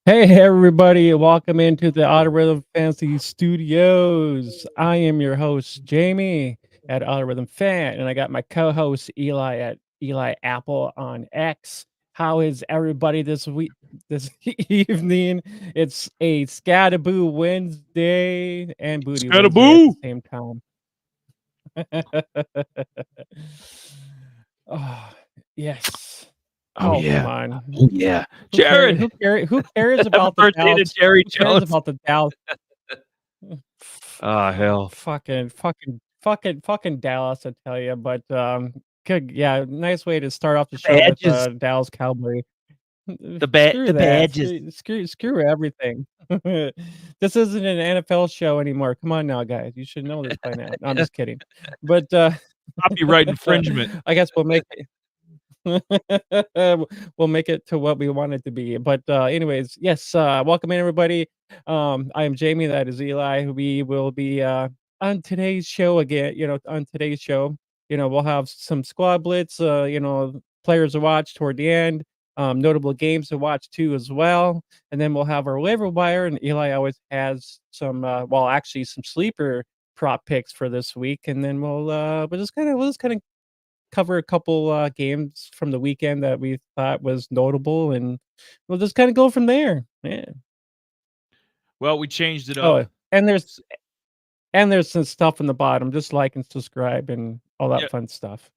Hey everybody, welcome into the Auto Rhythm Fantasy Studios. I am your host, Jamie at Auto Rhythm Fan, and I got my co-host Eli at Eli Apple on X. How is everybody this week this evening? It's a Scattaboo Wednesday and Booty Wednesday at the Scattaboo! same time. Oh, yes. Oh Oh, come yeah. on. Oh yeah. Jared! Who cares Happy about the birthday to Dallas? Jerry Who cares Jones. about the Dallas? Ah, hell. Fucking Dallas, I tell you. But good, yeah, nice way to start off the The show with badges. Dallas Cowboy. The Screw that. badges. Screw everything. This isn't an NFL show anymore. Come on now, guys. You should know this by now. No, I'm just kidding. But Copyright infringement. I guess we'll make it. We'll make it to what we want it to be. But anyways, yes, welcome in everybody. I am Jamie, that is Eli. We will be on today's show again, on today's show, we'll have some squad blitz, players to watch toward the end, notable games to watch too as well. And then we'll have our waiver wire, and Eli always has some well, actually some sleeper prop picks for this week. And then we'll just kind of cover a couple games from the weekend that we thought was notable, and we'll just kind of go from there. Yeah. Well, we changed it up. Oh, and there's some stuff in the bottom. Just like and subscribe and all that Yep, fun stuff.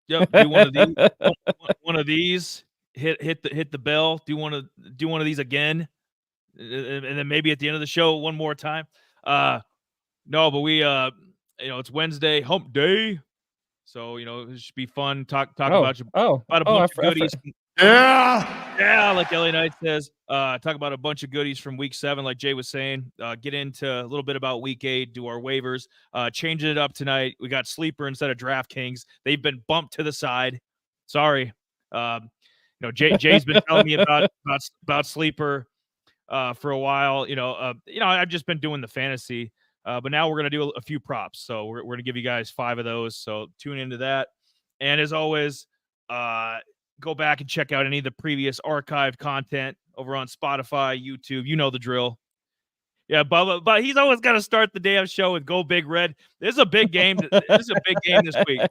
yep. Do one of these. One of these. Hit the bell. Do one of these again, and then maybe at the end of the show one more time. No, but it's Wednesday, hump day. So it should be fun. Talk Oh, about oh, about a oh! bunch of goodies. Yeah, like LA Knight says. Talk about a bunch of goodies from week 7, like Jay was saying. Get into a little bit about week 8, do our waivers. Changing it up tonight. We got Sleeper instead of DraftKings. They've been bumped to the side. Sorry. Jay's been telling me about Sleeper for a while. I've just been doing the fantasy. But now we're gonna do a few props. So we're gonna give you guys 5 of those. So tune into that. And as always, go back and check out any of the previous archived content over on Spotify, YouTube. You know the drill. Yeah, but he's always got to start the damn show with "Go Big Red." This is a big game. This is a big game this week.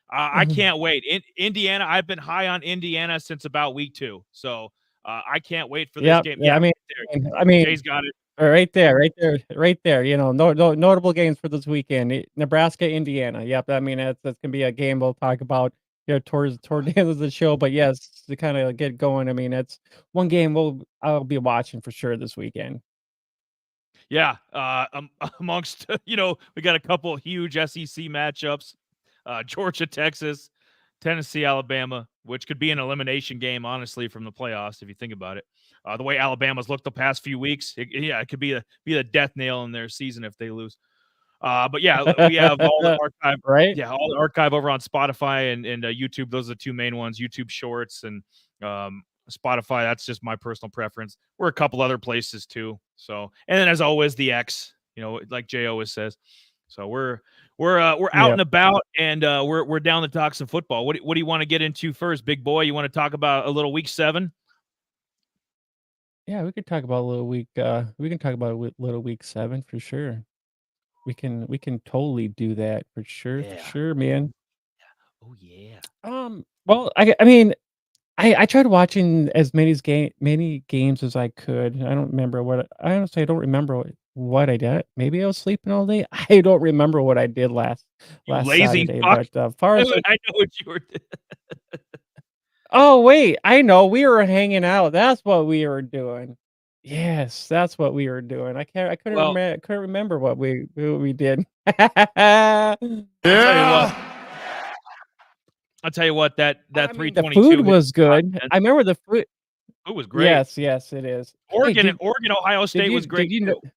I can't wait. Indiana. I've been high on Indiana since about week 2, so I can't wait for this Yep. game. Yeah. Yeah, I mean, Jay's got it. right there, right there, right there. Notable games for this weekend: Nebraska, Indiana. Yep. I mean, that's gonna be a game we'll talk about, toward the end of the show. But yes, to kind of get going. I mean, it's one game I'll be watching for sure this weekend. Yeah, amongst we got a couple huge SEC matchups: Georgia, Texas, Tennessee, Alabama, which could be an elimination game, honestly, from the playoffs if you think about it. The way Alabama's looked the past few weeks, it could be the death nail in their season if they lose. But yeah, we have all the archive. Right? Yeah, all the archive over on Spotify and YouTube. Those are the two main ones: YouTube Shorts and Spotify. That's just my personal preference. We're a couple other places too. So, and then as always, the X. Like Jay always says. So we're out Yep. and about, and we're down to talk some football. What do you want to get into first, big boy? You want to talk about a little week 7? Yeah, we could talk about a little week. We can talk about little week 7 for sure. We can totally do that for Yeah. sure, man. Oh yeah. Well, I mean, I tried watching as many games as I could. I don't remember I honestly I don't remember what I did. Maybe I was sleeping all day. I don't remember what I did You last lazy Saturday, fuck. but far I as know what you were doing. oh wait, I know we were hanging out. That's what we were doing. Yes, that's what we were doing. Well, I couldn't remember what we did. I'll tell you what. I'll tell you what. That I mean, the 322 food hit was good. content. I remember the food. It was great. Yes, yes, it is. Hey, Oregon, Ohio did State you was great did you know too.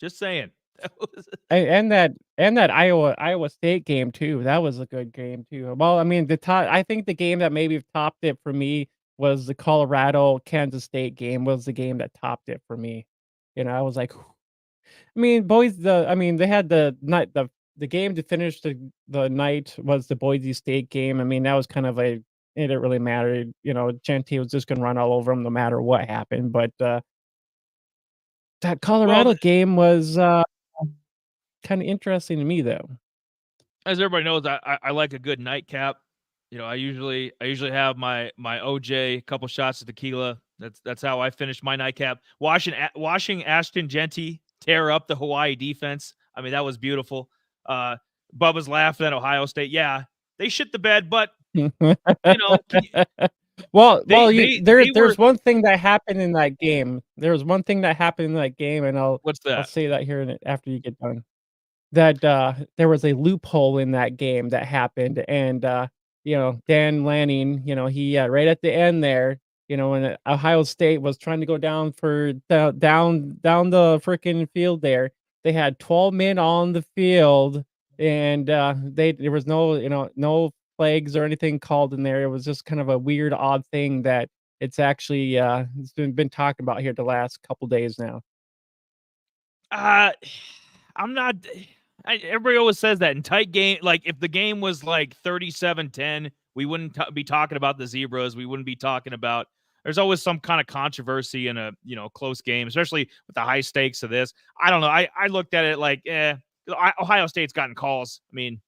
Just saying. That was and that Iowa State game too? That was a good game too. Well, I mean, I think the game that maybe topped it for me was the Colorado Kansas State game. Was the game that topped it for me. I was like, I mean, they had the game to finish the night was the Boise State game. I mean, that was kind of a it didn't really matter. You know, Gentee was just gonna run all over him no matter what happened. But that Well, Colorado game was kind of interesting to me, though. as everybody knows, I like a good nightcap. You know, I usually have my OJ, couple shots of tequila. That's how I finish my nightcap. Watching Ashton Gentee tear up the Hawaii defense. I mean, that was beautiful. Bubba's laughing at Ohio State. Yeah, they shit the bed, but you know, they were. There's one thing that happened in that game. There was one thing that happened in that game, and What's I'll that? say that here after you get done. That, there was a loophole in that game that happened, and, you know, Dan Lanning, you know, he, right at the end there, you know, when Ohio State was trying to go down for down the freaking field there, they had 12 men on the field, and, there was no, you know, no flags or anything called in there. It was just kind of a weird, odd thing that it's actually, it's been talked about here the last couple days now. Uh, I'm not. Everybody always says that in tight game. Like if the game was like 37-10, we wouldn't be talking about the zebras. We wouldn't be talking about. There's always some kind of controversy in a close game, especially with the high stakes of this. I don't know. I looked at it like, Ohio State's gotten calls. I mean,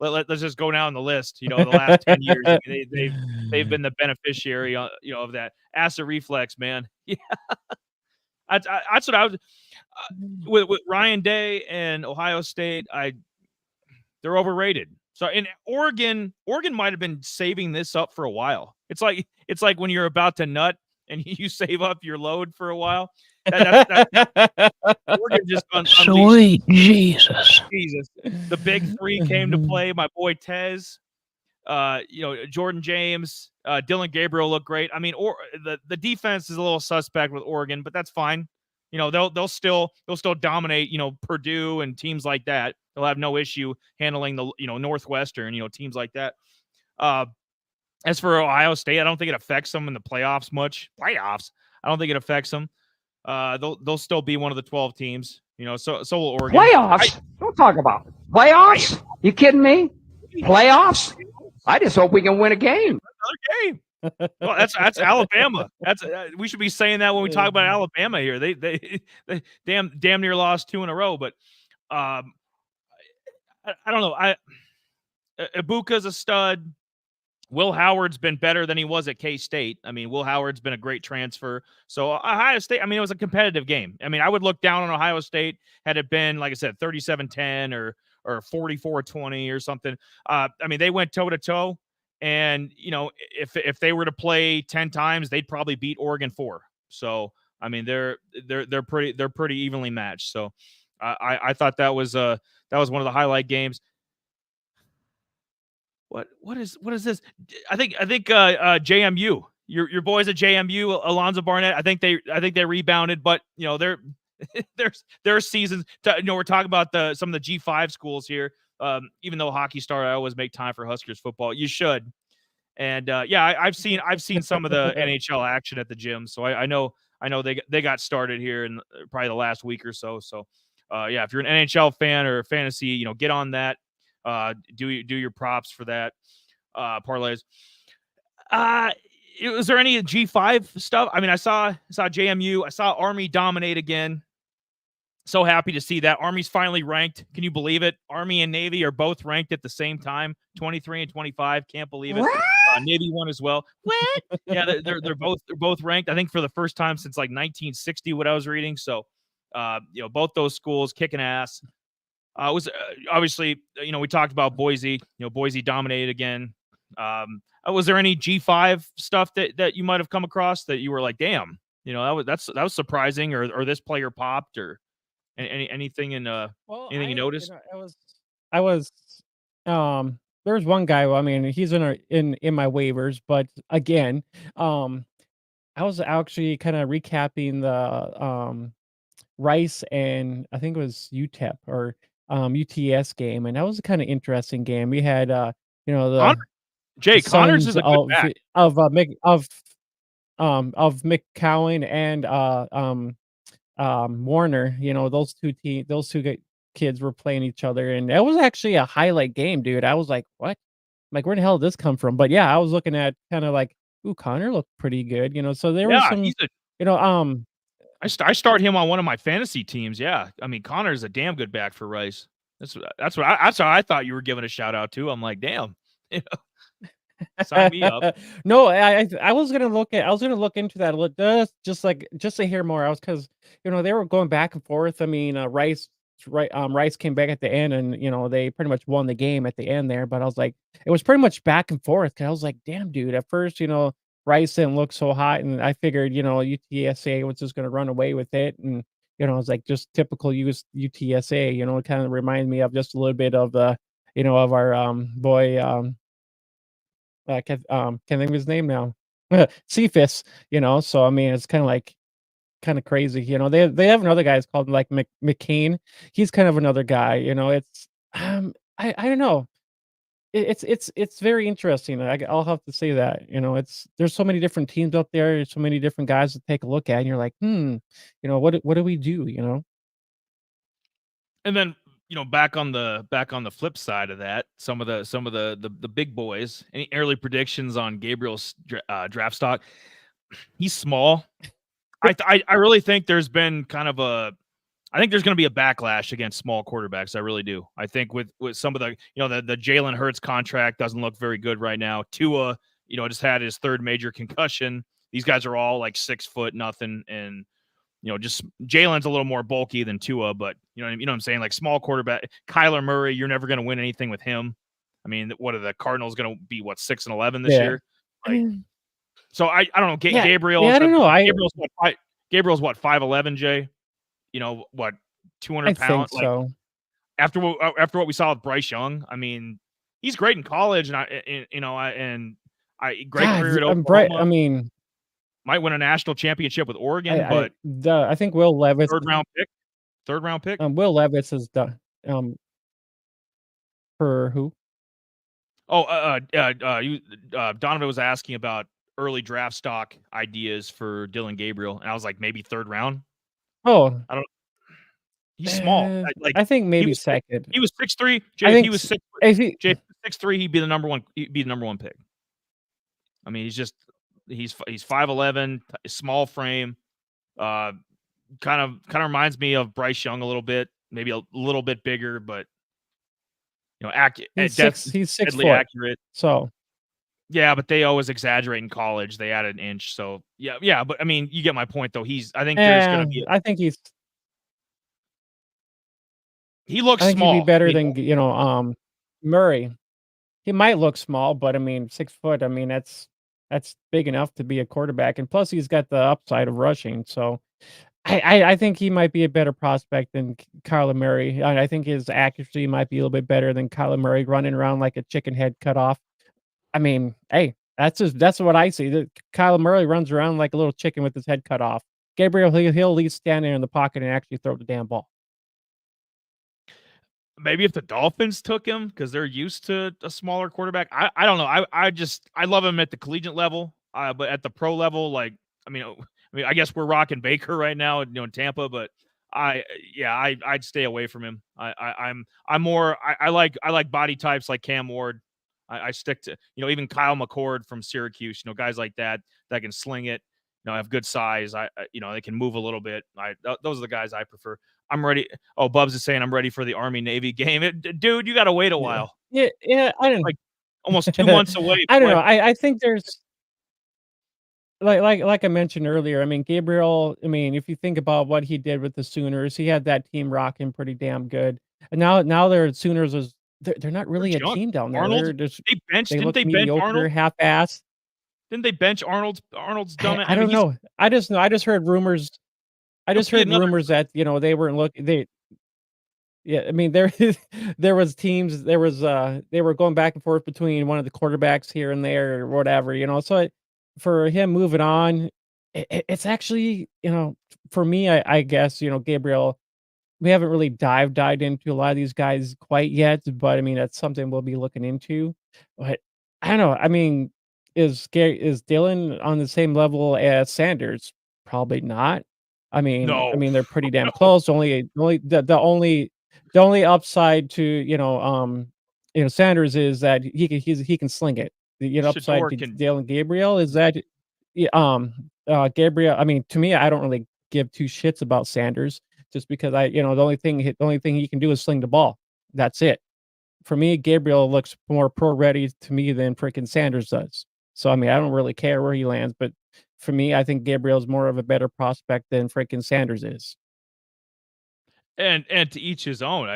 let's just go down the list. You know, the last 10 years, I mean, they've been the beneficiary, of that. Acid reflex, man. Yeah, that's what I was. With Ryan Day and Ohio State, they're overrated. So in Oregon might have been saving this up for a while. It's like when you're about to nut and you save up your load for a while. Oregon just Sweet Jesus. The big three came to play. My boy Tez, Jordan James, Dylan Gabriel looked great. I mean, the defense is a little suspect with Oregon, but that's fine. You know, they'll still dominate, Purdue and teams like that. They'll have no issue handling the, Northwestern, teams like that. As for Ohio State, I don't think it affects them in the playoffs much. I don't think it affects them. They'll still be one of the 12 teams, so will Oregon. Playoffs? Don't talk about it. Playoffs? You kidding me? Playoffs? I just hope we can win a game. Another game. Well, that's Alabama. That's we should be saying that when we talk about Alabama here. They damn near lost 2 in a row, but I don't know. Ibuka's a stud. Will Howard's been better than he was at K-State. I mean, Will Howard's been a great transfer. So Ohio State, I mean, it was a competitive game. I mean, I would look down on Ohio State had it been, like I said, 37-10 or 44-20 or something. I mean, they went toe-to-toe. And, if they were to play 10 times, they'd probably beat Oregon 4. So, I mean, they're pretty evenly matched. So, I thought that was one of the highlight games. What is this? I think JMU. Your boys at JMU, Alonzo Barnett. I think they rebounded, but their seasons. We're talking about some of the G5 schools here. Even though hockey started, I always make time for Huskers football. You should. And I've seen some of the NHL action at the gym, so I know they got started here in probably the last week or so. So if you're an NHL fan or fantasy, get on that. Do your props for that parlays. Was there any G5 stuff? I mean, I saw JMU. I saw Army dominate again. So happy to see that. Army's finally ranked. Can you believe it? Army and Navy are both ranked at the same time, 23 and 25. Can't believe it. Navy won as well. What? Yeah, they're both ranked. I think for the first time since like 1960, what I was reading. So, both those schools kicking ass. Was obviously, we talked about Boise. Boise dominated again. Was there any G5 stuff that you might have come across that you were like, damn, that was surprising, or this player popped, or anything in anything you noticed? I was there's one guy. I mean, he's in my waivers, but again, I was actually kind of recapping the Rice and I think it was UTEP or UTS game, and that was a kind of interesting game. We had the Jay Connors is a good back. of McCowan and Warner. Those two kids were playing each other, and that was actually a highlight game, dude. I was like, what? like, where the hell did this come from? But yeah, I was looking at kind of like, ooh, Connor looked pretty good, so there was Yeah, some, he's a you know, I start him on one of my fantasy teams, yeah. I mean, Connor's a damn good back for Rice. That's what I thought you were giving a shout out to. I'm like, "Damn." You know, sign me up. No, I was gonna look into that a little, just to hear more. I was because they were going back and forth. I mean, Rice came back at the end, and they pretty much won the game at the end there. But I was like, it was pretty much back and forth. 'Cause I was like, damn, dude. At first, Rice didn't look so hot, and I figured UTSA was just gonna run away with it, and I was like, just typical UTSA. It kind of reminded me of just a little bit of the of our boy can't think of his name now. Cephas, so I mean, it's kinda crazy, they have another guy, it's called, like, McCain. He's kind of another guy, it's, I don't know. It's very interesting, I'll have to say that, there's so many different teams out there, there's so many different guys to take a look at, and you're like, "Hmm, what do we do?" You know? And then, back on the flip side of that, some of the big boys, any early predictions on Gabriel's draft stock? He's small. I really think there's been kind of I think there's going to be a backlash against small quarterbacks. I really do. I think with some of the Jalen Hurts contract doesn't look very good right now. Tua, just had his third major concussion. These guys are all like 6 foot nothing, and just Jalen's a little more bulky than Tua, but you know what I'm saying? Like small quarterback, Kyler Murray, you're never going to win anything with him. I mean, what are the Cardinals going to be? What 6-11 this Yeah. year? Like, so I don't know. Yeah, Gabriel's I don't know, Gabriel's what 5'11", Jay? What 200 I think pounds? Like so. after what we saw with Bryce Young, I mean, he's great in college, and great God, career at I'm bright I Oklahoma. mean, Might win a national championship with Oregon, but I think Will Levis third round pick. Will Levis is done, for who? Oh, Donovan was asking about early draft stock ideas for Dylan Gabriel, and I was like, maybe third round. Oh, I don't. He's small. Like I think he maybe was second. he was 6'3". Jay, I if think he was s 6, if he Jay, if he was 6'3", he'd be the number one. He'd be the number one pick. I mean, he's 5'11", small frame. Kind of reminds me of Bryce Young a little bit, maybe a little bit bigger, but he's deadly 6 foot, accurate. so Yeah, but they always exaggerate in college. They add an inch, so yeah. But I mean, you get my point, though. I think there's going to be. I think He looks he'd be small. I better mean, than, Murray. He might look small, but I mean, 6 foot, I mean, that's big enough to be a quarterback, and plus he's got the upside of rushing, so I think he might be a better prospect than Kyler Murray. I think his accuracy might be a little bit better than Kyler Murray running around like a chicken head cut off. I mean, hey, that's what I see. That Kyler Murray runs around like a little chicken with his head cut off. Gabriel, he'll at least stand there in the pocket and actually throw the damn ball. maybe if the Dolphins took him because they're used to a smaller quarterback. I don't know. I love him at the collegiate level, but at the pro level, like I guess we're rocking Baker right now, in Tampa, but I'd stay away from him. I'm more I like body types like Cam Ward. I stick to even Kyle McCord from Syracuse. Guys like that can sling it. Have good size. They can move a little bit. Those are the guys I prefer. I'm ready. Oh, Bubs is saying I'm ready for the Army Navy game. Dude, you got to wait a while. Yeah, I don't Like almost 2 months away. I don't know. I think there's like I mentioned earlier, I mean, Gabriel, I mean, if you think about what he did with the Sooners, he had that team rocking pretty damn good. And now their Sooners they're not really a team down there. Arnold, They're just they didn't look they bench mediocre, Arnold? half-assed. Didn't they bench Arnold's done it. I don't know. I just know. I just heard rumors. That they weren't looking. Yeah, I mean there was teams. They were going back and forth between one of the quarterbacks here and there or whatever. So for him moving on, it's actually for me. I guess Gabriel. We haven't really dived into a lot of these guys quite yet, but I mean that's something we'll be looking into. But I don't know. I mean, is Dylan on the same level as Sanders? Probably not. No. I mean they're pretty damn close. The only upside to Sanders is that he can sling it. Upside Shador to can. Dalen Gabriel is that Gabriel. I mean, to me, I don't really give two shits about Sanders just because the only thing he can do is sling the ball. That's it. For me, Gabriel looks more pro ready to me than freaking Sanders does. So I mean, I don't really care where he lands, but for me, I think Gabriel's more of a better prospect than freaking Sanders is. And to each his own.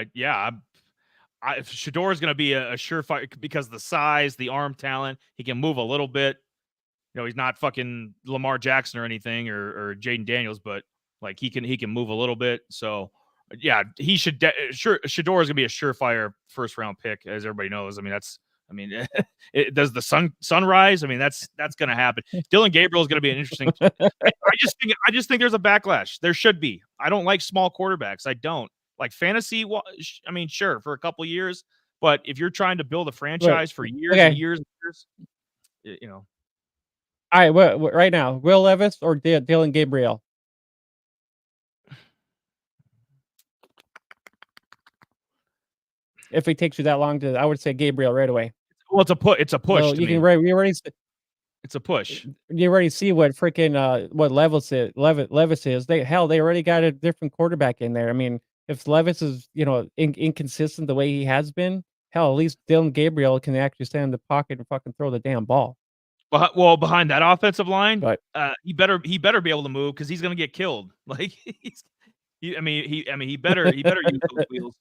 Shador is going to be a surefire because of the size, the arm talent. He can move a little bit. He's not fucking Lamar Jackson or anything or Jaden Daniels, but like he can move a little bit. So yeah, he should. Shador is going to be a surefire first round pick, as everybody knows. I mean, does the sun rise? I mean, that's going to happen. Dylan Gabriel is going to be an interesting. I just think there's a backlash. There should be. I don't like small quarterbacks. I don't like fantasy. I mean, sure, for a couple of years, but if you're trying to build a franchise for years and years and years, All right, what right now, Will Levis or Dylan Gabriel? If it takes you that long I would say Gabriel right away. Well, it's a push. Well, to you me. can already. It's a push. You already see what freaking what Levis is. They already got a different quarterback in there. I mean, if Levis is inconsistent the way he has been, hell, at least Dylan Gabriel can actually stand in the pocket and fucking throw the damn ball. Well, behind that offensive line, but he better be able to move because he's going to get killed. Like he better use those wheels.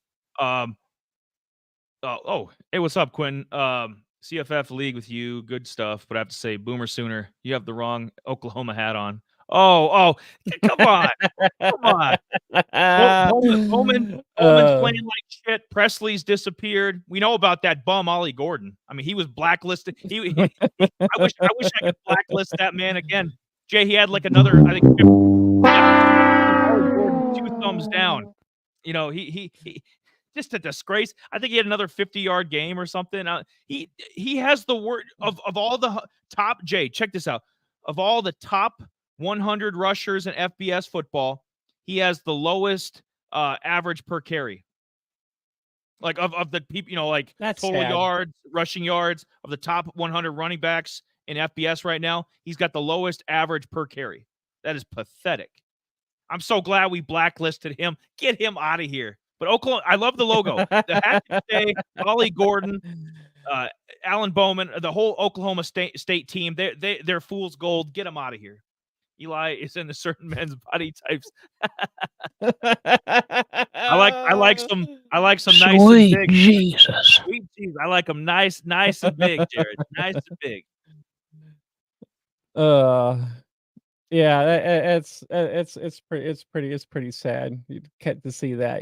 Hey, what's up, Quinn? CFF league with you, good stuff. But I have to say, Boomer Sooner, you have the wrong Oklahoma hat on. Oh, come on. Bowman's playing like shit. Presley's disappeared. We know about that bum Ollie Gordon. I mean, he was blacklisted. I wish I could blacklist that man again. Jay, he had like another, I think, 2 thumbs down. He just a disgrace. I think he had another 50-yard game or something. He has the word of all the top. Jay, check this out. Of all the top 100 rushers in FBS football, he has the lowest average per carry. Like of the people, like that's total sad. yards, rushing yards of the top 100 running backs in FBS right now, he's got the lowest average per carry. That is pathetic. I'm so glad we blacklisted him. Get him out of here. But Oklahoma, I love the logo. The hat today, Ollie Gordon, Alan Bowman, the whole Oklahoma State team. They're fool's gold. Get them out of here. Eli is in a certain men's body types. I like some nice and big. Jesus. Sweet Jesus. I like them nice and big, Jared. Nice and big. Yeah, it's pretty sad to see that.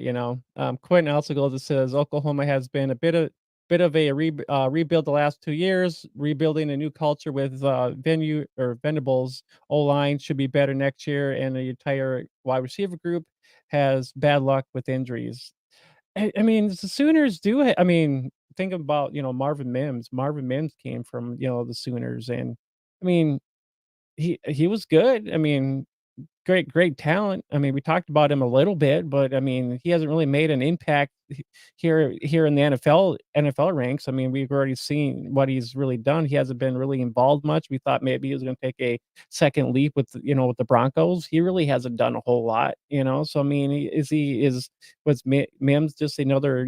Quentin also goes and says Oklahoma has been a bit of a rebuild the last 2 years, rebuilding a new culture with Venables. O-line should be better next year, and the entire wide receiver group has bad luck with injuries. I mean, the Sooners do. I mean, think about Marvin Mims. Marvin Mims came from the Sooners, and I mean, he was good. I mean, great talent. I mean, we talked about him a little bit, but I mean, he hasn't really made an impact here in the NFL ranks. I mean, we've already seen what he's really done. He hasn't been really involved much. We thought maybe he was going to take a second leap with the Broncos. He really hasn't done a whole lot. So I mean, was Mims just another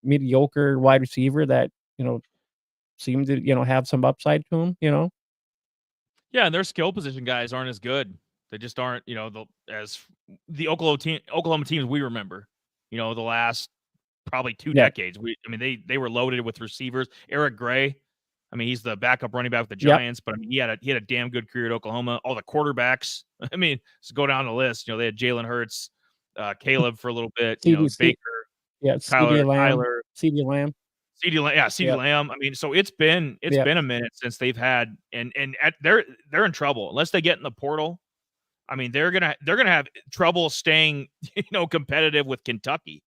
mediocre wide receiver that seemed to have some upside to him? Yeah, and their skill position guys aren't as good. They just aren't, as the Oklahoma teams we remember. The last probably 2 decades. They were loaded with receivers. Eric Gray, I mean, he's the backup running back with the Giants, but I mean, he had a damn good career at Oklahoma. All the quarterbacks. I mean, just go down the list. They had Jalen Hurts, Caleb for a little bit. Baker, CeeDee Lamb. CeeDee Lamb. I mean, so it's been a minute since they've had and they're in trouble unless they get in the portal. I mean, they're gonna have trouble staying competitive with Kentucky.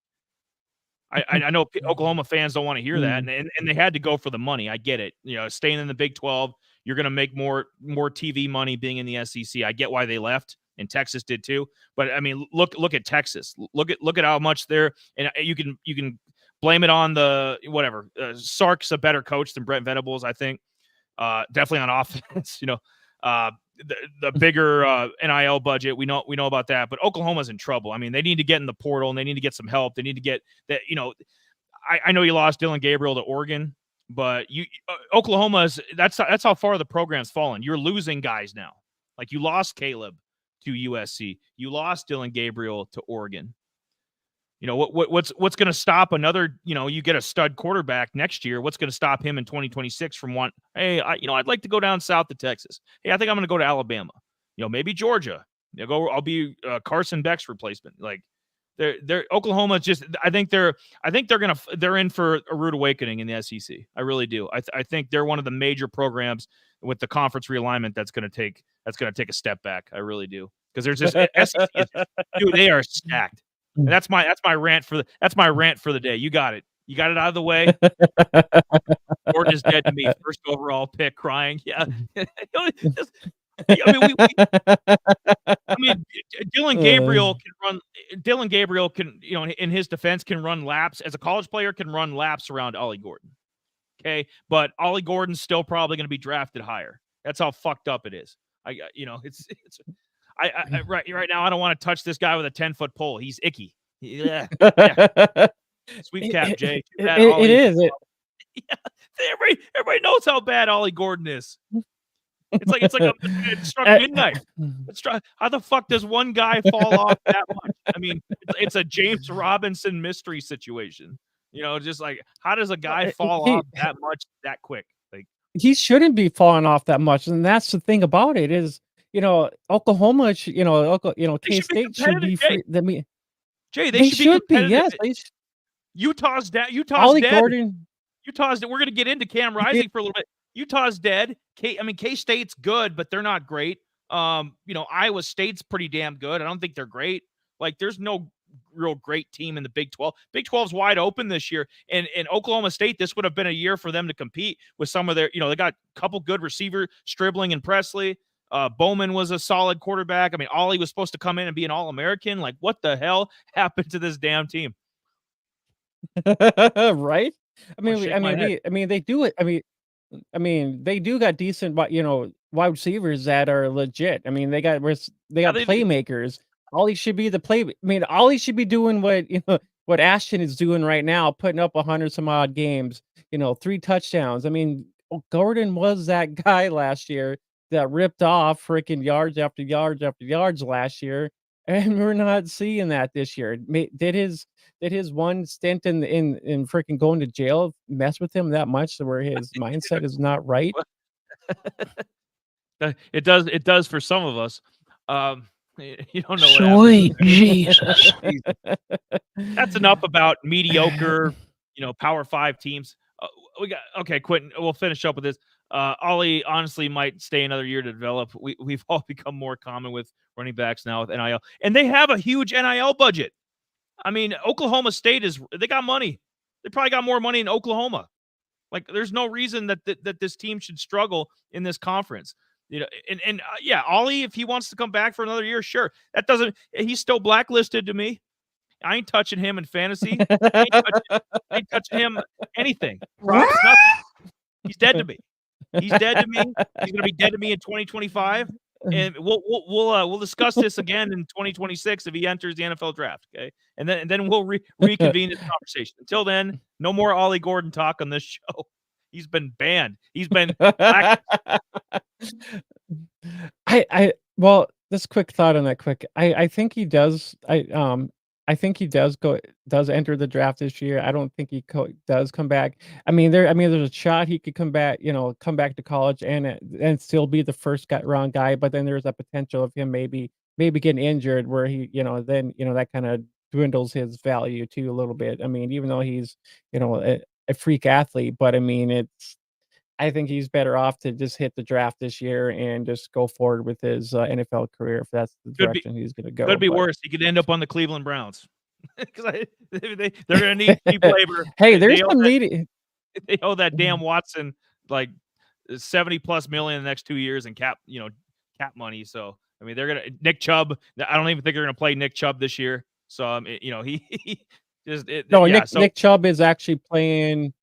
I know Oklahoma fans don't want to hear that, and they had to go for the money. I get it. Staying in the Big 12, you're gonna make more TV money being in the SEC. I get why they left, and Texas did too. But I mean, look at Texas. Look at how much they're, and you can blame it on the whatever. Sark's a better coach than Brent Venables, I think. Definitely on offense, the bigger NIL budget. We know about that, but Oklahoma's in trouble. I mean, they need to get in the portal and they need to get some help. They need to get that. I know you lost Dylan Gabriel to Oregon, but Oklahoma's that's how far the program's fallen. You're losing guys now. Like you lost Caleb to USC, you lost Dylan Gabriel to Oregon. What's going to stop another, you get a stud quarterback next year. What's going to stop him in 2026 from one? Hey, I'd like to go down south to Texas. Hey, I think I'm going to go to Alabama, maybe Georgia. I'll be Carson Beck's replacement. Like they're Oklahoma. I think they're in for a rude awakening in the SEC. I really do. I think they're one of the major programs with the conference realignment that's going to take a step back. I really do. Because there's just SEC, dude, they are stacked. And that's my rant for the day. You got it. You got it out of the way. Gordon is dead to me. First overall pick, crying. Yeah. Dylan Gabriel can run. Dylan Gabriel can, in his defense, can run laps as a college player. Can run laps around Ollie Gordon. Okay, but Ollie Gordon's still probably going to be drafted higher. That's how fucked up it is. Right now, I don't want to touch this guy with a 10-foot pole. He's icky. Yeah. Sweep cap, Jay. It is. Yeah. Everybody knows how bad Ollie Gordon is. It's like it struck midnight. How the fuck does one guy fall off that much? I mean, it's a James Robinson mystery situation. Just like how does a guy fall off that much that quick? Like he shouldn't be falling off that much, and that's the thing about it is. Oklahoma, K-State should be free. Jay, they should be yes. Utah's dead. Ollie Gordon. We're going to get into Cam Rising for a little bit. Utah's dead. K-State's good, but they're not great. Iowa State's pretty damn good. I don't think they're great. Like, there's no real great team in the Big 12. Big 12's wide open this year. And Oklahoma State, this would have been a year for them to compete with some of their, they got a couple good receivers, Stribling and Presley. Bowman was a solid quarterback. I mean, Ollie was supposed to come in and be an All-American. Like, what the hell happened to this damn team? Right? They do it. They do got decent, wide receivers that are legit. I mean, they got playmakers. Ollie should be the play. I mean, Ollie should be doing what Ashton is doing right now, putting up 100 some odd games. 3 touchdowns. I mean, Gordon was that guy last year that ripped off freaking yards after yards after yards last year, and we're not seeing that this year. Did his one stint in freaking going to jail mess with him that much to where his mindset is not right? It does for some of us. You don't know. Sweet Jesus. That's enough about mediocre, Power 5 teams. Quentin. We'll finish up with this. Ollie honestly might stay another year to develop. We've all become more common with running backs now with NIL, and they have a huge NIL budget. I mean, Oklahoma State they got money. They probably got more money in Oklahoma. Like, there's no reason that this team should struggle in this conference. Ollie, if he wants to come back for another year, sure. He's still blacklisted to me. I ain't touching him in fantasy. I ain't touching him anything. Props, nothing. He's dead to me. He's dead to me. He's going to be dead to me in 2025, and we'll discuss this again in 2026 if he enters the NFL draft. Okay, and then we'll reconvene this conversation. Until then, no more Ollie Gordon talk on this show. He's been banned. He's been. Well, this quick thought on that. I think he does. I think he does enter the draft this year. I don't think he does come back. There's a shot he could come back to college and still be the first round guy. But then there's a potential of him maybe getting injured where he, that kind of dwindles his value too a little bit. I mean, even though he's, a freak athlete, but I think he's better off to just hit the draft this year and just go forward with his NFL career if that's the direction he's going to go. Could be worse. He could end up on the Cleveland Browns because they're going to need cheap labor. Hey, there's some needy. They owe that damn Watson like $70+ million in the next 2 years in cap money. So they're gonna Nick Chubb. I don't even think they're going to play Nick Chubb this year. So he No, yeah. So Nick Chubb is actually playing.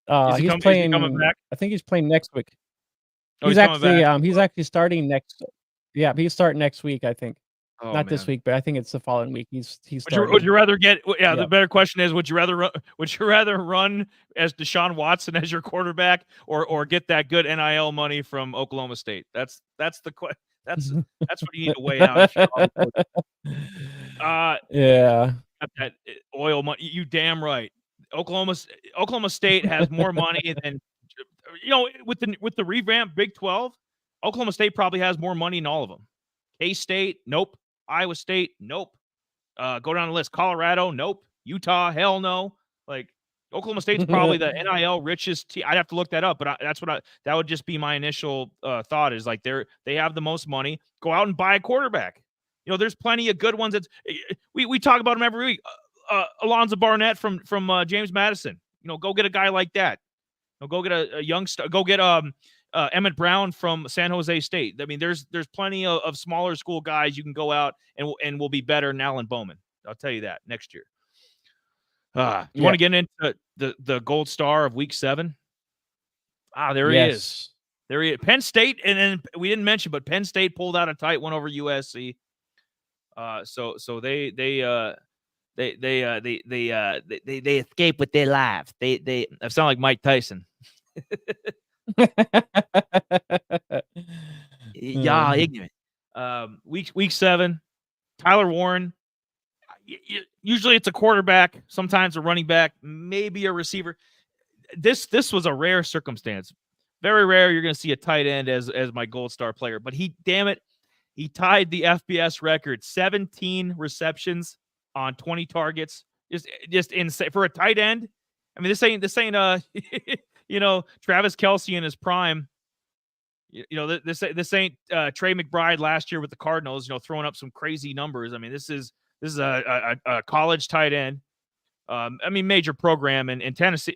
is he coming back? I think he's playing next week. Oh, He's coming actually back. he's actually starting next. Yeah, he's starting next week, I think. Oh, Not this week, but I think it's the following week. He's starting. Would you rather get? Yeah, the Yep. better question is: Would you rather run as Deshaun Watson as your quarterback, or get that good NIL money from Oklahoma State? That's the question. That's what you need to weigh out. If you're Yeah. got that oil money. You damn right. Oklahoma State has more money than with the revamp Big 12. Oklahoma State probably has more money than all of them. K-State, nope. Iowa State, nope. Go down the list. Colorado, nope. Utah, hell no. Like Oklahoma State's probably the NIL richest team. I'd have to look that up, but that would just be my initial thought is like they have the most money. Go out and buy a quarterback. There's plenty of good ones. We talk about them every week. Alonzo Barnett from James Madison. Go get a guy like that. Go get a youngster. Go get Emmett Brown from San Jose State. I mean, there's plenty of smaller school guys you can go out and will be better than Alan Bowman. I'll tell you that next year. You want to get into the gold star of week 7? There he is. There he is. Penn State, and then we didn't mention, but Penn State pulled out a tight one over USC. So they escape with their lives. They sound like Mike Tyson. Y'all ignorant. Week 7, Tyler Warren. Usually it's a quarterback, sometimes a running back, maybe a receiver. This was a rare circumstance. Very rare you're going to see a tight end as my gold star player, but he tied the FBS record, 17 receptions on 20 targets. Just insane for a tight end. I mean, this ain't Travis Kelce in his prime. This ain't Trey McBride last year with the Cardinals, throwing up some crazy numbers. I mean, this is a college tight end. I mean, major program in Tennessee,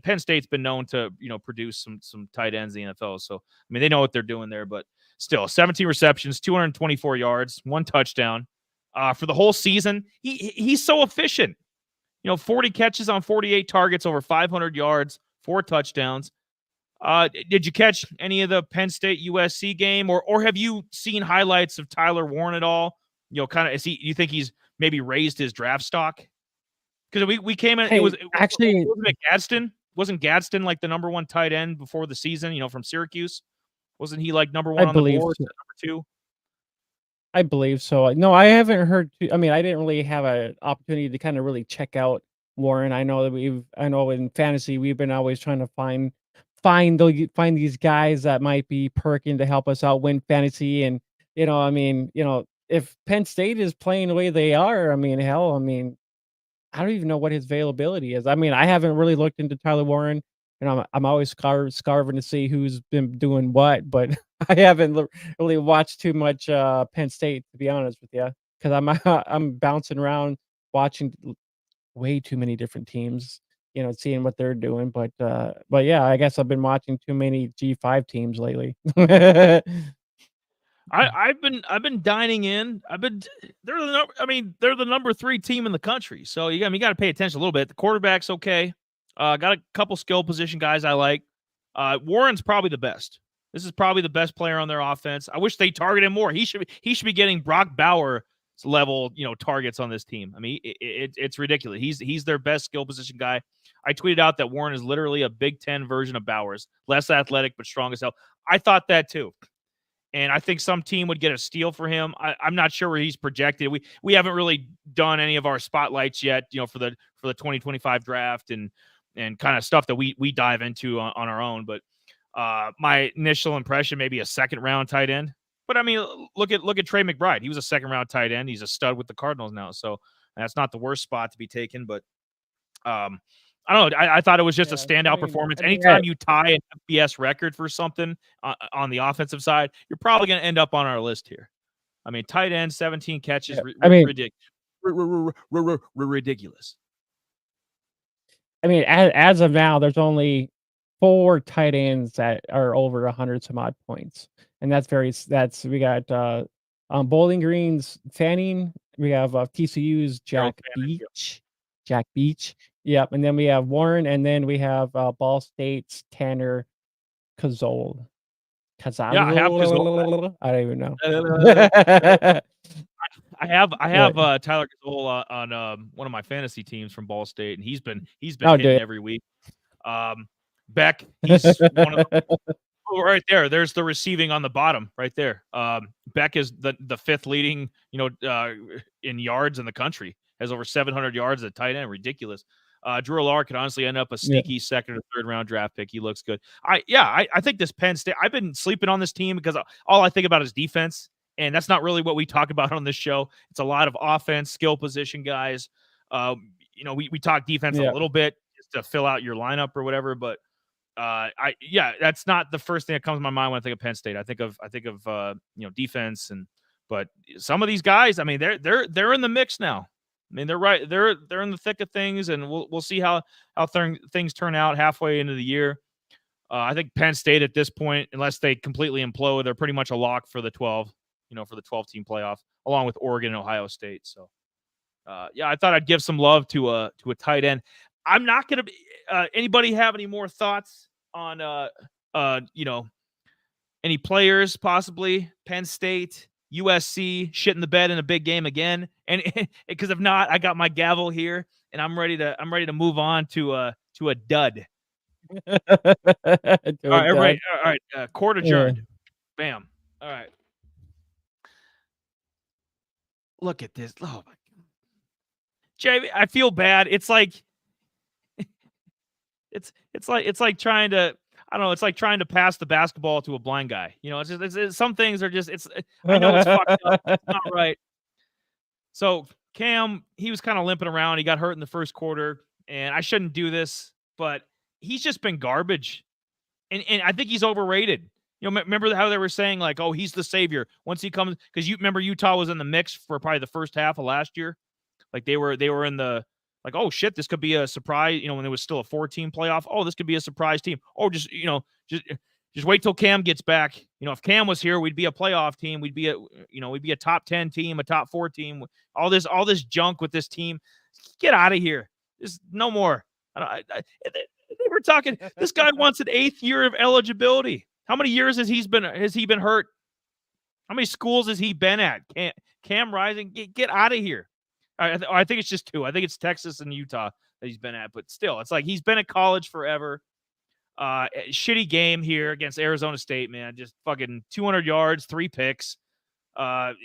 Penn State's been known to produce some tight ends in the NFL. So I mean, they know what they're doing there. But still, 17 receptions, 224 yards, 1 touchdown for the whole season. He's so efficient. 40 catches on 48 targets, over 500 yards, 4 touchdowns. Did you catch any of the Penn State USC game, or have you seen highlights of Tyler Warren at all? Kind of, you think he's maybe raised his draft stock? Because we came in, Hey, it was actually, wasn't it Gadsden? Wasn't Gadsden like the number 1 tight end before the season? From Syracuse, wasn't he like number 1 on the board, so. number 2? I believe so. No, I haven't heard. I mean, I didn't really have an opportunity to kind of really check out Warren. I know in fantasy we've been always trying to find these guys that might be perking to help us out win fantasy. And if Penn State is playing the way they are, I mean, hell, I don't even know what his availability is. I mean, I haven't really looked into Tyler Warren, and I'm always scarving to see who's been doing what, but I haven't really watched too much Penn State, to be honest with you, because I'm bouncing around watching way too many different teams, seeing what they're doing. But yeah, I guess I've been watching too many G5 teams lately. I've been dining in. They're the number 3 team in the country. So you got to pay attention a little bit. The quarterback's okay. Got a couple skill position guys I like. Warren's probably the best. This is probably the best player on their offense. I wish they targeted him more. He should be getting Brock Bauer level, targets on this team. I mean, it's ridiculous. He's their best skill position guy. I tweeted out that Warren is literally a Big Ten version of Bowers, less athletic but strong as hell. I thought that too. And I think some team would get a steal for him. I'm not sure where he's projected. We haven't really done any of our spotlights yet, for the 2025 draft and kind of stuff that we dive into on our own. But my initial impression, maybe a 2nd round tight end. But I mean, look at Trey McBride. He was a 2nd round tight end. He's a stud with the Cardinals now. So that's not the worst spot to be taken. But I don't know. I thought it was just a standout performance. Anytime you tie an FBS record for something on the offensive side, you're probably going to end up on our list here. I mean, tight end, 17 catches, ridiculous. I mean, as of now, there's only 4 tight ends that are over 100 some odd points, and we got Bowling Green's Fanning, we have TCU's Jack Jack Beach. Yep, and then we have Warren, and then we have Ball State's Tanner Cazole. Yeah, I have Cazole. I don't even know. I have Tyler Cazole on one of my fantasy teams from Ball State, and he's been hitting every week. Beck, he's one of the, right there. There's the receiving on the bottom right there. Beck is the fifth leading, in yards in the country. Has over 700 yards at tight end. Ridiculous. Drew Allar could honestly end up a sneaky second or third round draft pick. He looks good. I think this Penn State, I've been sleeping on this team because all I think about is defense. And that's not really what we talk about on this show. It's a lot of offense, skill position guys. We talk defense a little bit just to fill out your lineup or whatever. But that's not the first thing that comes to my mind when I think of Penn State. I think of defense, but some of these guys, I mean, they're in the mix now. I mean, they're right. They're in the thick of things, and we'll see how things turn out halfway into the year. I think Penn State at this point, unless they completely implode, they're pretty much a lock for the 12. For the 12-team playoff, along with Oregon and Ohio State. So, I thought I'd give some love to a tight end. I'm not going to. Anybody have any more thoughts on any players possibly? Penn State, USC, shit in the bed in a big game again, and because if not, I got my gavel here, and I'm ready to move on to a dud. All right, all right. Court adjourned. Bam. All right. Look at this. Oh my God. Jay, I feel bad. It's like it's like trying to, I don't know, it's like trying to pass the basketball to a blind guy. It's some things are just I know it's fucked up. It's not right. So Cam, he was kind of limping around. He got hurt in the first quarter, and I shouldn't do this, but he's just been garbage. And I think he's overrated. Remember how they were saying, like, oh, he's the savior once he comes, because you remember Utah was in the mix for probably the first half of last year. Like they were in the, like, oh shit, this could be a surprise, when it was still a 4-team playoff. Oh, this could be a surprise team. Oh, just wait till Cam gets back. If Cam was here, we'd be a playoff team. We'd be a top 10 team, a top 4 team. All this junk with this team. Get out of here. There's no more. They were talking, this guy wants an 8th year of eligibility. How many years has he been hurt? How many schools has he been at? Cam Rising, get out of here. I think it's just 2. I think it's Texas and Utah that he's been at, but still, it's like he's been at college forever. Shitty game here against Arizona State, man. Just fucking 200 yards, 3 picks. Not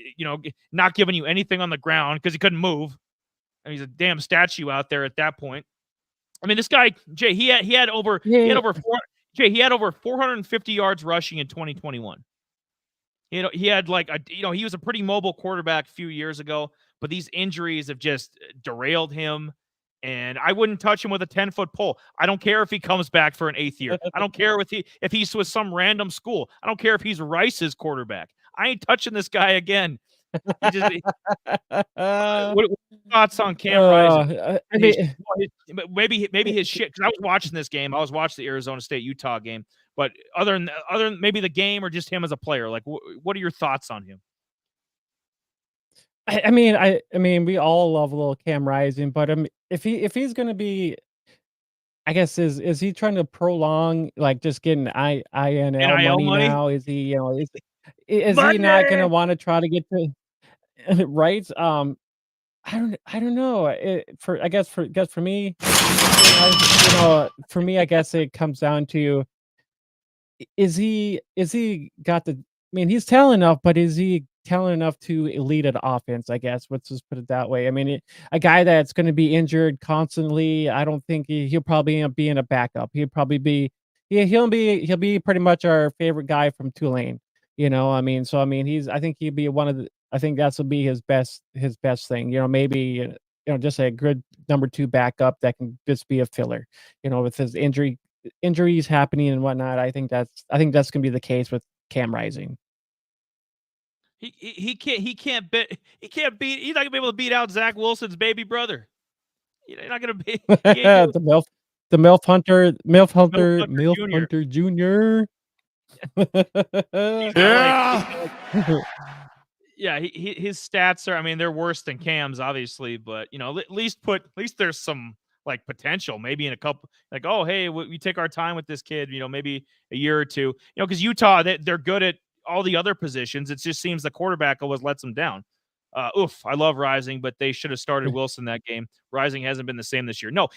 giving you anything on the ground because he couldn't move. And he's a damn statue out there at that point. I mean, this guy, Jay, he had over 450 yards rushing in 2021. He had he was a pretty mobile quarterback a few years ago, but these injuries have just derailed him. And I wouldn't touch him with a 10-foot pole. I don't care if he comes back for an 8th year. I don't care if he's with some random school. I don't care if he's Rice's quarterback. I ain't touching this guy again. What are your thoughts on Cam Rising? Maybe his shit, because I was watching this game. I was watching the Arizona State-Utah game. But other than maybe the game or just him as a player, like, what are your thoughts on him? I mean, we all love a little Cam Rising, but if he's going to be, I guess, is he trying to prolong, like, just getting INL money now? Is he, is he not going to want to try to get to right? I don't know. For me, I guess it comes down to, is he got the, I mean, he's talented enough, but is he talented enough to lead an offense? I guess, let's just put it that way. I mean, a guy that's going to be injured constantly, I don't think he'll probably end up being a backup. He'll be pretty much our favorite guy from Tulane. I think he'd be I think that's will be his best thing. Maybe just a good number 2 backup that can just be a filler. With his injuries happening and whatnot, I think that's gonna be the case with Cam Rising. He's not gonna be able to beat out Zach Wilson's baby brother. He's not gonna be the MILF Hunter Jr. Yeah. Yeah, his stats are, I mean, they're worse than Cam's, obviously, but at least there's some like potential. Maybe in a couple, like, oh, hey, we take our time with this kid. Maybe a year or two. Because Utah, they're good at all the other positions. It just seems the quarterback always lets them down. I love Rising, but they should have started Wilson that game. Rising hasn't been the same this year. No,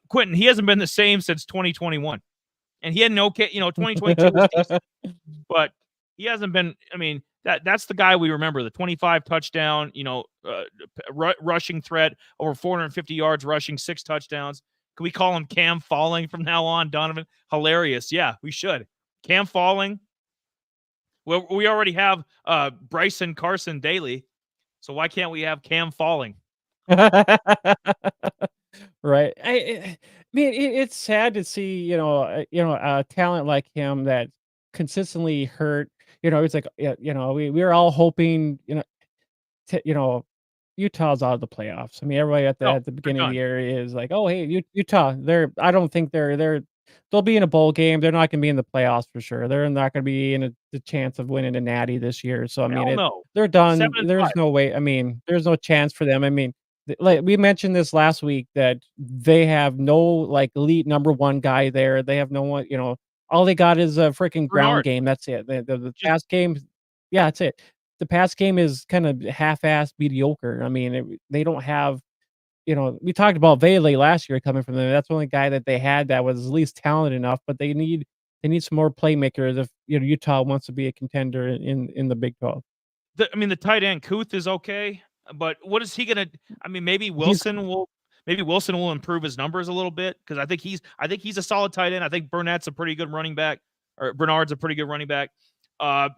Quentin, he hasn't been the same since 2021, and he had an okay, 2022 was decent, but he hasn't been. I mean, that's the guy we remember, the 25 touchdown, rushing threat, over 450 yards rushing, 6 touchdowns. Can we call him Cam Falling from now on, Donovan? Hilarious. Yeah, we should. Cam Falling. Well, we already have Bryson Carson Daly, so why can't we have Cam Falling? Right. I mean, it's sad to see, a talent like him that consistently hurt. It's like, we were all hoping, Utah's out of the playoffs. I mean, everybody at the beginning of the year is like, oh, hey, Utah. I don't think they'll be in a bowl game. They're not going to be in the playoffs for sure. They're not going to be in the chance of winning a natty this year. So I mean, they're done. There's no way. I mean, there's no chance for them. I mean, like we mentioned this last week, that they have no like elite number 1 guy there. They have no one. All they got is a freaking ground game. That's it. The past game, yeah, that's it. The pass game is kind of half-assed mediocre. I mean, they don't have, we talked about Vele last year coming from them. That's the only guy that they had that was at least talented enough, but they need some more playmakers if Utah wants to be a contender in the Big 12. The tight end Kuth is okay, but what is he gonna? I mean, maybe Wilson will improve his numbers a little bit, because I think he's a solid tight end. I think Burnett's a pretty good running back, or Bernard's a pretty good running back. Yeah.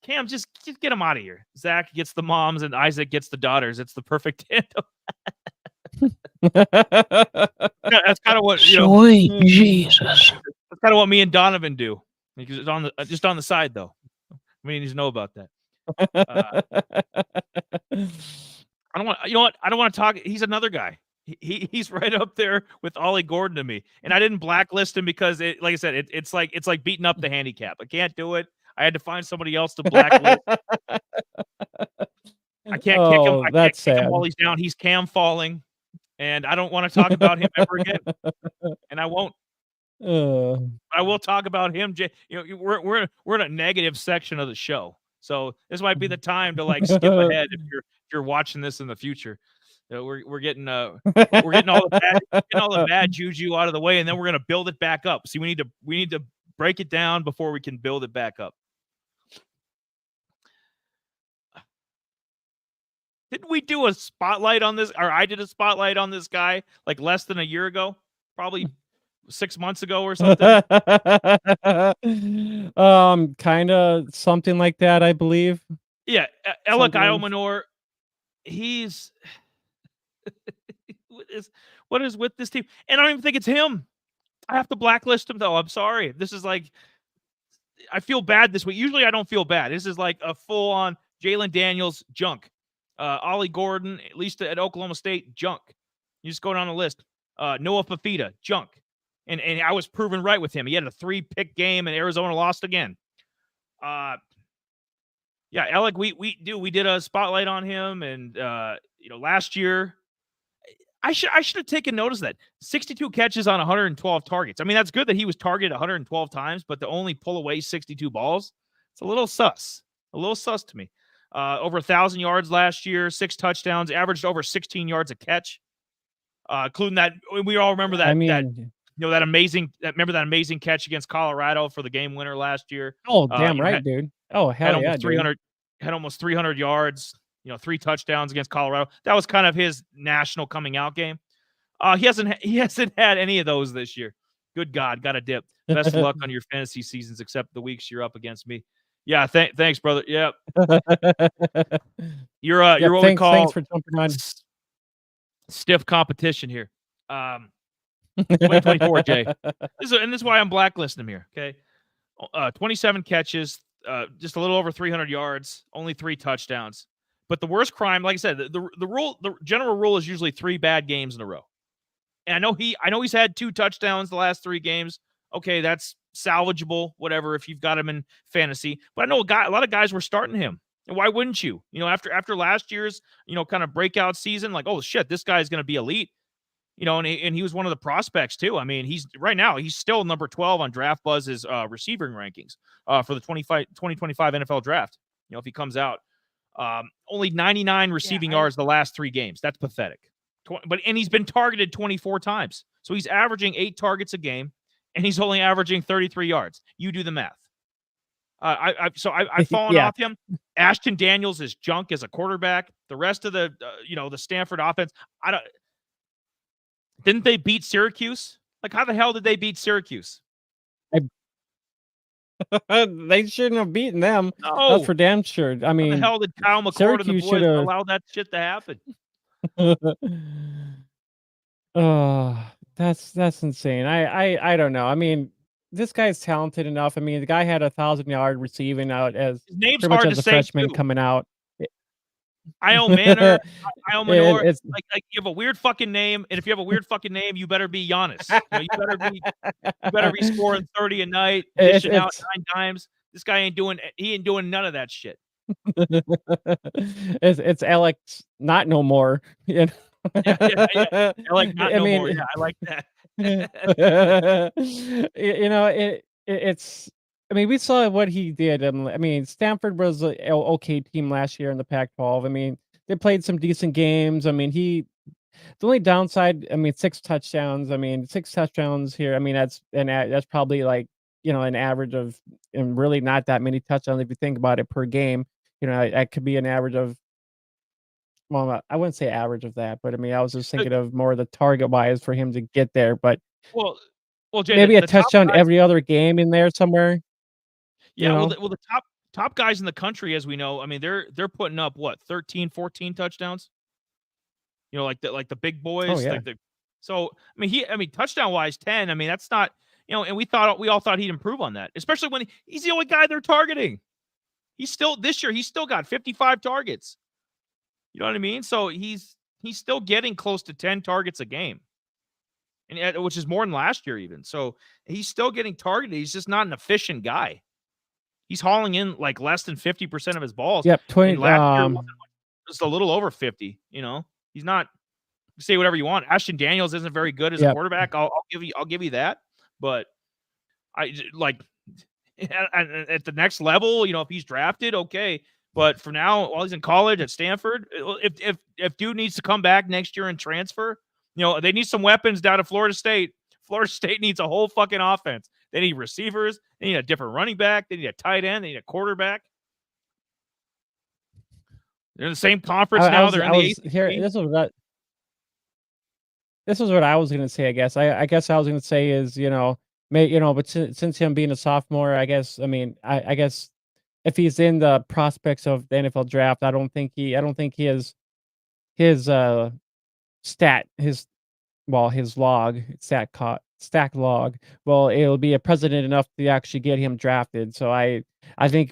Cam, just get him out of here. Zach gets the moms and Isaac gets the daughters. It's the perfect tandem. That's kind of what Sweet Jesus. That's kind of what me and Donovan do. Because it's just on the side, though. We need to know about that. I don't want. You know what? I don't want to talk. He's another guy. He's right up there with Ollie Gordon to me. And I didn't blacklist him because like I said, it's like beating up the handicap. I can't do it. I had to find somebody else to blacklist. I can't kick him. I can't kick him while he's down. He's Cam Falling, and I don't want to talk about him ever again. And I won't. I will talk about him. We're in a negative section of the show, so this might be the time to like skip ahead if you're watching this in the future. We're getting all the bad juju out of the way, and then we're gonna build it back up. See, we need to break it down before we can build it back up. Didn't we do a spotlight on this? Or I did a spotlight on this guy like less than a year ago, probably 6 months ago or something. Kind of something like that, I believe. Yeah, Elic Aymanor. He's what is with this team? And I don't even think it's him. I have to blacklist him though. I'm sorry. This is like, I feel bad this week. Usually I don't feel bad. This is like a full-on Jalen Daniels junk. Ollie Gordon, at least at Oklahoma State, junk. You just go down the list. Noah Fafita, junk. And I was proven right with him. He had a 3-pick game, and Arizona lost again. Yeah, Alec, we did a spotlight on him, and last year, I should have taken notice of that. 62 catches on 112 targets. I mean, that's good that he was targeted 112 times, but to only pull away 62 balls, it's a little sus. A little sus to me. Over 1,000 yards last year, 6 touchdowns, averaged over 16 yards a catch, including that. We all remember that. That amazing catch against Colorado for the game winner last year. Oh, damn right, dude. Oh, hell yeah, 300, had almost 300 yards. 3 touchdowns against Colorado. That was kind of his national coming out game. He hasn't had any of those this year. Good God, got a dip. Best of luck on your fantasy seasons, except the weeks you're up against me. Yeah, thanks, brother. Yep. You're what we call thanks for jumping on. Stiff competition here. 2024, Jay. This is why I'm blacklisting him here. Okay, 27 catches, just a little over 300 yards, only 3 touchdowns. But the worst crime, like I said, the general rule is usually 3 bad games in a row. And I know he's had 2 touchdowns the last 3 games. Okay, that's salvageable, whatever, if you've got him in fantasy. But I know a lot of guys were starting him. And why wouldn't you? After last year's, kind of breakout season, like, oh shit, this guy's going to be elite. And he was one of the prospects too. I mean, he's still number 12 on Draft Buzz's receiving rankings for the 2025 NFL draft. If he comes out, only 99 receiving yards the last 3 games. That's pathetic. And he's been targeted 24 times. So he's averaging 8 targets a game, and he's only averaging 33 yards. You do the math. I've fallen off him. Ashton Daniels is junk as a quarterback. The rest of the the Stanford offense, didn't they beat Syracuse? Like, how the hell did they beat Syracuse? They shouldn't have beaten them. No. That's for damn sure. I mean, how the hell did Kyle McCord and the boys allow that shit to happen? That's insane. I don't know. I mean, this guy's talented enough. I mean, the guy had 1,000-yard receiving out as his name's pretty much hard as to a say freshman too. coming out. Aymanor, It's like you have a weird fucking name, and if you have a weird fucking name, you better be Giannis. You better be scoring 30 a night, dishing out 9 times. This guy ain't doing none of that shit. It's Elic not no more. Yeah. Elic not no more. Yeah, I like that. It's. I mean, we saw what he did. I mean, Stanford was an okay team last year in the Pac-12. I mean, they played some decent games. I mean, the only downside, I mean, 6 touchdowns. I mean, 6 touchdowns here. I mean, that's probably like, an average of, and really not that many touchdowns if you think about it per game. That could be an average of, well, I wouldn't say average of that, but I mean, I was just thinking of more the target wise for him to get there. But well, Jay, maybe the a touchdown guys, every other game in there somewhere. Yeah, well, the top guys in the country, as we know, I mean, they're putting up what 13, 14 touchdowns. Like the big boys. Oh, yeah. So I mean, touchdown wise, 10. I mean, that's not and we all thought he'd improve on that, especially when he's the only guy they're targeting. This year he's still got 55 targets. You know what I mean? So he's still getting close to 10 targets a game, and which is more than last year even. So he's still getting targeted. He's just not an efficient guy. He's hauling in like less than 50% of his balls. Yep, 20. Last year was a little over 50. He's not. Say whatever you want. Ashton Daniels isn't very good as a quarterback. I'll give you that. But I like at the next level. If he's drafted, okay. But for now, while he's in college at Stanford, if dude needs to come back next year and transfer, they need some weapons down at Florida State. Florida State needs a whole fucking offense. They need receivers. They need a different running back. They need a tight end. They need a quarterback. They're in the same conference now. They're in the ACC. This was what I was going to say. I guess I was going to say is but since him being a sophomore, I guess I guess if he's in the prospects of the NFL draft, I don't think he has his stack log. Well, it'll be a precedent enough to actually get him drafted. So I think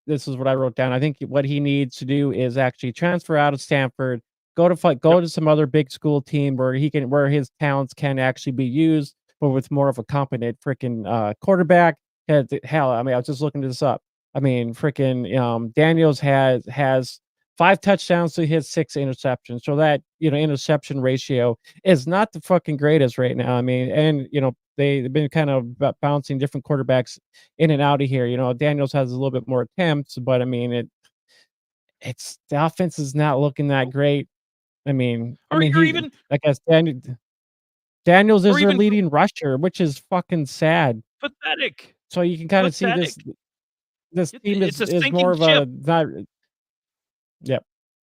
this is what I wrote down. I think what he needs to do is actually transfer out of Stanford, go to some other big school team where his talents can actually be used, but with more of a competent freaking quarterback. Hell, I mean, I was just looking this up. I mean, freaking Daniels has 5 touchdowns to his 6 interceptions. So that, interception ratio is not the fucking greatest right now. I mean, and, they've been kind of bouncing different quarterbacks in and out of here. Daniels has a little bit more attempts, but I mean, it's the offense is not looking that great. I mean, I guess Daniels is their leading rusher, which is fucking sad. Pathetic. So you can kind of see this team is more of a not. Yep.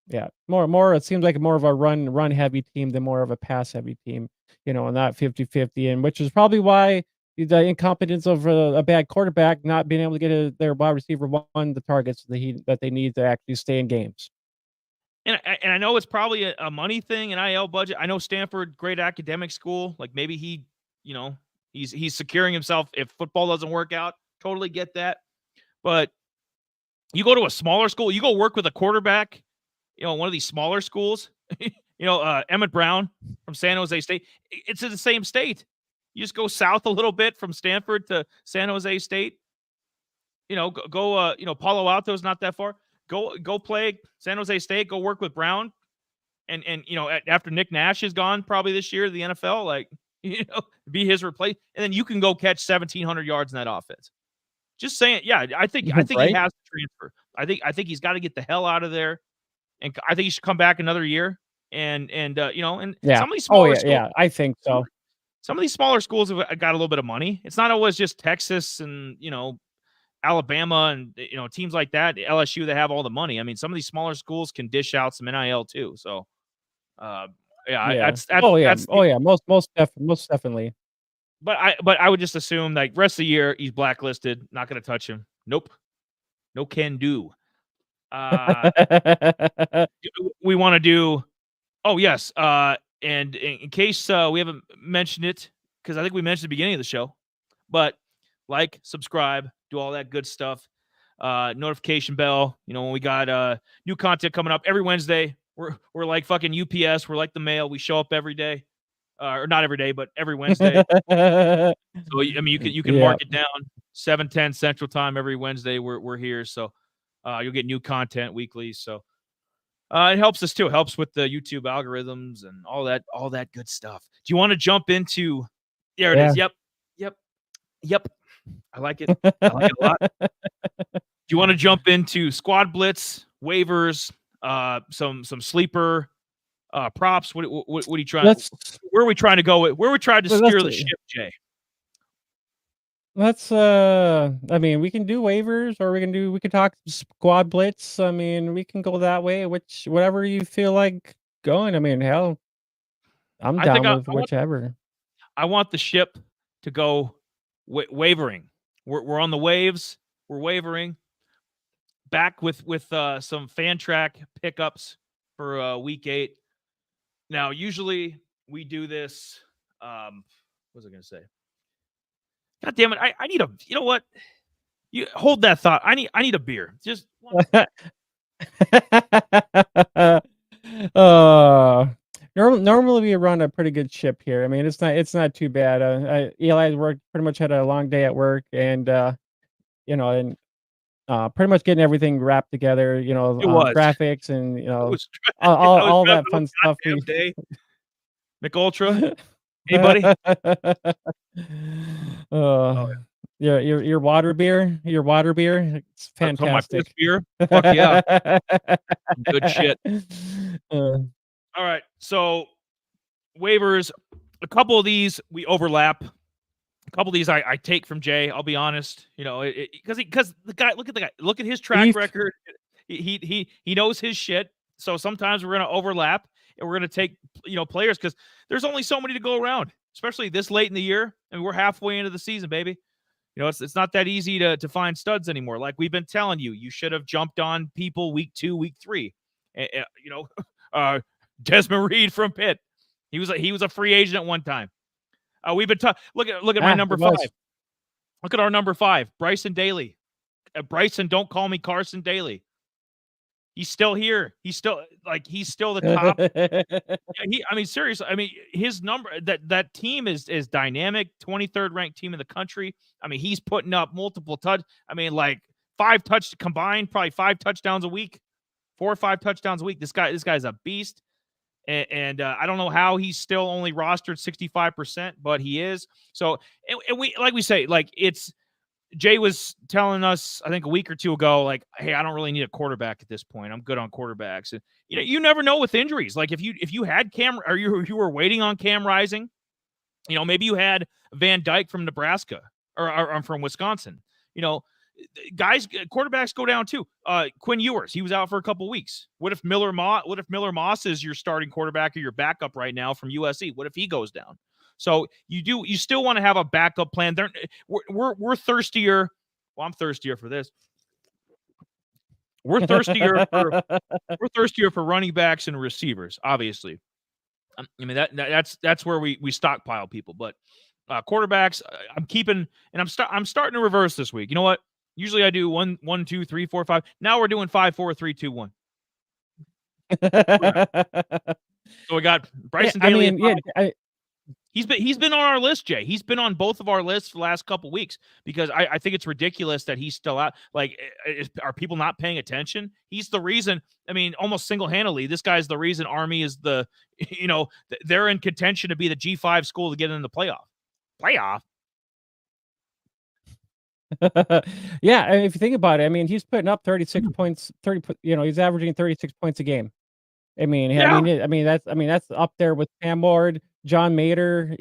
Yeah. More it seems like more of a run heavy team than more of a pass heavy team, and not 50-50, and which is probably why the incompetence of a bad quarterback not being able to get their wide receiver one the targets that they need to actually stay in games. And I know it's probably a money thing, an IL budget. I know Stanford, great academic school. Like maybe he's securing himself if football doesn't work out. Totally get that. But you go to a smaller school, you go work with a quarterback, one of these smaller schools, Emmett Brown from San Jose State. It's in the same state. You just go south a little bit from Stanford to San Jose State. Palo Alto's not that far. Go play San Jose State. Go work with Brown, and after Nick Nash is gone probably this year, the NFL, be his replace, and then you can go catch 1,700 yards in that offense. Just saying, yeah. I think Right? he has to transfer. I think he's got to get the hell out of there, and I think he should come back another year. And some of these smaller schools, I think so. Some of these smaller schools have got a little bit of money. It's not always just Texas and Alabama and teams like that, LSU, that have all the money. I mean, some of these smaller schools can dish out some NIL too. So, most definitely. But I would just assume rest of the year he's blacklisted. Not going to touch him. Nope. No can do. We want to do. Oh yes. And in case we haven't mentioned it, because I think we mentioned at the beginning of the show, but subscribe, do all that good stuff. Notification bell. When we got new content coming up every Wednesday. We're like fucking UPS. We're like the mail. We show up every day, or not every day, but every Wednesday. So you can mark it down 7:10 Central Time every Wednesday. We're here, so you'll get new content weekly. So it helps us too. It helps with the YouTube algorithms and all that good stuff. Do you want to jump into? There it is. Yep. I like it. I like it a lot. Do you want to jump into squad blitz, waivers, some sleeper props? What are you trying? Where are we trying to go with? Where are we trying to steer the ship, Jay? Let's we can do waivers, or we can talk squad blitz. I mean, we can go that way, whatever you feel like going. I mean, hell, I'm down with whichever. I want the ship to go wavering. We're on the waves. We're wavering. Back with some fan track pickups for week 8. Now, usually we do this. What was I going to say? God damn it! I need a. You know what? You hold that thought. I need a beer. Just one. Normally we run a pretty good ship here. I mean, it's not too bad. Eli's pretty much had a long day at work, and pretty much getting everything wrapped together. Graphics and all that fun stuff. McUltra. Hey, buddy. Your water beer. It's fantastic. My first beer. Fuck yeah. Good shit. All right. So waivers, a couple of these we overlap. A couple of these I take from Jay. I'll be honest. Because the guy, look at the guy. Look at his track record. He knows his shit. So sometimes we're gonna overlap. And we're going to take, players, because there's only so many to go around, especially this late in the year. And we're halfway into the season, baby. It's not that easy to find studs anymore. Like we've been telling you, you should have jumped on people week 2, week 3. Desmond Reed from Pitt. He was a free agent at one time. We've been look at my number 5. Look at our number 5, Bryson Daly. Bryson, don't call me Carson Daly. He's still here. He's still the top. Seriously. His number, that team is dynamic. 23rd ranked team in the country. He's putting up multiple probably 5 touchdowns a week, 4 or 5 touchdowns a week. This guy's a beast. And I don't know how he's still only rostered 65%, but he is. So, and we say, it's. Jay was telling us, I think a week or 2 ago, hey, I don't really need a quarterback at this point. I'm good on quarterbacks. And you never know with injuries. Like if you had Cam, or you were waiting on Cam Rising, maybe you had Van Dyke from Nebraska or from Wisconsin. Quarterbacks go down too. Quinn Ewers, he was out for a couple weeks. What if Miller Moss is your starting quarterback or your backup right now from USC? What if he goes down? So you still want to have a backup plan. We're thirstier. Well, I'm thirstier for this. We're thirstier for running backs and receivers, obviously. That's where we stockpile people. But quarterbacks, I'm keeping, and I'm starting to reverse this week. You know what? Usually I do 1, 2, 3, 4, 5. Now we're doing 5, 4, 3, 2, 1. So we got Bryson Daly. He's been on our list, Jay. He's been on both of our lists for the last couple weeks because I think it's ridiculous that he's still out. Like, are people not paying attention? He's the reason. I mean, almost single-handedly, this guy's the reason Army is the, they're in contention to be the G5 school to get in the playoff. Yeah, and if you think about it, I mean, he's putting up 36 points, he's averaging 36 points a game. I mean, that's up there with Cam Ward, John Mater,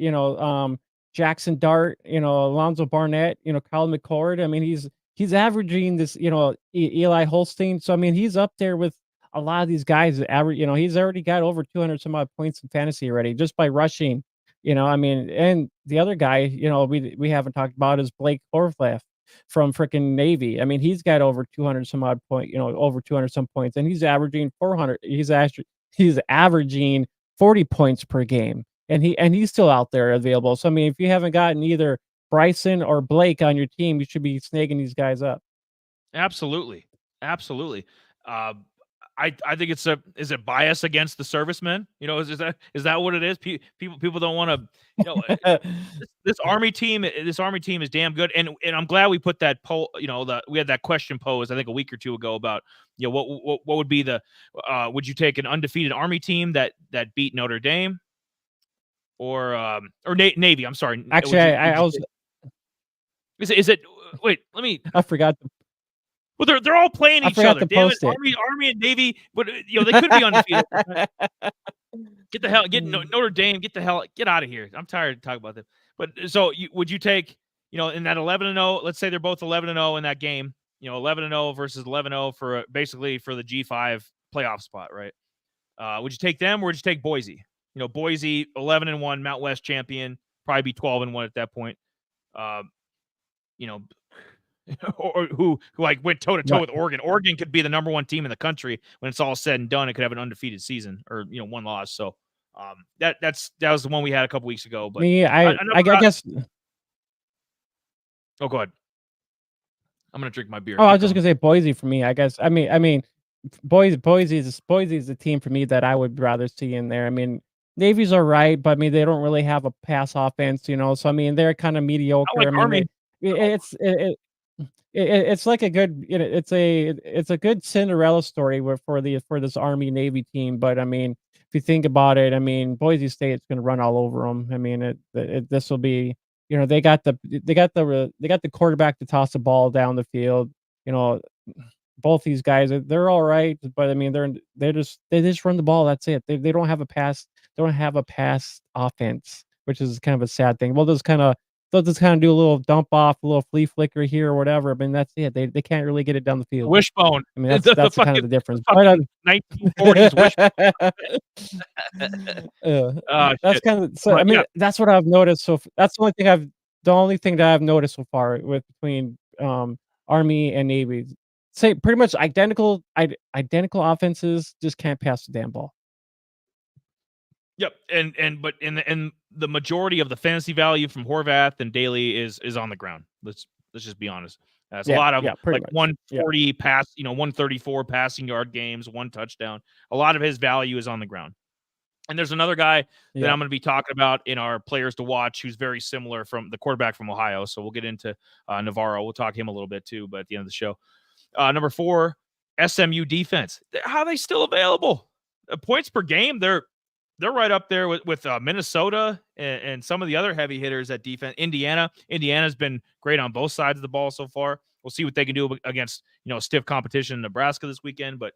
Jackson Dart, Alonzo Barnett, Kyle McCord. I mean, he's averaging this, Eli Holstein. So I mean, he's up there with a lot of these guys that average. He's already got over 200 some odd points in fantasy already just by rushing. I mean, and the other guy, we haven't talked about is Blake Horvath from freaking Navy. I mean, he's got over 200 some odd over 200 some points, and he's averaging 400. He's averaging 40 points per game, and he's still out there available. So I mean, if you haven't gotten either Bryson or Blake on your team, you should be snagging these guys up. Absolutely. I think is it bias against the servicemen? Is that what it is? People don't want to. This Army team is damn good, and I'm glad we put that poll. We had that question posed I think a week or two ago about what would be the would you take an undefeated Army team that beat Notre Dame or Navy? I'm sorry. Actually, I was. Is it? Wait, let me. I forgot. Well, they're all playing each other. Damn it. Army and Navy, but they could be undefeated. Get Notre Dame. Get out of here. I'm tired of talking about them. But so, would you take, in that 11-0? Let's say they're both 11-0 in that game. 11-0 versus 11-0 for basically for the G5 playoff spot, right? Would you take them or would you take Boise? Boise 11-1, Mount West champion, probably be 12-1 at that point. Or who like went toe to toe with Oregon. Oregon could be the number one team in the country when it's all said and done. It could have an undefeated season or one loss. So that was the one we had a couple weeks ago. But I guess. Oh, go ahead. I'm gonna drink my beer. Oh, I was just gonna say Boise for me. I guess. I mean, Boise is the team for me that I would rather see in there. I mean, Navy's all right, but I mean they don't really have a pass offense, So I mean they're kind of mediocre. I like Army. It's like a good, it's a good Cinderella story for this Army Navy team. But I mean, if you think about it, I mean, Boise State's going to run all over them. I mean, this will be, they got the quarterback to toss the ball down the field. Both these guys, they're all right, but I mean, they just run the ball. That's it. They don't have a pass. They don't have a pass offense, which is kind of a sad thing. They'll just kind of do a little dump off, a little flea flicker here or whatever. I mean, that's it. They can't really get it down the field. Wishbone. I mean, that's kind of the difference. But, 1940s wishbone. That's kind of so. I mean, that's what I've noticed. So that's the only thing that I've noticed so far between Army and Navy. Say pretty much identical offenses, just can't pass the damn ball. Yep, but in the majority of the fantasy value from Horvath and Daly is on the ground. Let's just be honest. It's a lot of like 140 pass, 134 passing yard games, 1 touchdown. A lot of his value is on the ground. And there's another guy that I'm going to be talking about in our players to watch who's very similar from the quarterback from Ohio. So we'll get into Navarro. We'll talk to him a little bit too, but at the end of the show. Number 4, SMU defense. How are they still available? Points per game, they're right up there with Minnesota and some of the other heavy hitters at defense. Indiana's been great on both sides of the ball so far. We'll see what they can do against stiff competition in Nebraska this weekend. But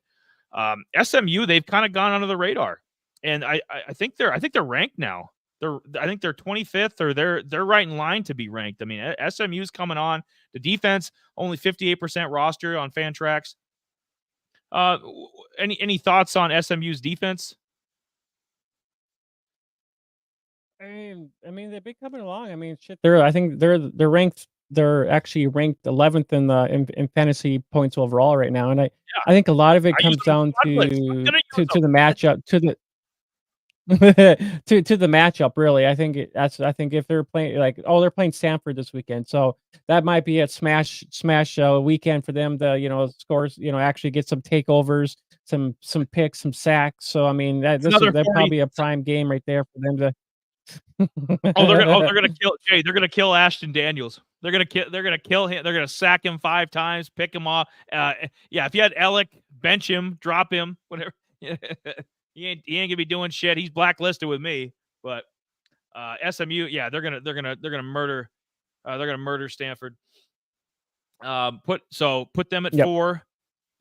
SMU, they've kind of gone under the radar, and I think they're ranked now. I think they're 25th or they're right in line to be ranked. I mean, SMU's coming on. The defense only 58% roster on Fantrax. Any thoughts on SMU's defense? I mean, they've been coming along. I mean, shit. I think they're ranked. They're actually ranked 11th in fantasy points overall right now, and I think a lot of it comes down to the matchup to the matchup. Really, I think if they're playing they're playing Stanford this weekend, so that might be a smash weekend for them to scores actually get some takeovers, some picks, some sacks. So I mean that's probably a prime game right there for them to. they're gonna kill Jay. They're gonna kill Ashton Daniels. They're gonna kill him. They're gonna sack him 5 times, pick him off. Yeah, if you had Elic, bench him, drop him, whatever. he ain't gonna be doing shit. He's blacklisted with me. But SMU, yeah, they're gonna murder. They're gonna murder Stanford. Put them at 4.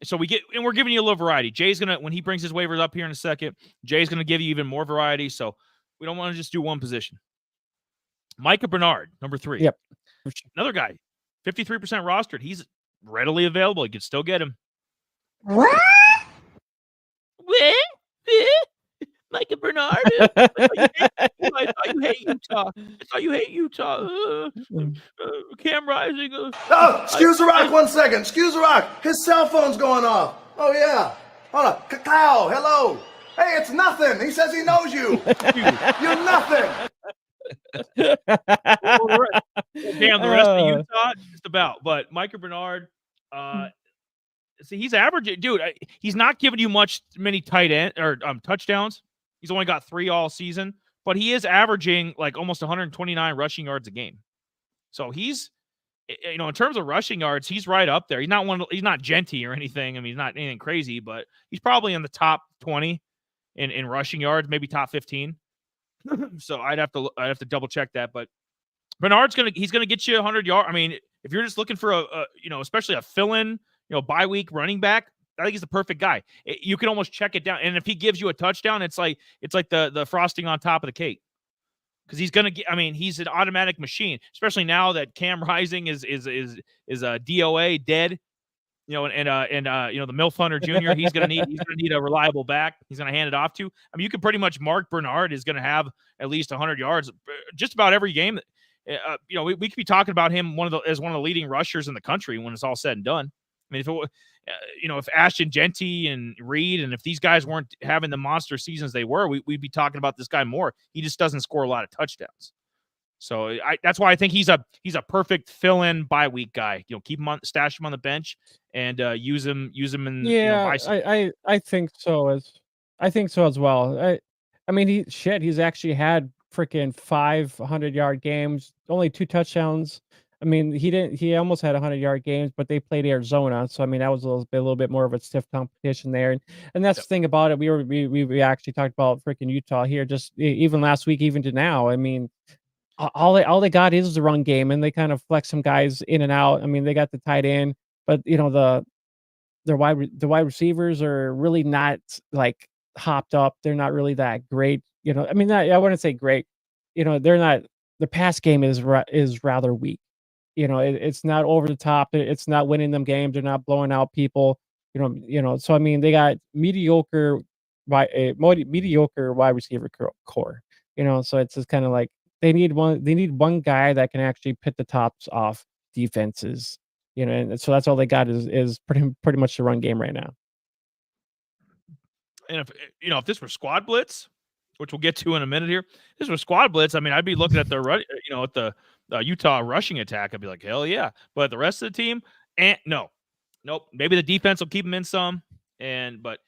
So we're giving you a little variety. Jay's gonna, when he brings his waivers up here in a second, Jay's gonna give you even more variety. So we don't want to just do one position. Micah Bernard, number 3. Yep. Another guy, 53% rostered. He's readily available. You can still get him. What? Micah Bernard. I thought you hate Utah. I thought you hate Utah. Cam Rising. Oh, excuse the rock 1 second. Excuse the rock. His cell phone's going off. Oh, yeah. Hold on. Cacao, hello. Hey, it's nothing. He says he knows you. You're nothing. Damn, the rest of Utah, just about. But Micah Bernard, see, he's averaging, dude. He's not giving you many tight end or touchdowns. He's only got 3 all season, but he is averaging like almost 129 rushing yards a game. So he's, in terms of rushing yards, he's right up there. He's not Genty or anything. I mean, he's not anything crazy, but he's probably in the top 20 in rushing yards, maybe top 15. So I'd have to double check that, but Bernard's he's gonna get you 100 yards. I mean, if you're just looking for especially a fill-in, bye week running back, I think he's the perfect guy. You can almost check it down, and if he gives you a touchdown, it's like the frosting on top of the cake, because he's gonna get. I mean, he's an automatic machine, especially now that Cam Rising is a DOA dead. The MILF Hunter Jr. He's gonna need a reliable back. He's gonna hand it off to. I mean, you can pretty much mark Bernard is gonna have at least 100 yards just about every game. We could be talking about him as one of the leading rushers in the country when it's all said and done. I mean, if Ashton Genty and Reed, and if these guys weren't having the monster seasons they were, we'd be talking about this guy more. He just doesn't score a lot of touchdowns. So that's why I think he's a perfect fill-in bye week guy. Keep him stash him on the bench, and use him in. I think so as well. I mean, he's actually had freaking 500-yard games, only 2 touchdowns. I mean, he almost had 100-yard games, but they played Arizona, so I mean that was a little bit more of a stiff competition there, and that's the thing about it. We actually talked about freaking Utah here, just even last week, even to now. I mean, all they got is the run game, and they kind of flex some guys in and out. I mean, they got the tight end, but the wide receivers are really not like hopped up. They're not really that great. I mean, I wouldn't say great. They're not. The pass game is rather weak. It's not over the top. It's not winning them games. They're not blowing out people. So I mean, they got mediocre wide receiver core. So it's just kind of like they need one guy that can actually pit the tops off defenses. And so that's all they got is pretty much the run game right now. And if this were squad blitz, which we'll get to in a minute here, if this was squad blitz, I mean, I'd be looking at the Utah rushing attack. I'd be like, hell yeah. But the rest of the team, nope. Maybe the defense will keep them in some, but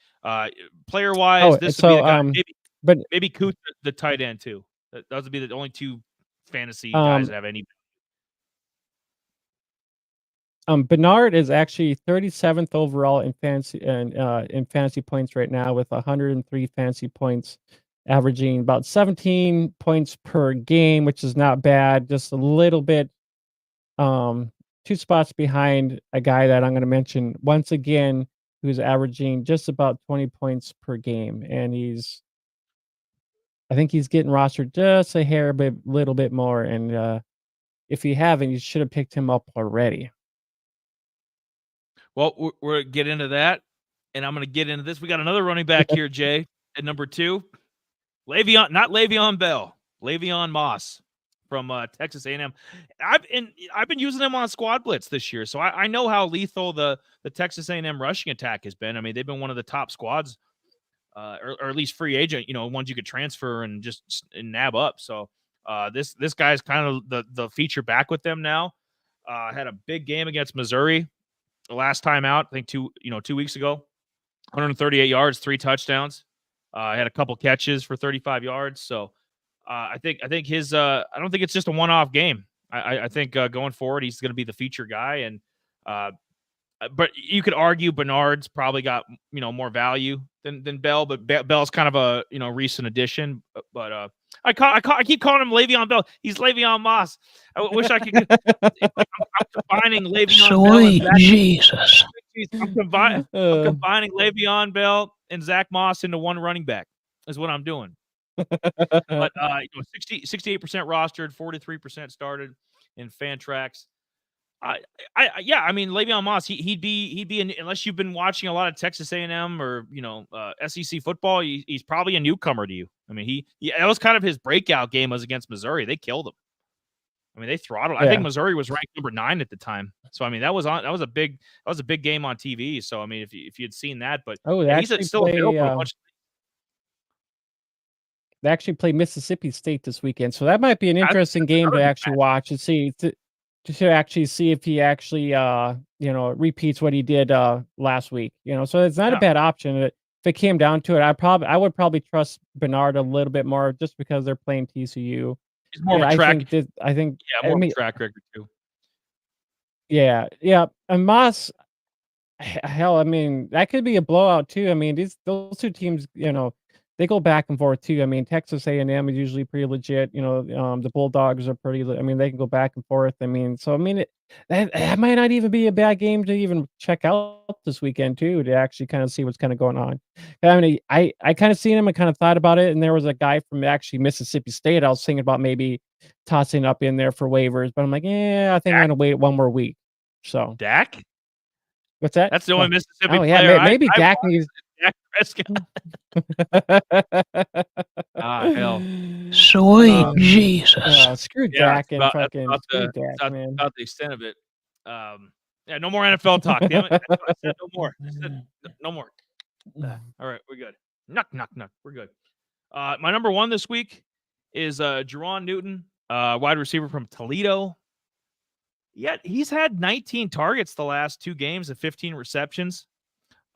player wise, this would be the guy. Maybe Coot, the tight end too. Those would be the only 2 fantasy guys that have any. Bernard is actually 37th overall in fantasy points right now, with 103 fantasy points, averaging about 17 points per game, which is not bad. Just a little bit, 2 spots behind a guy that I'm going to mention once again, who's averaging just about 20 points per game, and I think he's getting rostered just a little bit more. And if you haven't, you should have picked him up already. Well, we're get into that, and I'm going to get into this. We got another running back here, Jay, at number 2. Not Le'Veon Bell, Le'Veon Moss from Texas A&M. I've been using him on squad blitz this year, so I know how lethal the Texas A&M rushing attack has been. I mean, they've been one of the top squads, or at least free agent, ones you could transfer and just nab up. So this guy's kind of the feature back with them now. Had a big game against Missouri the last time out, I think 2 weeks ago. 138 yards, 3 touchdowns. Had a couple catches for 35 yards. So I think his I don't think it's just a one-off game. I think going forward he's going to be the feature guy, and but you could argue Bernard's probably got more value than Bell, but Bell's kind of a recent addition. But I keep calling him Le'Veon Bell. He's Le'Veon Moss. I wish I could. I'm combining Le'Veon Sweet Bell and Jesus. I'm combining Le'Veon Bell and Zach Moss into one running back. Is what I'm doing. But 68% rostered, 43% started in Fantrax. I mean Le'Veon Moss, he'd be unless you've been watching a lot of Texas A&M or SEC football, he's probably a newcomer to you. I mean that was kind of his breakout game was against Missouri. They killed him. I mean they throttled. Yeah. I think Missouri was ranked number 9 at the time. So I mean that was a big game on TV. So I mean if you had seen that, but he's still available a bunch. They actually play Mississippi State this weekend, so that might be an interesting game to actually watch and see to actually see if he actually repeats what he did last week. So it's not a bad option. If it came down to it, I would probably trust Bernard a little bit more just because they're playing TCU. He's more of a track. I think more of a track record too. Yeah, and Moss. Hell, I mean that could be a blowout too. I mean those two teams, they go back and forth too. I mean, Texas A&M is usually pretty legit. The Bulldogs are pretty. I mean, they can go back and forth. I mean, that might not even be a bad game to even check out this weekend too, to actually kind of see what's kind of going on. I mean, I kind of seen him and kind of thought about it, and there was a guy from actually Mississippi State. I was thinking about maybe tossing up in there for waivers, but I'm like, I think I'm gonna wait one more week. So Dak, what's that? That's the only Mississippi player. Yeah, maybe Dak needs. Hell. Sweet Jesus. Screw Dak and fucking Dak, man. About the extent of it. No more NFL talk. Damn it. I said no more. No more. All right, we're good. Knock. We're good. My number 1 this week is Jerron Newton, wide receiver from Toledo. Yet he's had 19 targets the last 2 games and 15 receptions.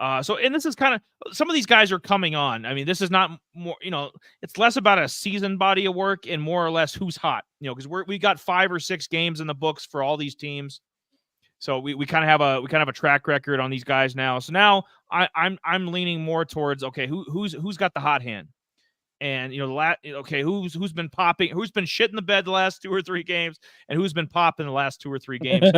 And this is kind of, some of these guys are coming on. I mean, this is not more, it's less about a seasoned body of work and more or less who's hot, because we got 5 or 6 games in the books for all these teams. So we kind of have a track record on these guys now. So now I'm leaning more towards, okay, who's got the hot hand? And who's been popping, who's been shit in the bed the last 2 or 3 games, and who's been popping the last 2 or 3 games.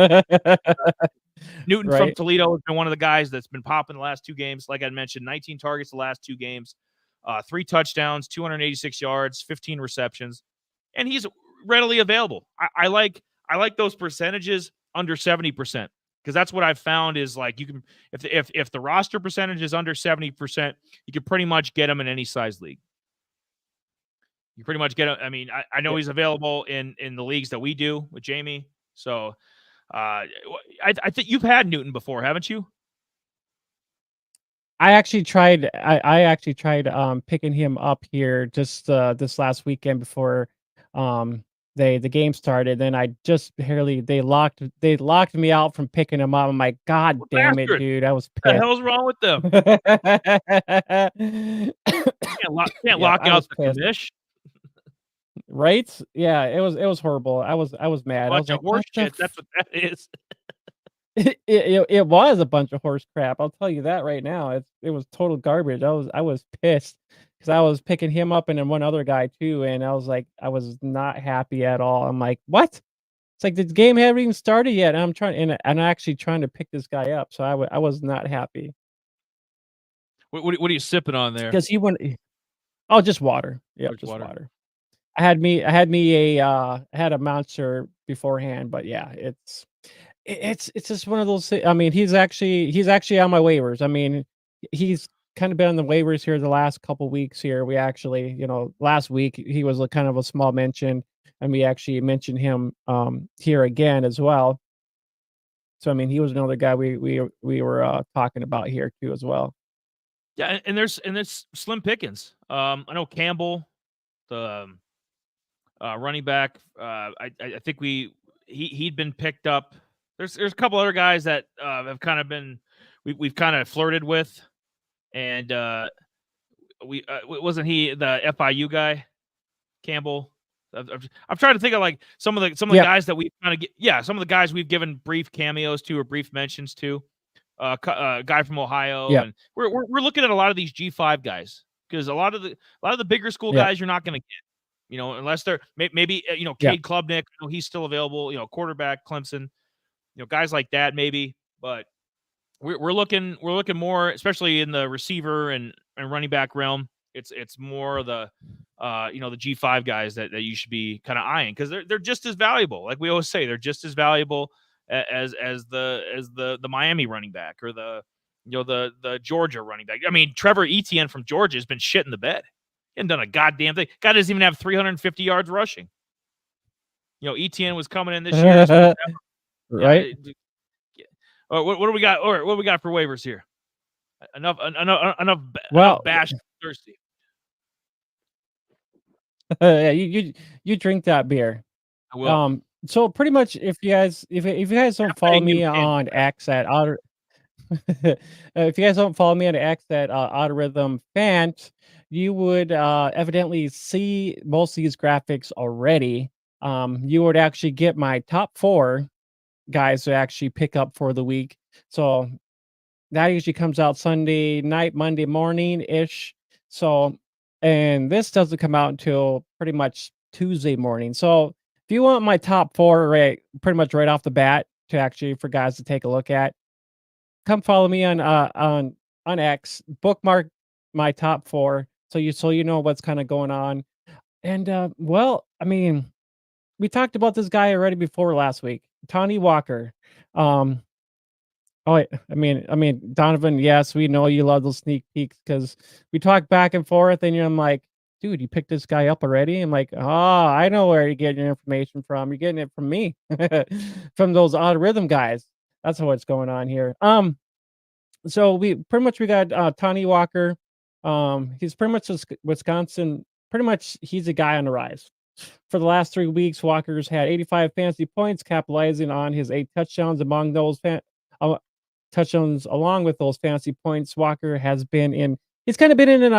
Newton from Toledo has been one of the guys that's been popping the last 2 games. Like I mentioned, 19 targets the last 2 games, 3 touchdowns, 286 yards, 15 receptions, and he's readily available. I like those percentages under 70%, because that's what I've found is like you can, if the roster percentage is under 70%, you can pretty much get him in any size league. You pretty much get him. I mean, I know he's available in the leagues that we do with Jamie. So I think you've had Newton before, haven't you? I actually tried picking him up here just this last weekend before the game started. Then I just barely they locked me out from picking him up. I'm like, God damn it, dude! I was pissed. What the hell's wrong with them? Can't lock out the commish. Right? Yeah, it was horrible. I was mad. I was like, horse shit. That's what that is. It was a bunch of horse crap. I'll tell you that right now. It was total garbage. I was pissed because I was picking him up and then one other guy too, and I was like, I was not happy at all. I'm like, what? It's like the game hadn't even started yet. And I'm actually trying to pick this guy up, so I was not happy. What are you sipping on there? Because he went. Oh, just water. Yeah, just water. I had a monster beforehand, but yeah, it's just one of those. I mean, he's actually on my waivers. I mean, he's kind of been on the waivers here the last couple weeks here. We actually, last week he was a kind of a small mention, and we actually mentioned him here again as well. So I mean, he was another guy we were talking about here too as well. Yeah, and there's slim pickings. I know Campbell, the running back. I think he'd been picked up. There's a couple other guys that have kind of been we've kind of flirted with, and wasn't he the FIU guy? Campbell. I'm trying to think of like some of the guys that we kind of get. Some of the guys we've given brief cameos to or brief mentions to. A guy from Ohio, and we're looking at a lot of these G5 guys because a lot of the bigger school guys you're not going to get, unless they're maybe Cade Klubnik, he's still available, quarterback Clemson, guys like that maybe, but we're looking more, especially in the receiver and running back realm. It's more the the G5 guys that you should be kind of eyeing because they're just as valuable. Like we always say, they're just as valuable as the Miami running back or the Georgia running back. I mean, Trevor Etienne from Georgia has been shit in the bed. He hasn't done a goddamn thing. Guy doesn't even have 350 yards rushing. Etienne was coming in this year, right? What do we got? Or what do we got for waivers here? Enough bash thirsty. You drink that beer. I will. So pretty much, if you guys don't follow me on X at Otter, if you guys don't follow me on X at Autorhythm Fant, you would evidently see most of these graphics already. You would actually get my top 4 guys to actually pick up for the week. So that usually comes out Sunday night, Monday morning ish. So, and this doesn't come out until pretty much Tuesday morning. So if you want my top 4 pretty much right off the bat to actually for guys to take a look at, come follow me on X, bookmark my top 4 so you know what's kind of going on. And well, I mean, we talked about this guy already before last week, Tony Walker. I mean, Donovan, yes, we know you love those sneak peeks because we talk back and forth, and I'm like, dude, you picked this guy up already? I'm like, I know where you're getting your information from. You're getting it from me, from those Odd Rhythm guys. That's what's going on here. So we got Tony Walker. He's pretty much Wisconsin. Pretty much, he's a guy on the rise. For the last 3 weeks, Walker's had 85 fantasy points, capitalizing on his 8 touchdowns. Among those touchdowns, along with those fantasy points, Walker has been in. He's kind of been in an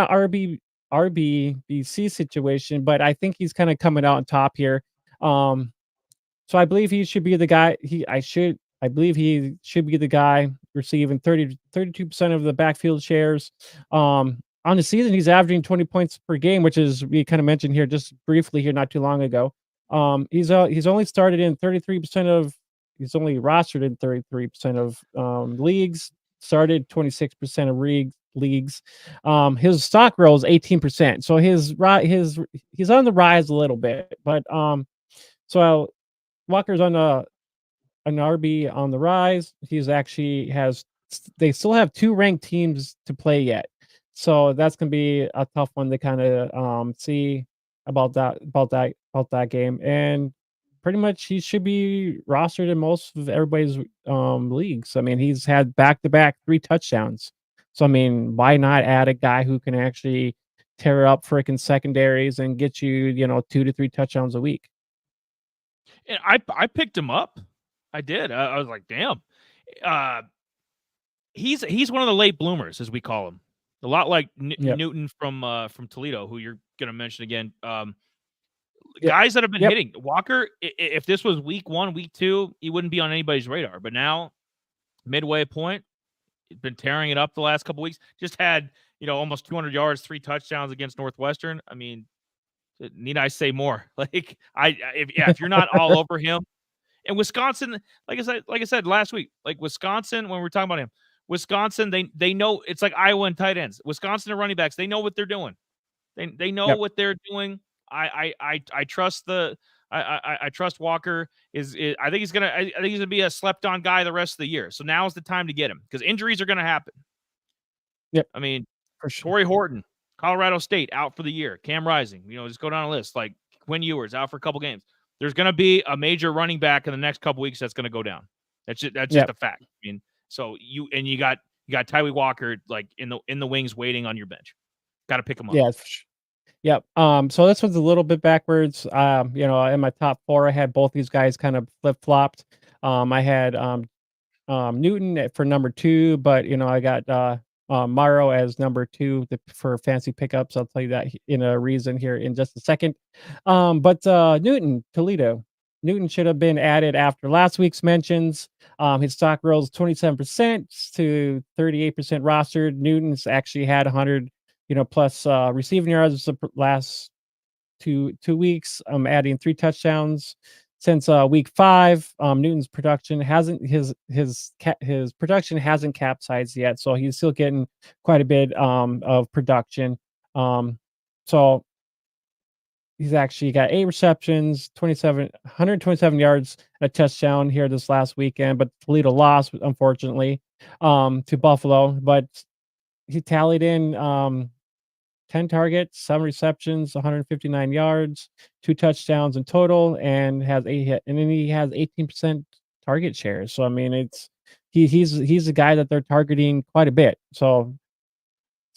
RBBC situation, but I think he's kind of coming out on top here. So I believe he should be the guy. I believe he should be the guy receiving 32% of the backfield shares. On the season, he's averaging 20 points per game, which is we kind of mentioned here just briefly here not too long ago. He's only started in 33% of. He's only rostered in 33% of leagues. Started 26% of leagues. His stock rose 18%. So he's on the rise a little bit. But so Walker's on an RB on the rise. They still have 2 ranked teams to play yet. So that's gonna be a tough one to kind of see about that game. And pretty much he should be rostered in most of everybody's leagues. I mean, he's had back-to-back 3 touchdowns. So I mean, why not add a guy who can actually tear up freaking secondaries and get you, 2 to 3 touchdowns a week? And I picked him up. I did. I was like, damn. He's one of the late bloomers, as we call him. A lot like Newton from Toledo, who you're going to mention again. Guys that have been hitting. Walker, if this was week 1, week 2, he wouldn't be on anybody's radar. But now, midway point, he's been tearing it up the last couple weeks. Just had, almost 200 yards, 3 touchdowns against Northwestern. I mean, need I say more? Like, if you're not all over him. And Wisconsin, like I said last week, like Wisconsin, when we were talking about him, Wisconsin, they know it's like Iowa and tight ends. Wisconsin and running backs, they know what they're doing. They know what they're doing. I trust I trust Walker. I think he's gonna be a slept on guy the rest of the year. So now is the time to get him because injuries are gonna happen. Yep. I mean, for sure. Torrey Horton, Colorado State, out for the year. Cam Rising, just go down a list. Like Quinn Ewers out for a couple games. There's gonna be a major running back in the next couple weeks that's gonna go down. That's just a fact. I mean, so you got Tyree Walker like in the wings waiting on your bench. Got to pick him up. Yeah. Yep. So this one's a little bit backwards. In my top 4, I had both these guys kind of flip-flopped. I had Newton for number 2, but I got Morrow as number 2 for fancy pickups. I'll tell you that in a reason here in just a second. But Newton, Toledo. Newton should have been added after last week's mentions. His stock rose 27% to 38% rostered. Newton's actually had 100, plus receiving yards the last two weeks. Adding 3 touchdowns since week 5. Newton's production hasn't his production hasn't capsized yet, so he's still getting quite a bit of production. So he's actually got 8 receptions, 127 yards, a touchdown here this last weekend, but Toledo lost, unfortunately, to Buffalo. But he tallied in 10 targets, 7 receptions, 159 yards, 2 touchdowns in total, and has and then he has 18% target share. So I mean, he's a guy that they're targeting quite a bit. So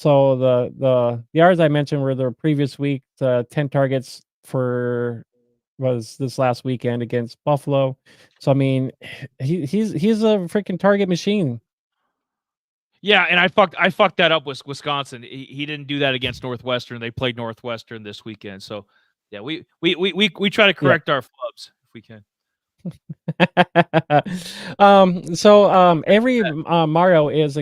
the yards I mentioned were the previous week. The 10 targets was this last weekend against Buffalo. So I mean, he's a freaking target machine. Yeah, and I fucked that up with Wisconsin. He didn't do that against Northwestern. They played Northwestern this weekend. So yeah, we try to correct our flubs if we can. Every Morrow is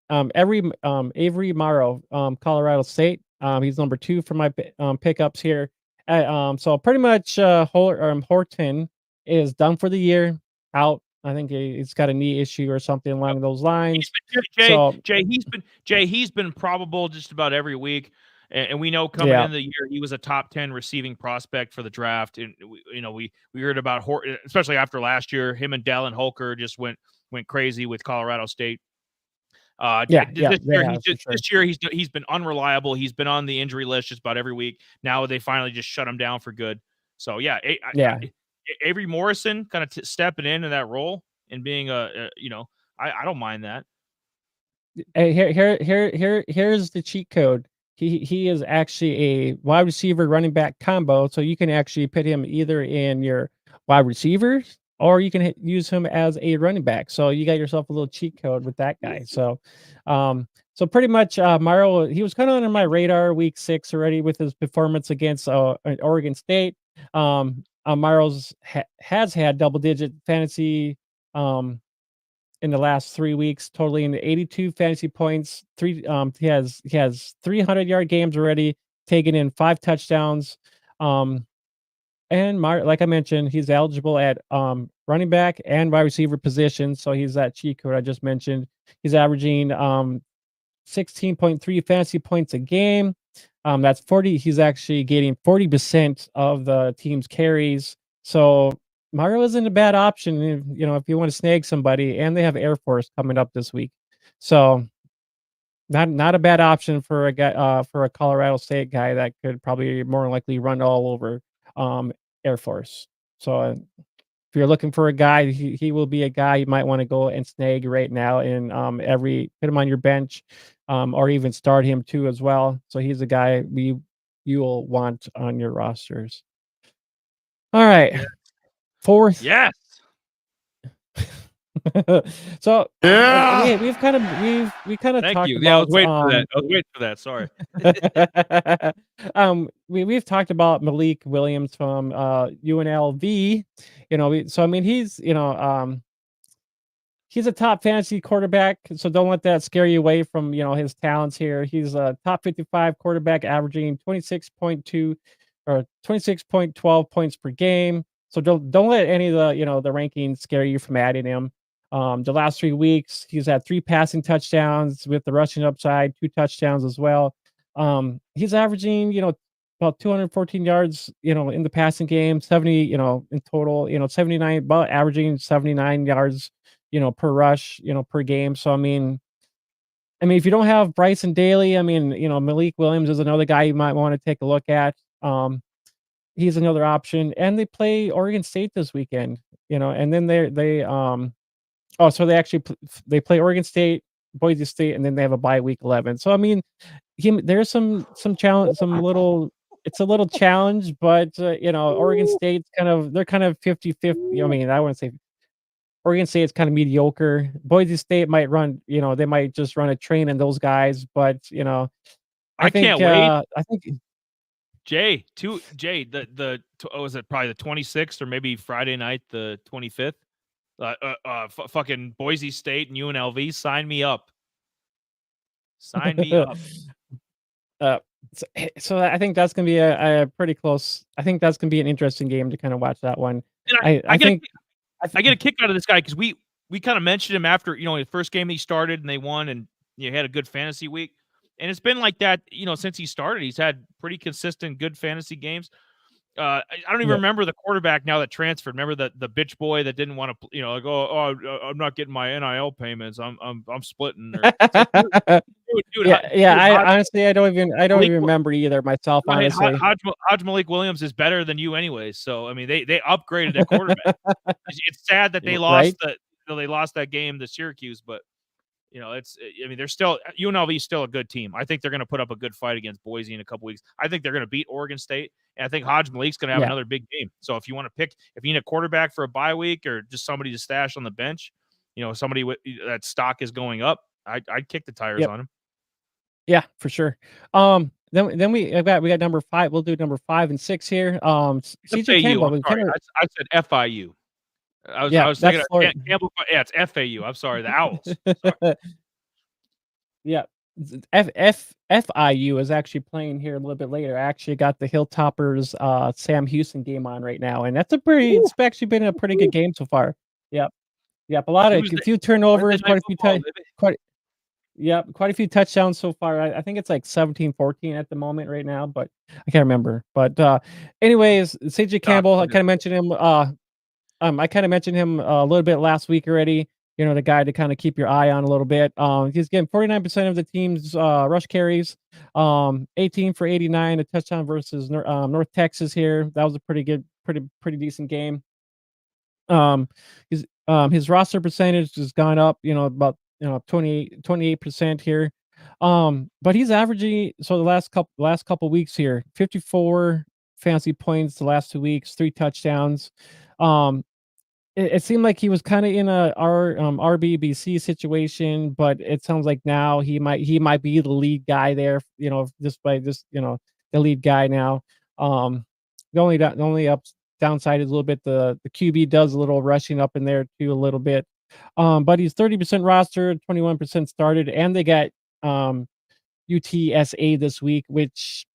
Avery Morrow, Colorado State. He's number 2 for my pickups here. So pretty much Horton is done for the year, out. I think he's got a knee issue or something along those lines. He's been probable just about every week, and we know coming into the year he was a top 10 receiving prospect for the draft. And we heard about Horton, especially after last year. Him and Dallin Holker just went crazy with Colorado State. This year he's been unreliable. He's been on the injury list just about every week. Now they finally just shut him down for good. So Avery Morrison kind of stepping into that role and being I don't mind that. Here's the cheat code. He is actually a wide receiver running back combo, so you can actually put him either in your wide receivers or you can use him as a running back. So you got yourself a little cheat code with that guy. So so pretty much Morrow, he was kind of under my radar week 6 already with his performance against Oregon State. Morrow's has had double-digit fantasy in the last 3 weeks, totaling 82 fantasy points. He has 300-yard games already, taking in 5 touchdowns. And like I mentioned, he's eligible at running back and wide receiver position, so he's that cheat code I just mentioned. He's averaging 16.3 fantasy points a game. That's 40. He's actually getting 40% of the team's carries. So Mario isn't a bad option, if you want to snag somebody, and they have Air Force coming up this week. So not a bad option for a guy for a Colorado State guy that could probably more likely run all over Air Force. So if you're looking for a guy, he will be a guy you might want to go and snag right now and put him on your bench, or even start him too as well. So he's a guy you'll want on your rosters. All right. Yeah. 4th. Yes. So we've kind of Thank talked you. about. Yeah, I was waiting for that. Sorry. We've talked about Malik Williams from UNLV. So I mean he's he's a top fantasy quarterback, so don't let that scare you away from his talents here. He's a top 55 quarterback, averaging 26.2 or 26.12 points per game. So don't let any of the rankings scare you from adding him. The last 3 weeks, he's had 3 passing touchdowns with the rushing upside, 2 touchdowns as well. He's averaging, about 214 yards, in the passing game, 70, in total, 79, about averaging 79 yards, per rush, per game. So, I mean, if you don't have Bryson Daly, Malik Williams is another guy you might want to take a look at. He's another option, and they play Oregon State this weekend, and then they play Oregon State, Boise State, and then they have a bye week 11. So I mean, there's some challenge, it's a little challenge, but Oregon State's they're kind of 50-50. I mean, I wouldn't say Oregon State's kind of mediocre. Boise State might run, they might just run a train in those guys, but I can't wait. I think was it probably the 26th or maybe Friday night the 25th? Fucking Boise State and UNLV, sign me up. Sign me up. So I think that's gonna be a pretty close. I think that's gonna be an interesting game to kind of watch that one. I get a kick out of this guy because we kind of mentioned him after the first game he started and they won and had a good fantasy week. And it's been like that, since he started. He's had pretty consistent, good fantasy games. I don't even remember the quarterback now that transferred. Remember the bitch boy that didn't want to, I'm not getting my NIL payments. I'm splitting. Honestly, I don't even remember either myself. Honestly, Hajj Malik Williams is better than you anyways. So I mean, they upgraded at quarterback. It's sad that they lost they lost that game to Syracuse, but. They're still UNLV is still a good team. I think they're going to put up a good fight against Boise in a couple weeks. I think they're going to beat Oregon State, and I think Hajj Malik's going to have another big game. So if you want to pick, if you need a quarterback for a bye week or just somebody to stash on the bench, somebody that stock is going up, I'd kick the tires on him. Yeah, for sure. Then we got number 5. We'll do number 5 and 6 here. CJ Campbell. I said FIU. I was thinking Campbell. Yeah, it's FAU. I'm sorry, the Owls. Yeah, FIU is actually playing here a little bit later. I actually got the Hilltoppers Sam Houston game on right now, and it's actually been a pretty good game so far. Yep. A few turnovers, quite a few touchdowns so far. I think it's like 17-14 at the moment right now, but I can't remember. But anyways, CJ Campbell, I kind of mentioned him. I kind of mentioned him a little bit last week already. The guy to kind of keep your eye on a little bit. He's getting 49% of the team's rush carries, 18 for 89, a touchdown versus North Texas here. That was a pretty good, pretty decent game. His roster percentage has gone up, about 28% here. But he's averaging the last couple weeks here, 54 fantasy points the last 2 weeks, 3 touchdowns. It seemed like he was kind of in a RBBC situation, but it sounds like now he might be the lead guy there. Just by the lead guy now. The only downside is a little bit the QB does a little rushing up in there too a little bit. But he's 30% roster, 21% started, and they got UTSA this week, which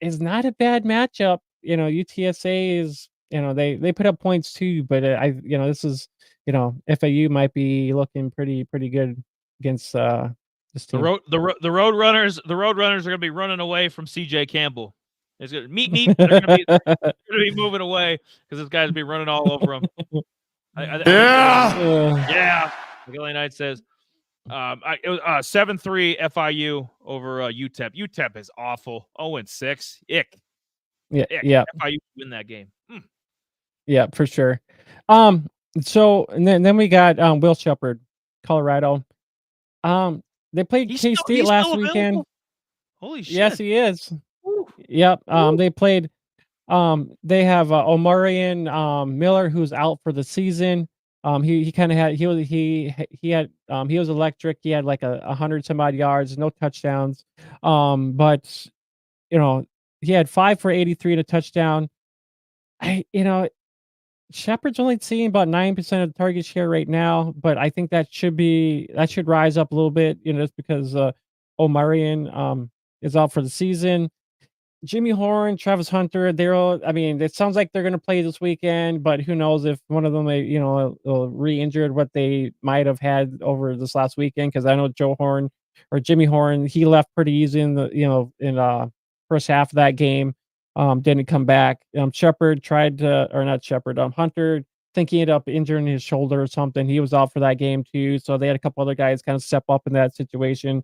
is not a bad matchup. UTSA is. They put up points too, but this is FAU might be looking pretty good against this team. The road runners are going to be running away from CJ Campbell. It's going to meet. They're going to be moving away because this guy's be running all over them. Yeah. Like Knight says, it was 7-3 FIU over UTEP. UTEP is awful. 0-6. Ick. Yeah. FIU win that game. Yeah, for sure. So and then we got Will Shepherd, Colorado. They played K-State last weekend. Holy shit. Yes, he is. Woo. Yep. They played. They have Omarion Miller, who's out for the season. He kind of had he was electric. He had like 100 some odd yards, no touchdowns. But he had 5 for 83 and a touchdown. Shepherd's only seeing about 9% of the target share right now, but I think that should rise up a little bit, just because Omarion is out for the season. Jimmy Horn, Travis Hunter, it sounds like they're going to play this weekend, but who knows if one of them will re-injured what they might have had over this last weekend, because I know Jimmy Horn, he left pretty easy in the first half of that game. Didn't come back. Shepherd Hunter, think he ended up injuring his shoulder or something. He was out for that game too. So they had a couple other guys kind of step up in that situation.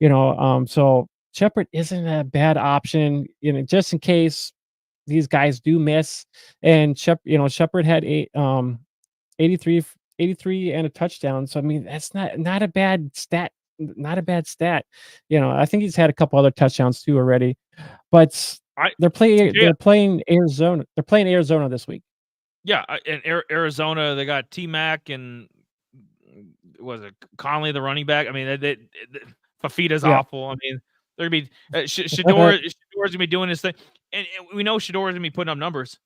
So Shepherd isn't a bad option, just in case these guys do miss. And Shepherd had 83 and a touchdown. So I mean, that's not a bad stat. Not a bad stat. I think he's had a couple other touchdowns too already. But they're playing Arizona. They're playing Arizona this week. Yeah, and Arizona, they got T-Mac and was it Conley, the running back? I mean, Fafita's awful. I mean, they're gonna be Shador's gonna be doing his thing, and we know Shador's gonna be putting up numbers.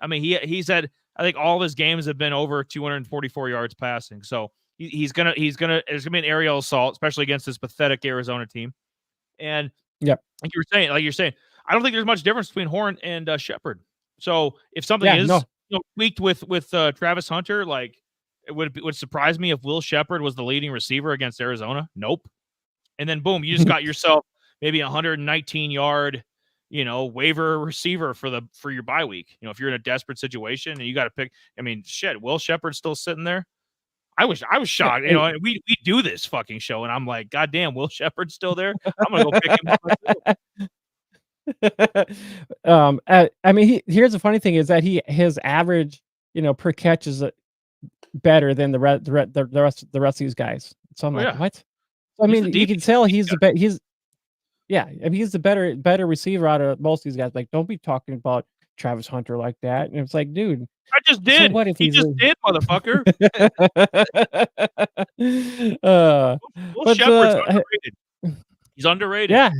I mean, he's had, I think all of his games have been over 244 yards passing. So he's gonna there's gonna be an aerial assault, especially against this pathetic Arizona team. And like you're saying, I don't think there's much difference between Horn and Shepard. So if something is tweaked with Travis Hunter, like it would surprise me if Will Shepard was the leading receiver against Arizona. Nope. And then boom, you just got yourself maybe 119 yard, waiver receiver for your bye week. If you're in a desperate situation and you got to pick, I mean, shit, Will Shepard's still sitting there. I was shocked. We do this fucking show, and I'm like, God damn, Will Shepard's still there. I'm gonna go pick him up. I mean, here's the funny thing is that his average, per catch is better than the rest of these guys. So I'm like, what? I mean, you can tell he's the better receiver out of most of these guys. Like, don't be talking about Travis Hunter like that. And it's like, dude, I just did. So what if he just did, motherfucker? Will Shepard's underrated. He's underrated. Yeah.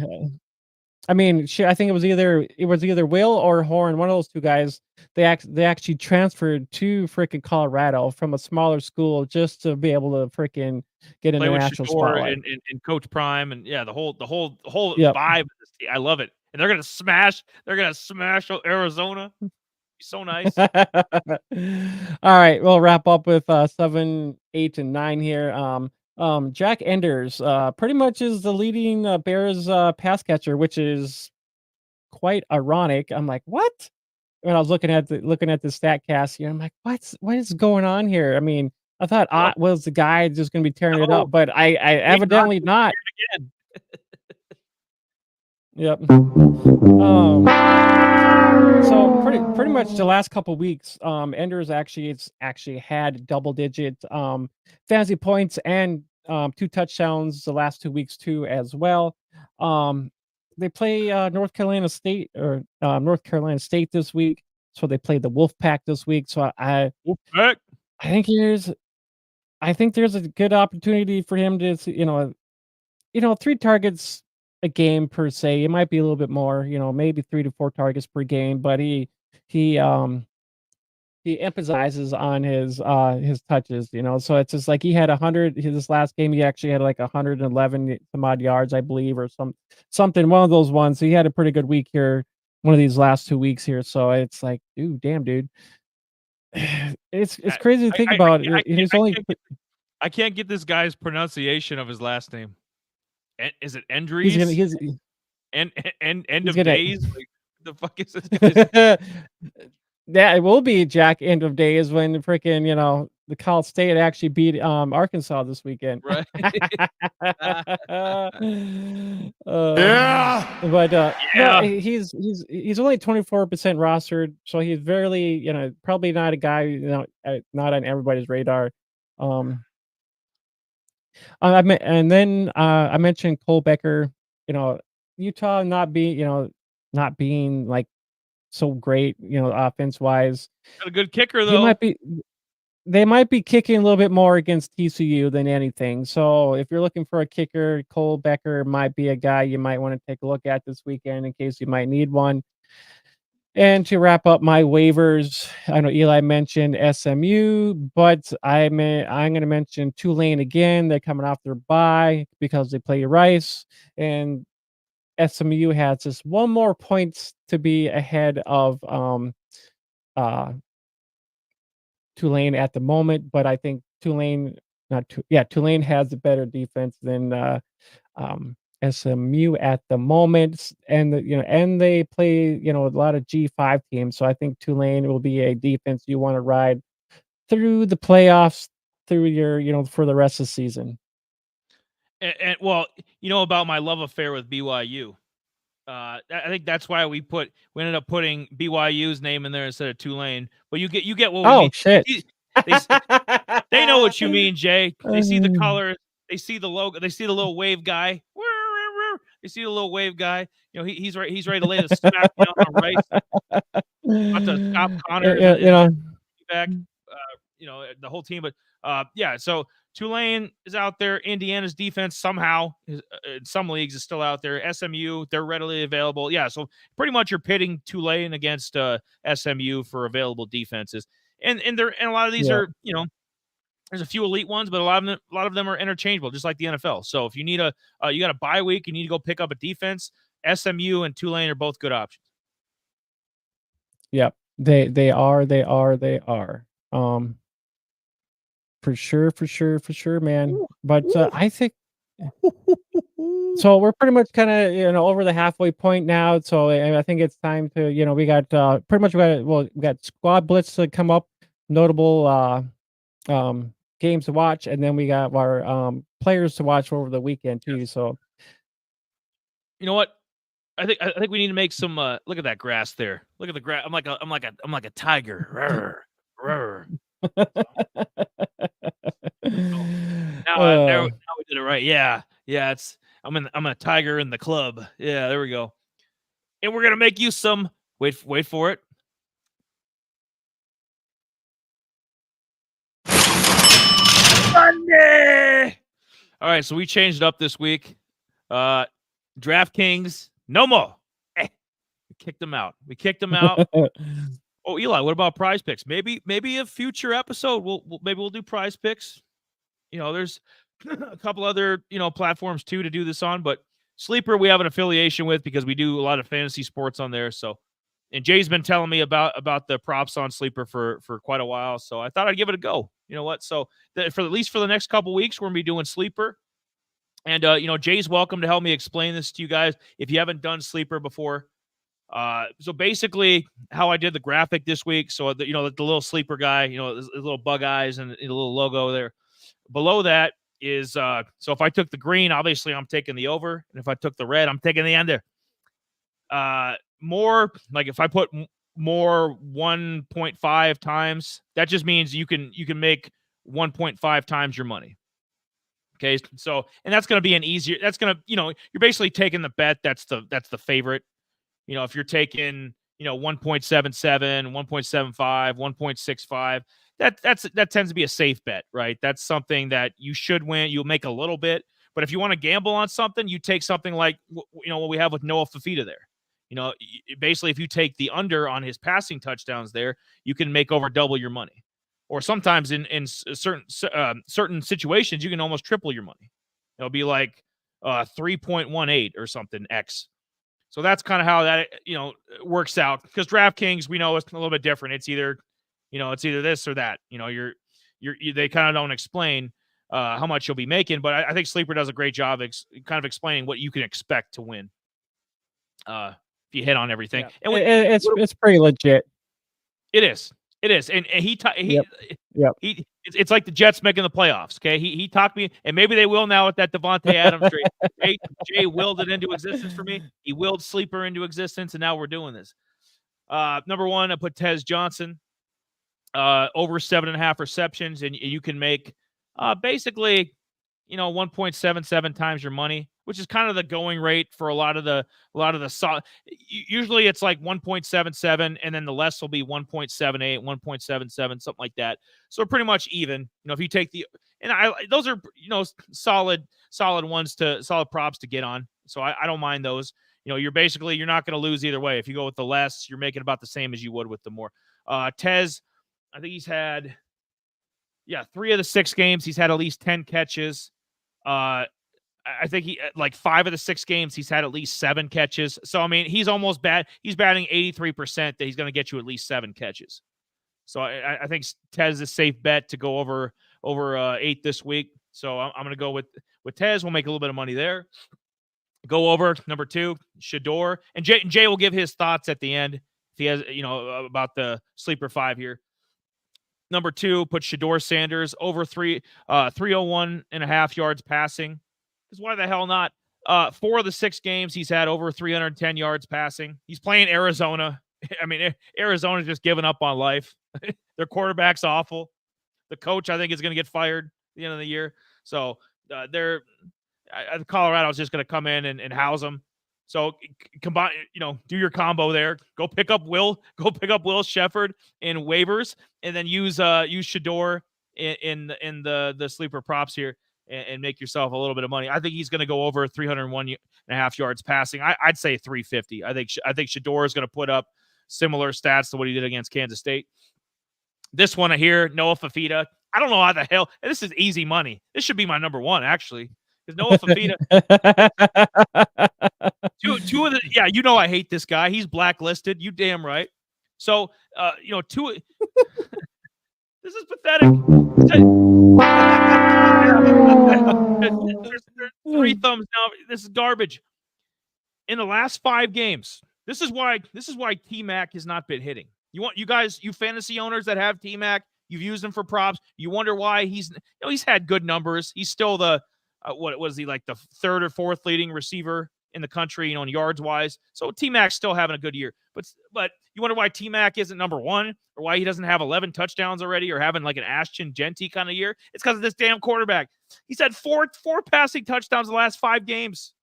I mean, I think it was either Will or Horn, one of those two guys. They actually transferred to freaking Colorado from a smaller school just to be able to freaking get in the national spotlight. And Coach Prime, and the whole vibe. I love it. And they're gonna smash Arizona. So nice. All right, we'll wrap up with 7, 8, and 9 here. Jack Enders pretty much is the leading Bears pass catcher, which is quite ironic. I'm like, what? When I was looking at the stat cast here, I'm like, what is going on here? I mean, I thought Ott was the guy just going to be tearing it up, but I evidently not. Yep. So pretty much the last couple weeks, Enders actually had double-digit fantasy points and 2 touchdowns the last 2 weeks too as well. They play North Carolina State this week, so they play the Wolfpack this week. So I think there's a good opportunity for him to 3 targets a game per se. It might be a little bit more, maybe 3 to 4 targets per game, but he emphasizes on his touches, so it's just like he had 100 his last game. He actually had like 111 some odd yards, I believe, or something, one of those ones. So he had a pretty good week here, one of these last 2 weeks here. So it's like, dude, it's crazy to think about. I can't get this guy's pronunciation of his last name. Is it Endries? End of days? Like, the fuck is this? Yeah, it will be Jack End of days when freaking, the Cal State actually beat Arkansas this weekend. Right. But no, he's only 24% rostered, so he's barely, probably not a guy, not on everybody's radar. I mentioned Cole Becker, Utah not being like so great, offense wise. Got a good kicker though. They might be kicking a little bit more against TCU than anything. So if you're looking for a kicker, Cole Becker might be a guy you might want to take a look at this weekend in case you might need one. And to wrap up my waivers, I know Eli mentioned SMU, but I'm going to mention Tulane again. They're coming off their bye because they play Rice, and SMU has just one more points to be ahead of Tulane at the moment. But I think Tulane has a better defense than SMU at the moment, and and they play a lot of G5 teams. So I think Tulane will be a defense you want to ride through the playoffs, through your for the rest of the season. And well, about my love affair with BYU. I think that's why we ended up putting BYU's name in there instead of Tulane. But you get what we mean. Shit. They know what you mean, Jay. They see the colors. They see the logo. They see the little wave guy. You see the little wave guy. He's ready to lay the smack down on Rice. About to stop Connors. back, the whole team. But yeah, so Tulane is out there. Indiana's defense somehow, in some leagues, is still out there. SMU, they're readily available. Yeah, so pretty much you're pitting Tulane against SMU for available defenses. And a lot of these are, there's a few elite ones, but a lot of them are interchangeable, just like the NFL. So if you need you got a bye week, you need to go pick up a defense. SMU and Tulane are both good options. Yep. They are. For sure, man. But I think so we're pretty much kind of over the halfway point now. So I think it's time to we got we got squad blitz to come up, notable games to watch, and then we got our players to watch over the weekend too. So you know what? I think we need to make some look at that grass there. Look at the grass. I'm like a tiger. Now we did it right. Yeah. I'm a tiger in the club. Yeah, there we go. And we're gonna make you some. Wait for it. Sunday. All right, so we changed it up this week. DraftKings, no more. We kicked them out. Oh, Eli, what about Prize Picks? Maybe a future episode we'll do Prize Picks. There's a couple other platforms too to do this on, but Sleeper we have an affiliation with because we do a lot of fantasy sports on there. So, and Jay's been telling me about the props on Sleeper for quite a while, so I thought I'd give it a go. You know what? So for at least for the next couple weeks, we're gonna be doing Sleeper, and Jay's welcome to help me explain this to you guys if you haven't done Sleeper before. So basically, how I did the graphic this week. So the little sleeper guy, the little bug eyes and the little logo there. Below that is so if I took the green, obviously I'm taking the over, and if I took the red, I'm taking the under. More like if I put more 1.5 times, that just means you can make 1.5 times your money. Okay, so and that's going to be an easier. That's going to you're basically taking the bet. That's the favorite. If you're taking 1.77, 1.75, 1.65. That tends to be a safe bet, right? That's something that you should win. You'll make a little bit, but if you want to gamble on something, you take something like what we have with Noah Fafita there. Basically, if you take the under on his passing touchdowns there, you can make over double your money, or sometimes in certain situations, you can almost triple your money. It'll be like 3.18 or something X. So that's kind of how that works out. Because DraftKings, we know it's a little bit different. It's either this or that. They kind of don't explain how much you'll be making, but I think Sleeper does a great job kind of explaining what you can expect to win if you hit on everything. Yeah. And it's pretty legit. It is, and it's like the Jets making the playoffs. Okay, he talked me, and maybe they will now with that Devontae Adams trade. Jay willed it into existence for me. He willed Sleeper into existence, and now we're doing this. Number one, I put Tez Johnson. Over 7.5 receptions, and you can make basically 1.77 times your money, which is kind of the going rate for a lot of the usually it's like 1.77, and then the less will be 1.78, 1.77, something like that. So pretty much even. If you take those are solid props to get on. So I don't mind those. You're not going to lose either way. If you go with the less, you're making about the same as you would with the more. Tez, I think he's had, 3 of the 6 games. He's had at least 10 catches. I think 5 of the 6 games, he's had at least 7 catches. So, I mean, he's almost he's batting 83% that he's going to get you at least 7 catches. So I think Tez is a safe bet to go over 8 this week. So I'm going to go with Tez. We'll make a little bit of money there. Go over number 2, Shador. And Jay will give his thoughts at the end if he has, about the Sleeper 5 here. Number 2, put Shador Sanders over 301.5 yards passing. Because why the hell not? 4 of the 6 games, he's had over 310 yards passing. He's playing Arizona. I mean, Arizona's just giving up on life. Their quarterback's awful. The coach, I think, is going to get fired at the end of the year. So Colorado's just going to come in and house him. So combine, do your combo there. Go pick up Will Shepard in waivers, and then use Shador in the sleeper props here, and make yourself a little bit of money. I think he's going to go over 301.5 yards passing. I'd say 350. I think Shador is going to put up similar stats to what he did against Kansas State. This one here, Noah Fafita. I don't know how the hell. This is easy money. This should be my number one, actually. Because Noah Fafita. two of the, yeah, I hate this guy. He's blacklisted. You damn right. So, two. This is pathetic. There's 3 thumbs down. This is garbage. In the last 5 games, this is why T-Mac has not been hitting. You fantasy owners that have T-Mac, you've used him for props. You wonder why he's had good numbers. He's still the what was he, like the 3rd or 4th leading receiver in the country, in yards wise. So T-Mac's still having a good year. But you wonder why T-Mac isn't number 1, or why he doesn't have 11 touchdowns already, or having like an Ashton Genty kind of year. It's because of this damn quarterback. He's had four passing touchdowns the last 5 games.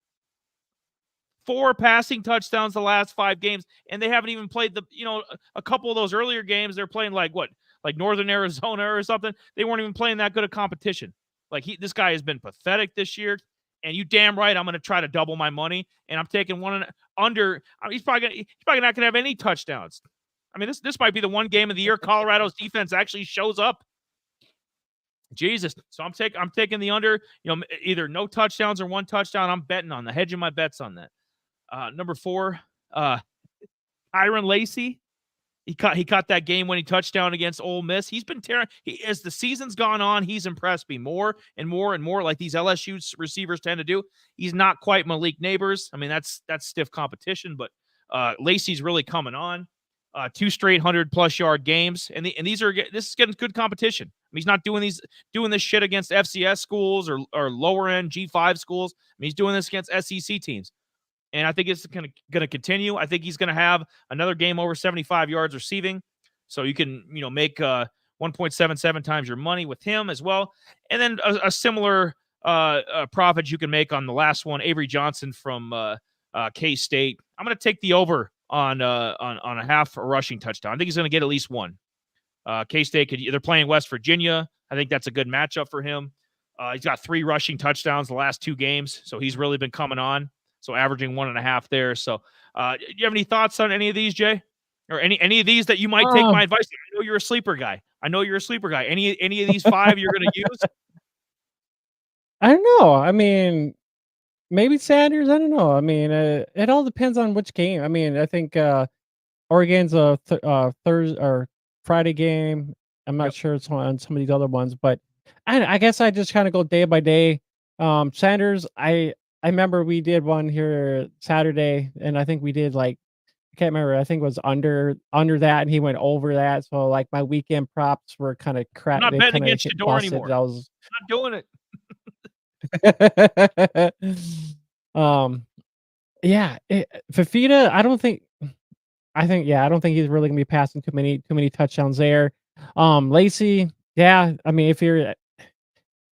4 passing touchdowns the last 5 games, and they haven't even played a couple of those earlier games. They're playing like Northern Arizona or something. They weren't even playing that good a competition. This guy has been pathetic this year, and you damn right I'm going to try to double my money, and I'm taking one under. He's probably not going to have any touchdowns. I mean, this might be the one game of the year Colorado's defense actually shows up. Jesus. So I'm taking the under. Either no touchdowns or 1 touchdown. I'm betting on hedging my bets on that. Number 4, Tyron Lacey. He caught that game-winning touchdown against Ole Miss. He's been tearing. As the season's gone on, he's impressed me more and more and more, like these LSU receivers tend to do. He's not quite Malik Neighbors. I mean, that's stiff competition, but Lacey's really coming on. 2 straight 100+ yard games, and this is getting good competition. I mean, he's not doing this shit against FCS schools or lower end G5 schools. I mean, he's doing this against SEC teams. And I think it's going to continue. I think he's going to have another game over 75 yards receiving. So you can, make 1.77 times your money with him as well. And then a similar profit you can make on the last one, Avery Johnson from K-State. I'm going to take the over on a half a rushing touchdown. I think he's going to get at least 1. K-State they're playing West Virginia. I think that's a good matchup for him. He's got 3 rushing touchdowns the last 2 games. So he's really been coming on. So averaging 1.5 there. So do you have any thoughts on any of these, Jay? Or any of these that you might take my advice? I know you're a sleeper guy. Any of these 5 you're going to use? I don't know. I mean, maybe Sanders. I don't know. I mean, it all depends on which game. I mean, I think Oregon's a Thursday or Friday game. I'm not sure it's on some of these other ones, but I guess I just kind of go day by day. Sanders, I remember we did one here Saturday, and I think we did I can't remember. I think it was under that, and he went over that. So my weekend props were kind of crap. I'm not betting against your door anymore. I was not doing it. Fafita, I don't think he's really gonna be passing too many touchdowns there. Lacey, yeah, I mean,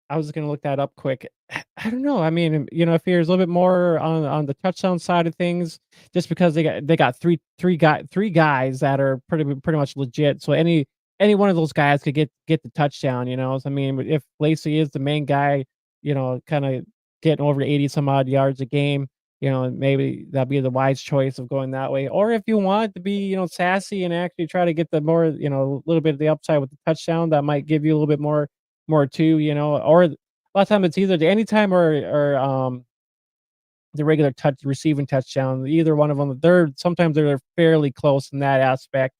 I was gonna look that up quick. I don't know. I mean, if you're a little bit more on the touchdown side of things, just because they got three guys that are pretty much legit. So any one of those guys could get the touchdown. So, I mean, if Lacey is the main guy, kind of getting over 80 some odd yards a game, maybe that'd be the wise choice of going that way. Or if you want to be, sassy and actually try to get the more, a little bit of the upside with the touchdown, that might give you a little bit more too, or a lot of times it's either the anytime or the regular receiving touchdown. Either one of them, sometimes they're fairly close in that aspect.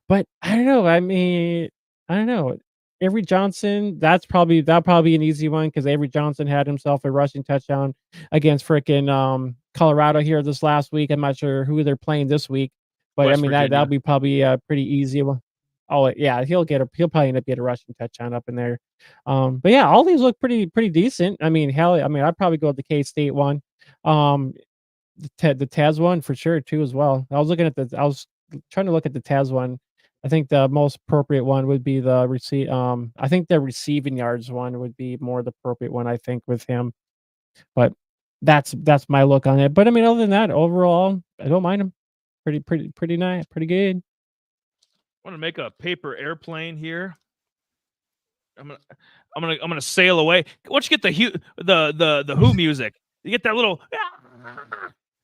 But I don't know. I mean, I don't know. Avery Johnson, that'll probably be an easy one, because Avery Johnson had himself a rushing touchdown against frickin' Colorado here this last week. I'm not sure who they're playing this week, but West I mean that'll be probably a pretty easy one. Oh yeah, he'll probably end up getting a rushing touchdown up in there. But yeah, all these look pretty decent. I mean, I'd probably go with the K-State one. The Taz one for sure too as well. I was trying to look at the Taz one. I think the most appropriate one would be the I think the receiving yards one would be more the appropriate one, I think, with him. But that's my look on it. But I mean, other than that, overall, I don't mind him. Pretty nice, pretty good. I want to make a paper airplane here. I'm gonna sail away. Why don't you get the Who music? You get that little.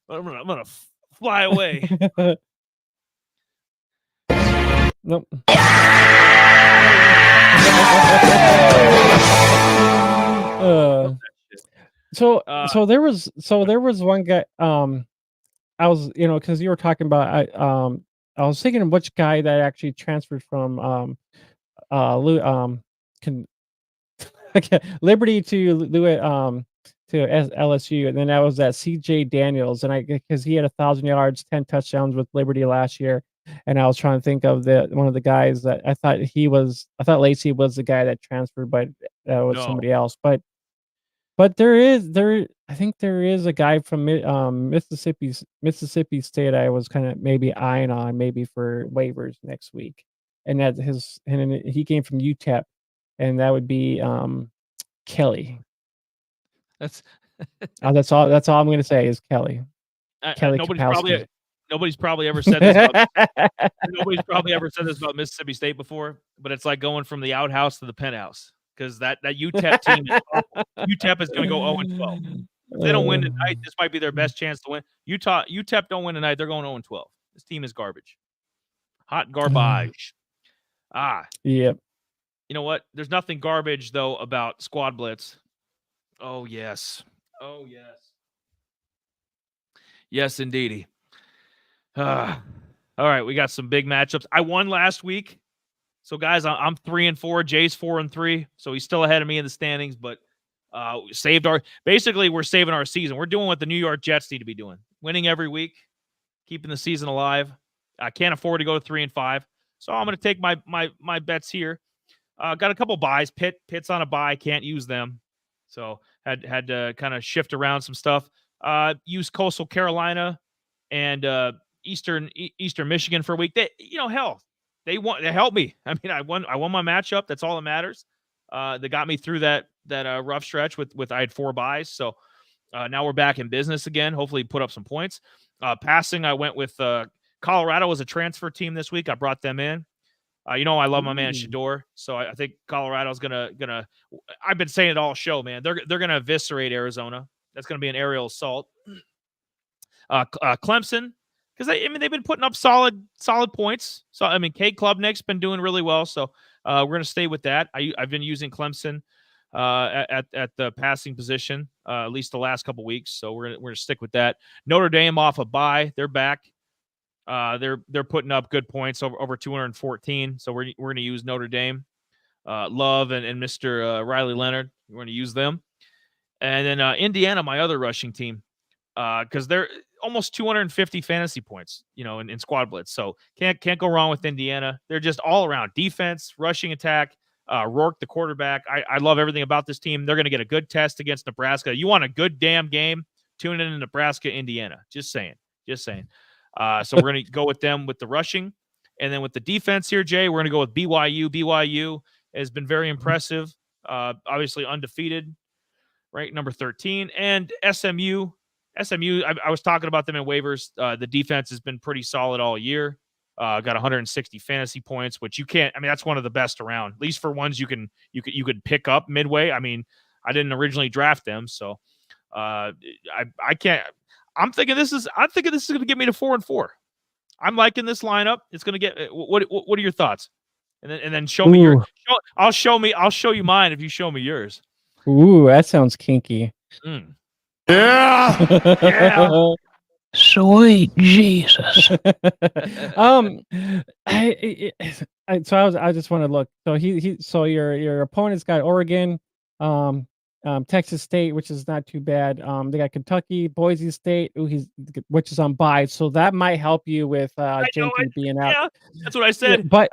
I'm gonna fly away. Nope. So there was one guy. I was, because you were talking about, I was thinking of which guy that actually transferred from Liberty to LSU, and then that was that C.J. Daniels, and because he had 1,000 yards, 10 touchdowns with Liberty last year, and I was trying to think of one of the guys that I thought Lacey was the guy that transferred, but that was somebody else. But I think there is a guy from Mississippi State I was kind of maybe eyeing on maybe for waivers next week, and he came from UTEP, and that would be Kelly. That's all I'm going to say is Kelly. Kelly. Nobody's probably ever said this. Nobody's probably ever said this about Mississippi State before, but it's like going from the outhouse to the penthouse. Because that UTEP team UTEP is going to go 0-12. If they don't win tonight, this might be their best chance to win. UTEP don't win tonight, they're going 0-12. This team is garbage. Hot garbage. Yep. You know what? There's nothing garbage, though, about Squad Blitz. Oh, yes. Yes, indeedy. All right, we got some big matchups. I won last week. So, guys, I'm 3-4. Jay's 4-3. So he's still ahead of me in the standings, but we're saving our season. We're doing what the New York Jets need to be doing. Winning every week, keeping the season alive. I can't afford to go to 3-5. So I'm going to take my bets here. Got a couple buys. Pitt's on a buy. Can't use them. So had to kind of shift around some stuff. Use Coastal Carolina and Eastern Michigan for a week. They helped me. I mean, I won my matchup. That's all that matters. They got me through that rough stretch with I had 4 buys. So now we're back in business again. Hopefully put up some points. Passing, I went with Colorado as a transfer team this week. I brought them in. I love my man Shador. So I think Colorado's gonna. I've been saying it all show, man. They're gonna eviscerate Arizona. That's gonna be an aerial assault. Clemson. Because they've been putting up solid points. So Cade Klubnik's been doing really well. So we're going to stay with that. I've been using Clemson at the passing position at least the last couple weeks. So we're going to stick with that. Notre Dame off a bye. They're back. They're putting up good points over 214. So we're going to use Notre Dame. Love and Mr. Riley Leonard. We're going to use them. And then Indiana, my other rushing team, because they're almost 250 fantasy points, in Squad Blitz. So can't go wrong with Indiana. They're just all around defense, rushing attack. Rourke, the quarterback. I love everything about this team. They're going to get a good test against Nebraska. You want a good damn game? Tune in to Nebraska, Indiana. Just saying. So we're going to go with them with the rushing. And then with the defense here, Jay, we're going to go with BYU. BYU has been very impressive. Obviously undefeated, ranked number 13. And SMU, I was talking about them in waivers. The defense has been pretty solid all year. Got 160 fantasy points, which you can't. That's one of the best around. At least for ones you could pick up midway. I didn't originally draft them, so I can't. I'm thinking this is going to get me to 4-4. I'm liking this lineup. It's going to get. What are your thoughts? And then show me your. I'll show you mine if you show me yours. Ooh, that sounds kinky. Yeah. Sweet Jesus. I just want to look. So your opponent's got Oregon, Texas State, which is not too bad. They got Kentucky, Boise State, which is on bye. So that might help you with Jenkins being out. Yeah, that's what I said. But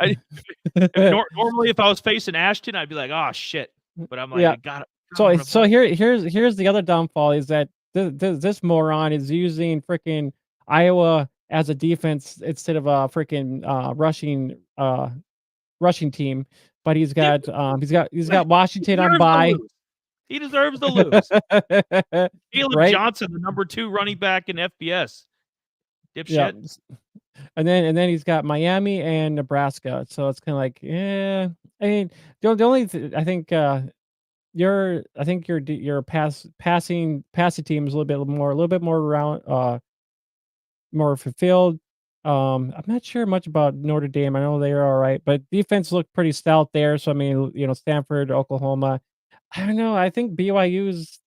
normally, if I was facing Ashton, I'd be like, "Oh shit!" But I'm like, yeah. I got it. So here's the other downfall is that this moron is using freaking Iowa as a defense instead of a freaking rushing team. But he's got Washington on bye. He deserves to lose. Caleb Right? Johnson, the number 2 running back in FBS. Dipshit. Yeah. And then he's got Miami and Nebraska. So it's kind of like, yeah. I mean, the only I think your passing team is a little bit more around more fulfilled. I'm not sure much about Notre Dame. I know they are all right, but defense looked pretty stout there. So I mean, Stanford, Oklahoma. I don't know. I think BYU's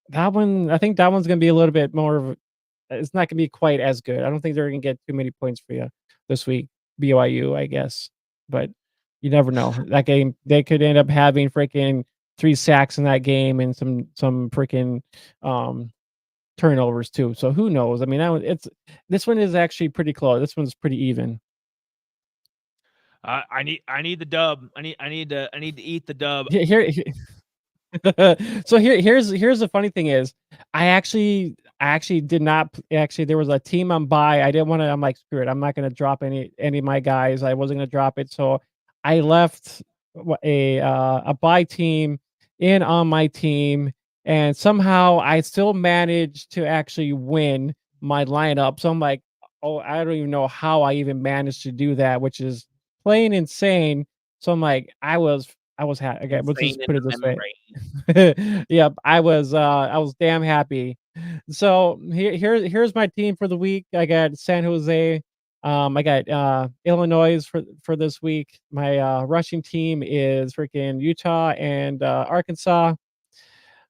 that one. I think that one's going to be a little bit more of. It's not going to be quite as good. I don't think they're going to get too many points for you this week. BYU, I guess, but you never know. That game, they could end up having freaking 3 sacks in that game and some freaking turnovers too. So who knows? I mean, this one is actually pretty close. This one's pretty even. I need the dub. I need to eat the dub. Here so here's the funny thing is I actually did not there was a team on bye. I didn't want to. I'm like, screw it. I'm not going to drop any of my guys. I wasn't going to drop it. So I left a bye team in on my team, and somehow I still managed to actually win my lineup. So I'm like, oh, I don't even know how I even managed to do that, which is plain insane. So I'm like, I was happy. Okay, let's just put it this way. Yep, I was damn happy. So here's my team for the week. I got San Jose. I got Illinois for this week. My rushing team is freaking Utah and Arkansas.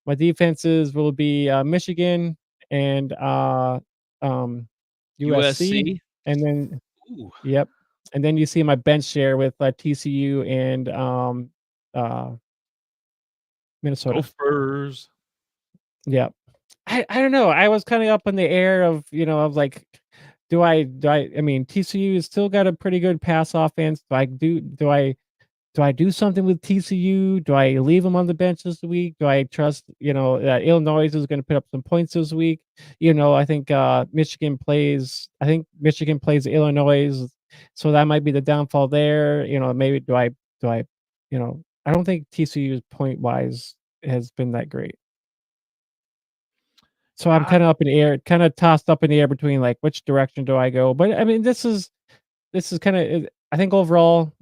My defenses will be Michigan and USC. And then yep. And then you see my bench share with TCU and Minnesota. Gophers. Yeah. I don't know. I was kind of up in the air of, I was like, I mean, TCU has still got a pretty good pass offense. Do I do something with TCU? Do I leave them on the bench this week? Do I trust, that Illinois is going to put up some points this week? I think Michigan plays Illinois, so that might be the downfall there. Maybe do I I don't think TCU's point wise has been that great. So I'm kind of up in the air, kind of tossed up in the air between like which direction do I go? But I mean, this is kind of, I think overall,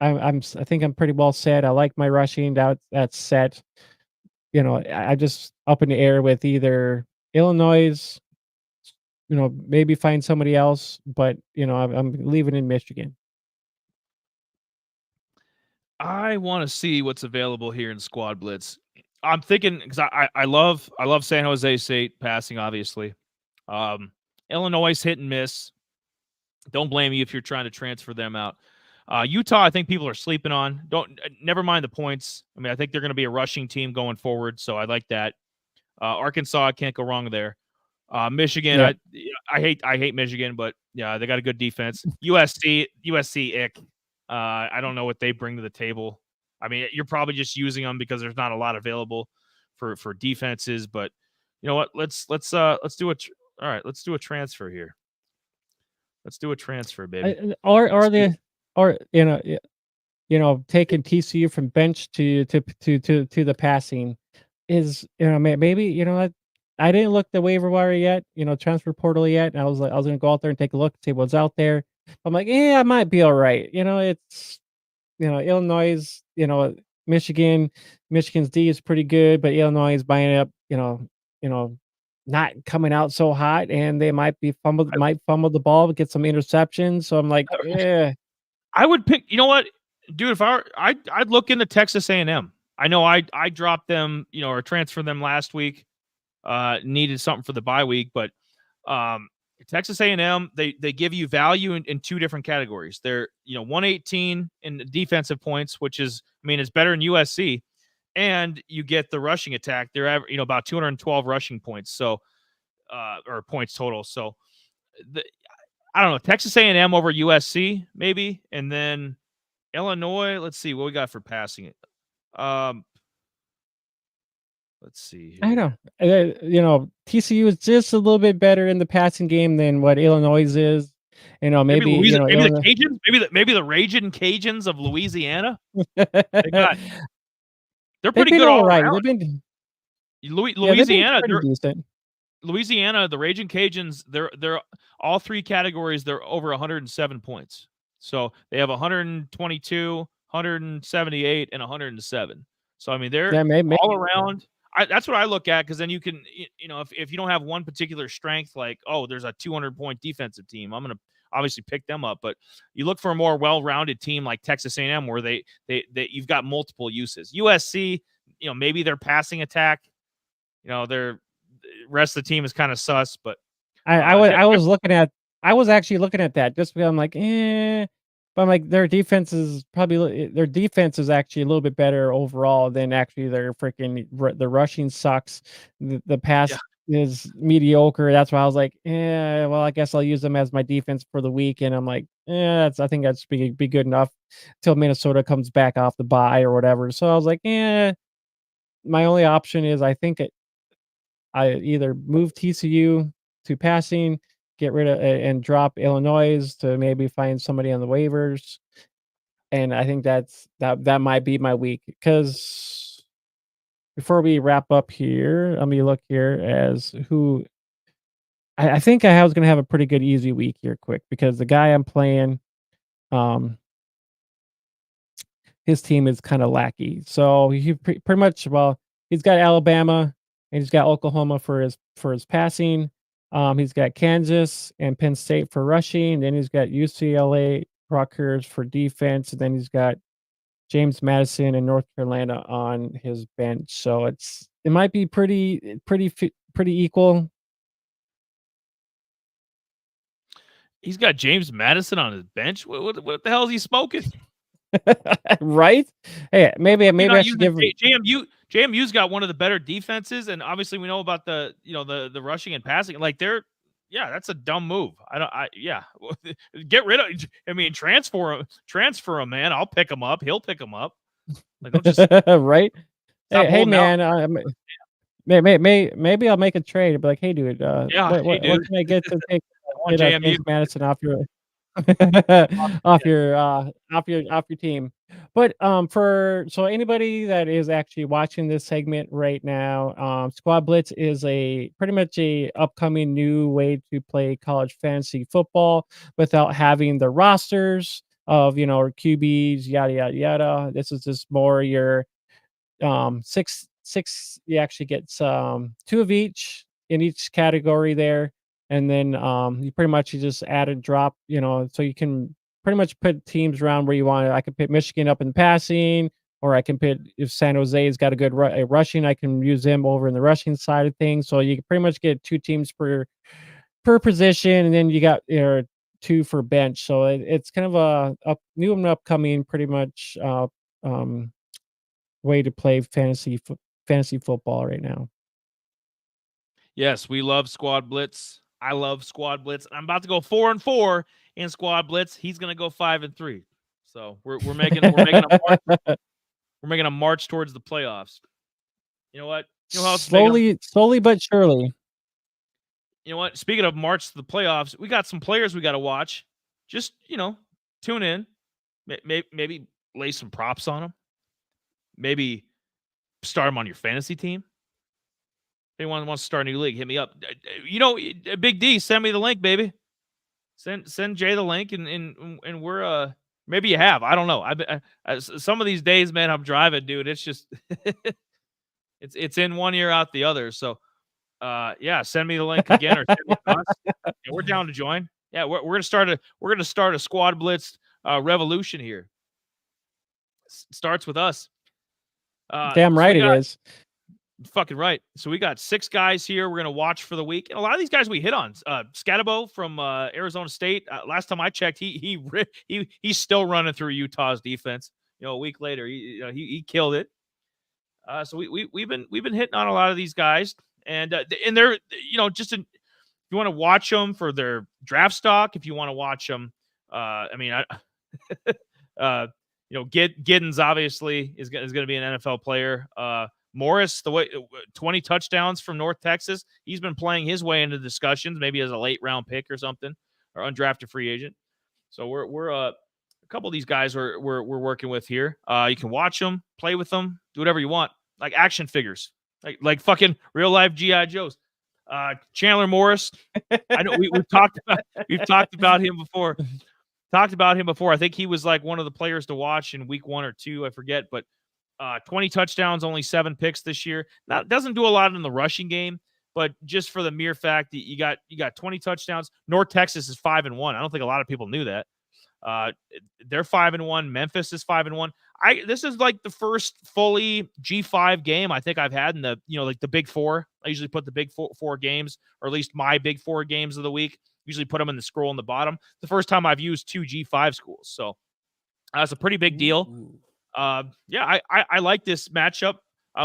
I think I'm pretty well set. I like my rushing. That's set. I just up in the air with either Illinois, maybe find somebody else, but I'm leaving in Michigan. I want to see what's available here in Squad Blitz. I'm thinking because I love San Jose State passing, obviously. Illinois hit and miss. Don't blame you if you're trying to transfer them out. Utah, I think people are sleeping on. Never mind the points. I mean, I think they're going to be a rushing team going forward, so I like that. Arkansas, I can't go wrong there. Michigan, yeah. I hate Michigan, but yeah, they got a good defense. USC, ick. I don't know what they bring to the table. I mean, you're probably just using them because there's not a lot available for defenses. But you know what? Let's do let's do a transfer here. Let's do a transfer, baby. Taking TCU from bench to the passing is maybe I didn't look the waiver wire yet, transfer portal yet, and I was gonna go out there and take a look, see what's out there. I'm like, I might be all right. It's Illinois, Michigan's D is pretty good, but Illinois is buying up, not coming out so hot, and they might fumble the ball, get some interceptions. So I'm like, yeah. I would pick. You know what, dude? If I'd look into Texas A&M. I know I dropped them, or transferred them last week. Needed something for the bye week, but Texas A&M, they give you value in 2 different categories. They're 118 in defensive points, which is, I mean, it's better than USC, and you get the rushing attack. They're about 212 rushing points, so or points total. So I don't know, Texas A&M over USC maybe, and then Illinois. Let's see what we got for passing it. Let's see here. I know. TCU is just a little bit better in the passing game than what Illinois is. Maybe the Cajuns, maybe the Raging Cajuns of Louisiana. They're They're They've pretty been good all all right. around. They've been Louisiana, pretty decent. Louisiana, the Raging Cajuns, they're all three categories. They're over 107 points. So they have 122, 178, and 107. So I mean, they're Yeah, maybe. all around. That's what I look at, because then you can, if you don't have one particular strength, like, oh, there's a 200-point defensive team, I'm gonna obviously pick them up. But you look for a more well-rounded team like Texas A&M, where they you've got multiple uses. USC, maybe their passing attack, their rest of the team is kind of sus, but I was actually looking at that just because I'm like, but I'm like, their defense is actually a little bit better overall than actually their freaking the rushing sucks. The pass is mediocre. That's why I was like, well, I guess I'll use them as my defense for the week. And I'm like, I think that's be good enough till Minnesota comes back off the bye or whatever. So I was like, my only option is I think I either move TCU to passing, get rid of and drop Illinois to maybe find somebody on the waivers, and I think that might be my week. Because before we wrap up here, let me look here as who I think I was going to have a pretty good easy week here, quick, because the guy I'm playing, his team is kind of lackey. So he pretty much, well, he's got Alabama and he's got Oklahoma for his passing. He's got Kansas and Penn State for rushing. And then he's got UCLA, Rutgers for defense. And then he's got James Madison and North Carolina on his bench. So it might be pretty equal. He's got James Madison on his bench. What the hell is he smoking? Right? Hey, maybe I should give JMU's got one of the better defenses, and obviously we know about the the rushing and passing. Like that's a dumb move. Get rid of. I mean, transfer him, man. I'll pick him up. He'll pick him up. Like, don't just right. Hey man, maybe I'll make a trade and be like, hey dude, what can I get to take James Madison off your off your team? But so anybody that is actually watching this segment right now, Squad Blitz is pretty much a upcoming new way to play college fantasy football without having the rosters of QBs, yada yada yada. This is just more your six. You actually get 2 of each in each category there, and then you pretty much just add and drop, so you can pretty much put teams around where you want. I could put Michigan up in passing, or I can put, if San Jose's got a good rushing, I can use them over in the rushing side of things. So you can pretty much get 2 teams per position, and then you got 2 for bench. So it's kind of a new and upcoming pretty much way to play fantasy football right now. Yes, we love Squad Blitz. I love Squad Blitz. I'm about to go 4-4 in Squad Blitz. He's going to go 5-3. So we're making a march towards the playoffs. You know what? Slowly but surely. You know what? Speaking of march to the playoffs, we got some players we got to watch. Just, tune in. Maybe lay some props on them. Maybe start them on your fantasy team. If anyone wants to start a new league, hit me up. Big D, send me the link, baby. Send Jay the link, and we're maybe you have. I don't know. Some of these days, man, I'm driving, dude. It's just it's in one ear out the other. So send me the link again, or send me to us. We're down to join. Yeah, we're gonna start a Squad Blitz revolution here. Starts with us. Damn right it is. Fucking right. So we got 6 guys here we're going to watch for the week. And a lot of these guys we hit on. Scatabo from Arizona State. Last time I checked, he's still running through Utah's defense. A week later, he killed it. So we've been hitting on a lot of these guys, and they're just if you want to watch them for their draft stock, if you want to watch them, Giddens obviously is going to be an NFL player. Morris, 20 touchdowns from North Texas. He's been playing his way into discussions, maybe as a late round pick or something, or undrafted free agent. So we're couple of these guys we're working with here. You can watch them, play with them, do whatever you want, like action figures, like fucking real life GI Joes. Chandler Morris, I know we've talked about him before. I think he was like one of the players to watch in week 1 or 2, I forget, but 20 touchdowns, only 7 picks this year. Now, doesn't do a lot in the rushing game, but just for the mere fact that you got 20 touchdowns. North Texas is 5-1. I don't think a lot of people knew that. They're 5-1. Memphis is 5-1. This is like the first fully G5 game I think I've had in the, like the Big Four. I usually put the Big Four games, or at least my Big Four games of the week. Usually put them in the scroll on the bottom. The first time I've used 2 G5 schools, so that's a pretty big deal. Yeah, I like this matchup.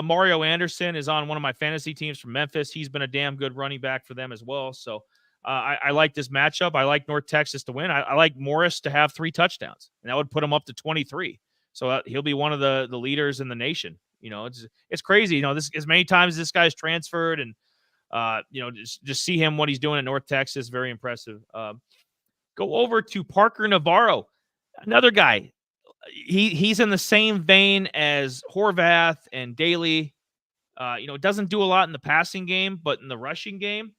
Mario Anderson is on one of my fantasy teams from Memphis. He's been a damn good running back for them as well. So I like this matchup. I like North Texas to win. I like Morris to have 3 touchdowns, and that would put him up to 23. So he'll be one of the leaders in the nation. It's crazy. This as many times as this guy's transferred, and just see him what he's doing at North Texas. Very impressive. Go over to Parker Navarro, another guy. He's in the same vein as Horvath and Daly. Doesn't do a lot in the passing game, but in the rushing game,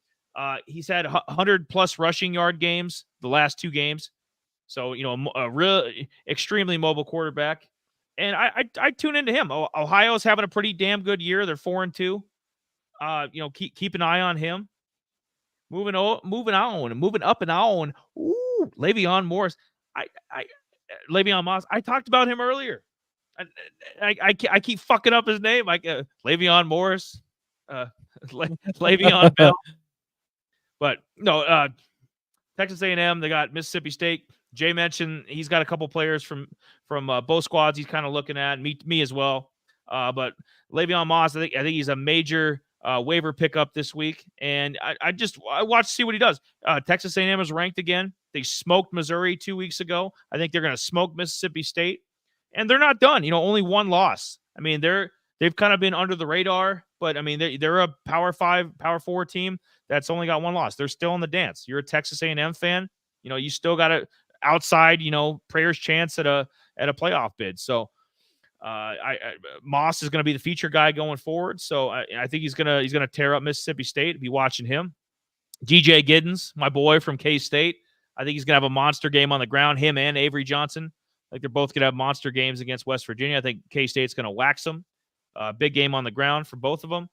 he's had 100+ rushing yard games the last 2 games. So, a real extremely mobile quarterback. And I tune into him. Ohio's having a pretty damn good year. They're 4-2. Keep an eye on him. Moving up and on. Ooh, Le'Veon Morris. Le'Veon Moss. I talked about him earlier. I keep fucking up his name. Le'Veon Morris, Le'Veon Bell. But no, Texas A&M. They got Mississippi State. Jay mentioned he's got a couple players from both squads. He's kind of looking at me as well. But Le'Veon Moss, I think he's a major waiver pickup this week, and I watch to see what he does. Texas A&M is ranked again. They smoked Missouri 2 weeks ago. I think they're going to smoke Mississippi State, and they're not done. Only 1 loss. I mean, they've kind of been under the radar, but I mean they're a Power 5, Power 4 team that's only got 1 loss. They're still in the dance. You're a Texas A&M fan. You still got to outside prayers chance at a playoff bid. So Moss is going to be the feature guy going forward. So I think he's gonna tear up Mississippi State. Be watching him. DJ Giddens, my boy from K-State. I think he's gonna have a monster game on the ground. Him and Avery Johnson. Like they're both gonna have monster games against West Virginia. I think K-State's gonna wax them. Big game on the ground for both of them.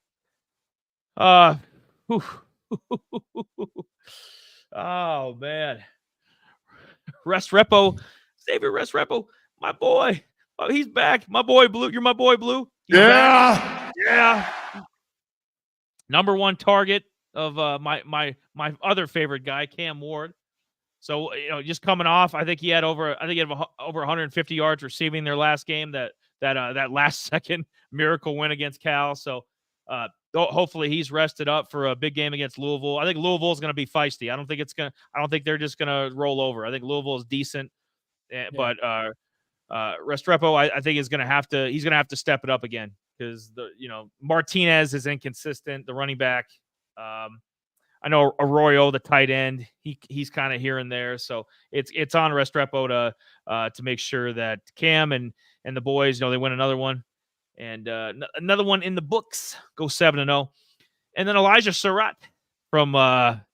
Oh man, Restrepo, Xavier Restrepo, my boy. Oh, he's back. My boy Blue. You're my boy Blue. He's back. Yeah. Number 1 target of my other favorite guy, Cam Ward. So just coming off, I think he had over 150 yards receiving their last game. That last second miracle win against Cal. So hopefully he's rested up for a big game against Louisville. I think Louisville is going to be feisty. I don't think they're just going to roll over. I think Louisville is decent, but Restrepo, I think he's going to have to step it up again because Martinez is inconsistent. The running back, I know Arroyo, the tight end, he's kind of here and there. So it's on Restrepo to make sure that Cam and the boys, they win another one, and another one in the books. Go 7-0, and then Elijah Surratt from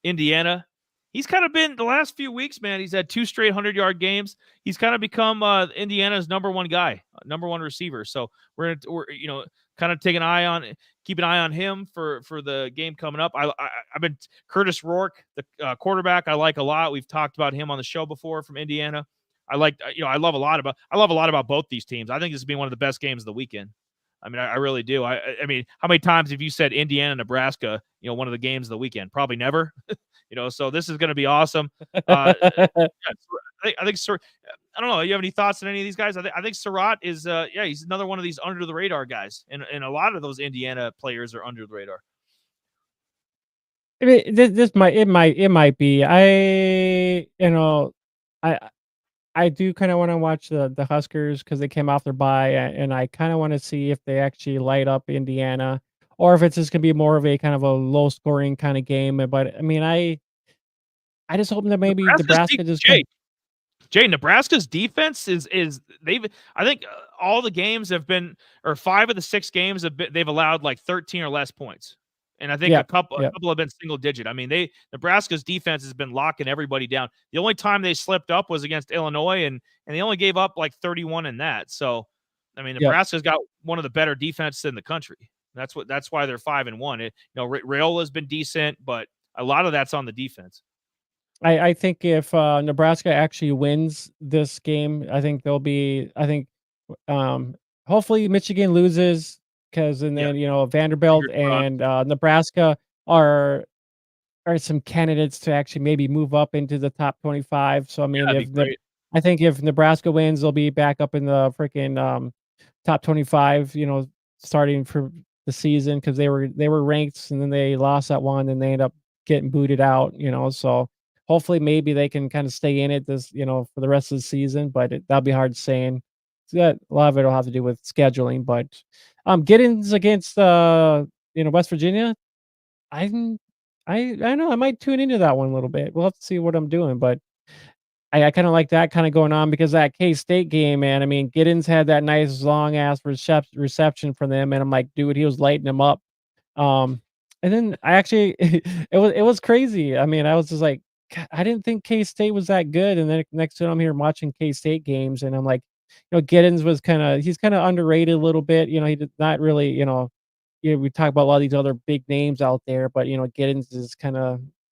Indiana. He's kind of been the last few weeks, man. He's had 2 straight 100-yard games. He's kind of become Indiana's number 1 guy, number 1 receiver. So we're kind of keep an eye on him for the game coming up. I've been Curtis Rourke, the quarterback. I like a lot. We've talked about him on the show before from Indiana. I love a lot about both these teams. I think this has been one of the best games of the weekend. I mean, I really do. I mean, how many times have you said Indiana, Nebraska, one of the games of the weekend? Probably never. So this is going to be awesome. I think I don't know. You have any thoughts on any of these guys? I think Surratt is, he's another one of these under the radar guys, and a lot of those Indiana players are under the radar. I mean, it might be. I do kind of want to watch the Huskers because they came off their bye, and I kind of want to see if they actually light up Indiana, or if it's just gonna be more of a kind of a low scoring kind of game. But I mean, I just hope that maybe Nebraska just. Jay, Nebraska's defense is I think all the games have been, or 5 of the 6 games they've allowed like 13 or less points. And I think a couple have been single digit. I mean, Nebraska's defense has been locking everybody down. The only time they slipped up was against Illinois, and they only gave up like 31 in that. So, I mean, Nebraska's got one of the better defenses in the country. That's why they're 5-1. Rayola's been decent, but a lot of that's on the defense. I think if Nebraska actually wins this game, I think they'll be. I think hopefully Michigan loses, because then Vanderbilt and Nebraska are some candidates to actually maybe move up into the top 25. So I mean, I think if Nebraska wins, they'll be back up in the freaking top 25. Starting for the season, because they were ranked and then they lost that one and they end up getting booted out. So hopefully maybe they can kind of stay in it this for the rest of the season, but that'll be hard saying. So a lot of it will have to do with scheduling. But Giddens against West Virginia, I know I might tune into that one a little bit. We'll have to see what I'm doing, but I kind of like that kind of going on, because that K-State game, man. I mean, Giddens had that nice long ass reception from them, and I'm like, dude, he was lighting them up. And then I actually, it was crazy. I mean, I was just like, God, I didn't think K-State was that good. And then next to it, I'm here watching K-State games, and I'm like, Giddens was he's kind of underrated a little bit. He did not really, we talk about a lot of these other big names out there, but Giddens is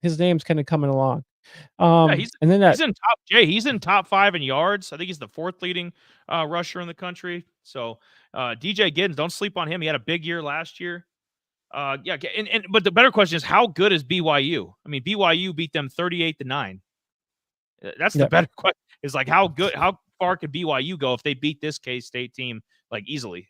his name's kind of coming along. He's in top 5 in yards. I think he's the 4th leading rusher in the country. So DJ Giddens, don't sleep on him. He had a big year last year. But the better question is, how good is BYU? I mean, BYU beat them 38-9. That's the better question. Is like, how far could BYU go if they beat this K-State team like easily?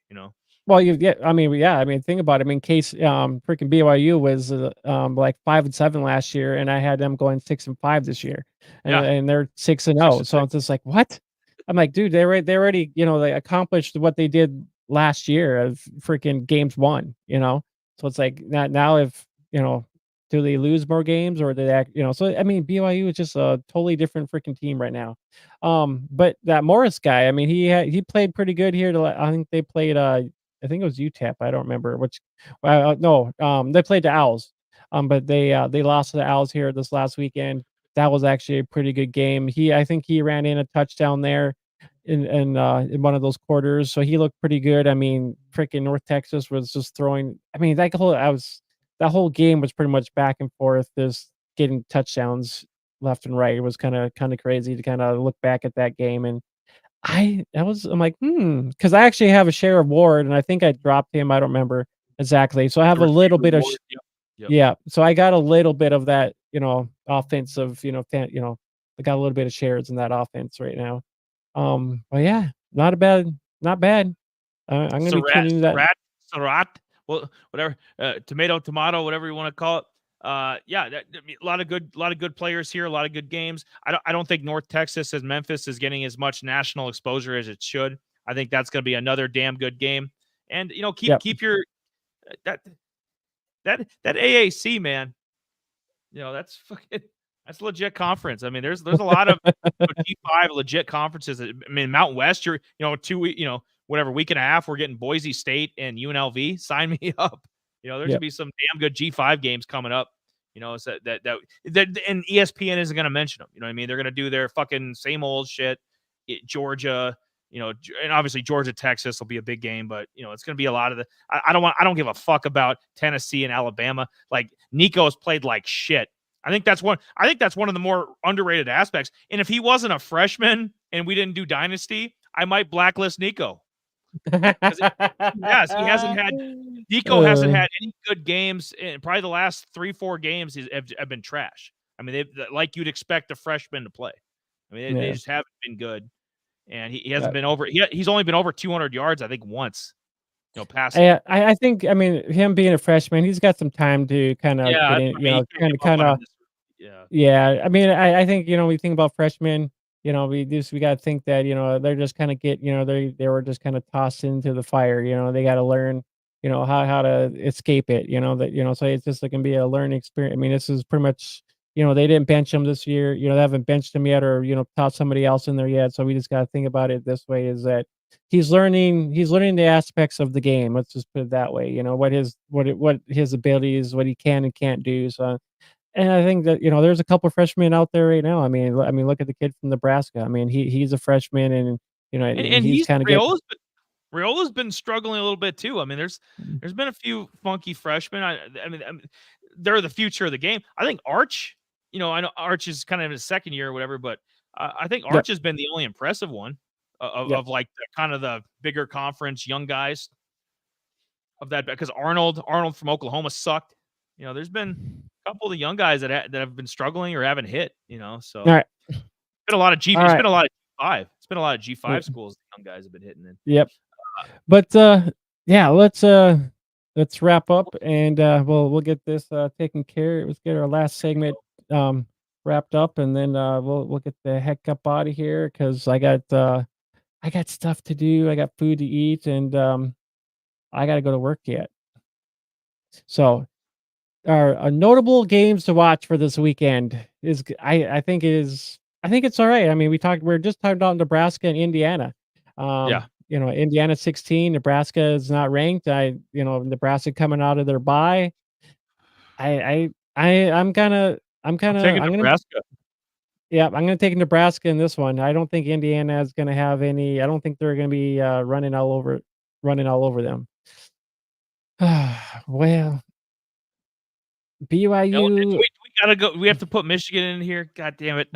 Well, I mean, think about it. I mean, freaking BYU was like 5-7 last year, and I had them going 6-5 this year, and they're 6-0. So it's just like, what? I'm like, dude, they already they accomplished what they did last year of freaking games won. So it's like now if do they lose more games, or do they so I mean, BYU is just a totally different freaking team right now. But that Morris guy, I mean, he played pretty good here. I think they played I think it was UTEP. I don't remember which. No, they played the Owls, but they lost to the Owls here this last weekend. That was actually a pretty good game. I think he ran in a touchdown there in one of those quarters, so he looked pretty good. I mean, freaking North Texas was just throwing. I mean, that whole game was pretty much back and forth, just getting touchdowns left and right. It was kind of crazy to kind of look back at that game, and I'm like, because I actually have a share of Ward, and I think I dropped him. I don't remember exactly. So I have a little bit of, so I got a little bit of that, offensive, I got a little bit of shares in that offense right now. But yeah, not bad. I'm gonna be tuning that. Sarat, well, whatever, tomato, whatever you want to call it. A lot of good players here, a lot of good games. I don't think North Texas as Memphis is getting as much national exposure as it should. I think that's going to be another damn good game. And keep your that AAC, man. That's legit conference. I mean, there's a lot of G5 legit conferences. I mean, Mountain West, you're 2 week, week and a half, we're getting Boise State and UNLV. Sign me up. There's gonna be some damn good G5 games coming up. So that and ESPN isn't gonna mention them. You know what I mean? They're gonna do their fucking same old shit. Georgia, and obviously Georgia, Texas will be a big game, but it's gonna be a lot of the. I don't give a fuck about Tennessee and Alabama. Like, Nico's played like shit. I think that's one of the more underrated aspects. And if he wasn't a freshman and we didn't do Dynasty, I might blacklist Nico. Yes, Nico hasn't had any good games in probably the last 3-4 games have been trash. I mean, like you'd expect a freshman to play. I mean, they just haven't been good, and he hasn't been over. He's only been over 200 yards, I think, once. Passing. I think, I mean, him being a freshman, he's got some time to kind of get in, kind of. Yeah. I mean, I think we think about freshmen. We got to think that they're just kind of they were just kind of tossed into the fire. They got to learn how to escape it. So it's just going to be a learning experience. I mean, this is pretty much they didn't bench him this year. They haven't benched him yet, or taught somebody else in there yet. So we just got to think about it this way: is that he's learning the aspects of the game. Let's just put it that way. What his abilities, what he can and can't do. So, and I think that there's a couple freshmen out there right now. I mean, look at the kid from Nebraska. I mean, he's a freshman, and and he's he's kind of getting. Riola's been struggling a little bit too. I mean, there's been a few funky freshmen. I mean, they're the future of the game. I think Arch. I know Arch is kind of in his second year or whatever, but I think Arch has been the only impressive one of like kind of the bigger conference young guys of that, because Arnold from Oklahoma sucked. There's been a couple of the young guys that have been struggling or haven't hit. So All right. it's been a lot of G. All It's right. been a lot of G5. It's been a lot of G5 schools. The young guys have been hitting in. Yep. But yeah, let's wrap up, and we'll get this taken care of. Let's get our last segment wrapped up, and then we'll get the heck up out of here, because I got stuff to do. I got food to eat, and I got to go to work yet. So our notable games to watch for this weekend is I think it's all right. I mean, we're just talking about Nebraska and Indiana. Indiana 16, Nebraska is not ranked. Nebraska coming out of their bye. I'm gonna Nebraska. Yeah, I'm gonna take Nebraska in this one. I don't think Indiana is gonna have any. I don't think they're gonna be running all over them. Well, BYU. We gotta go. We have to put Michigan in here. God damn it.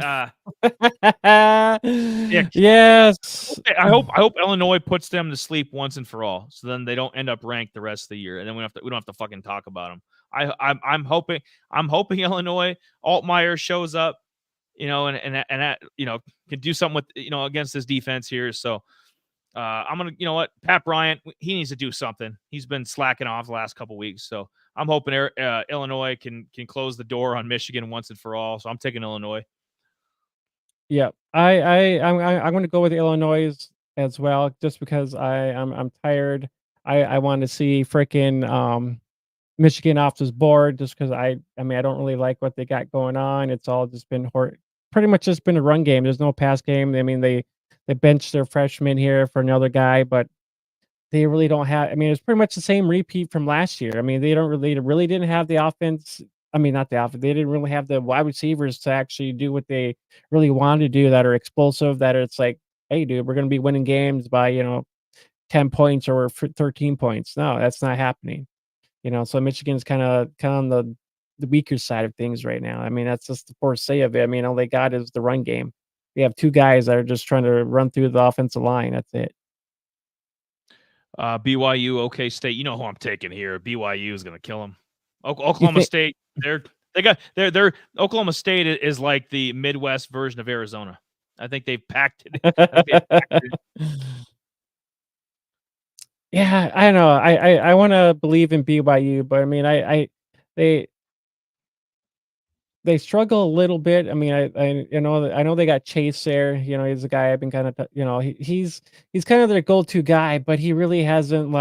Yes. I hope Illinois puts them to sleep once and for all, so then they don't end up ranked the rest of the year, and then we don't have to fucking talk about them. I'm hoping Illinois Altmaier shows up, and can do something with against this defense here. So I'm gonna, Pat Bryant, he needs to do something. He's been slacking off the last couple weeks, so I'm hoping Illinois can close the door on Michigan once and for all. So I'm taking Illinois. Yeah, I'm going to go with Illinois as well, just because I'm tired. I want to see freaking Michigan off this board, just because I don't really like what they got going on. It's all just been pretty much just been a run game. There's no pass game. I mean, they benched their freshman here for another guy, but they really don't have. I mean, it's pretty much the same repeat from last year. I mean, they really didn't have the offense. I mean, not the offense. They didn't really have the wide receivers to actually do what they really wanted to do, that are explosive, that it's like, hey, dude, we're going to be winning games by 10 points or 13 points. No, that's not happening. So Michigan's kind of on the weaker side of things right now. I mean, that's just the poor say of it. I mean, all they got is the run game. They have two guys that are just trying to run through the offensive line. That's it. BYU, OK State. You know who I'm taking here. BYU is going to kill them. Oklahoma State. They're Oklahoma State is like the Midwest version of Arizona. I think they've packed it. Yeah, I know. I want to believe in BYU, but I mean, they struggle a little bit. I mean, I know they got Chase there. He's a guy I've been kind of he's kind of their go-to guy, but he really hasn't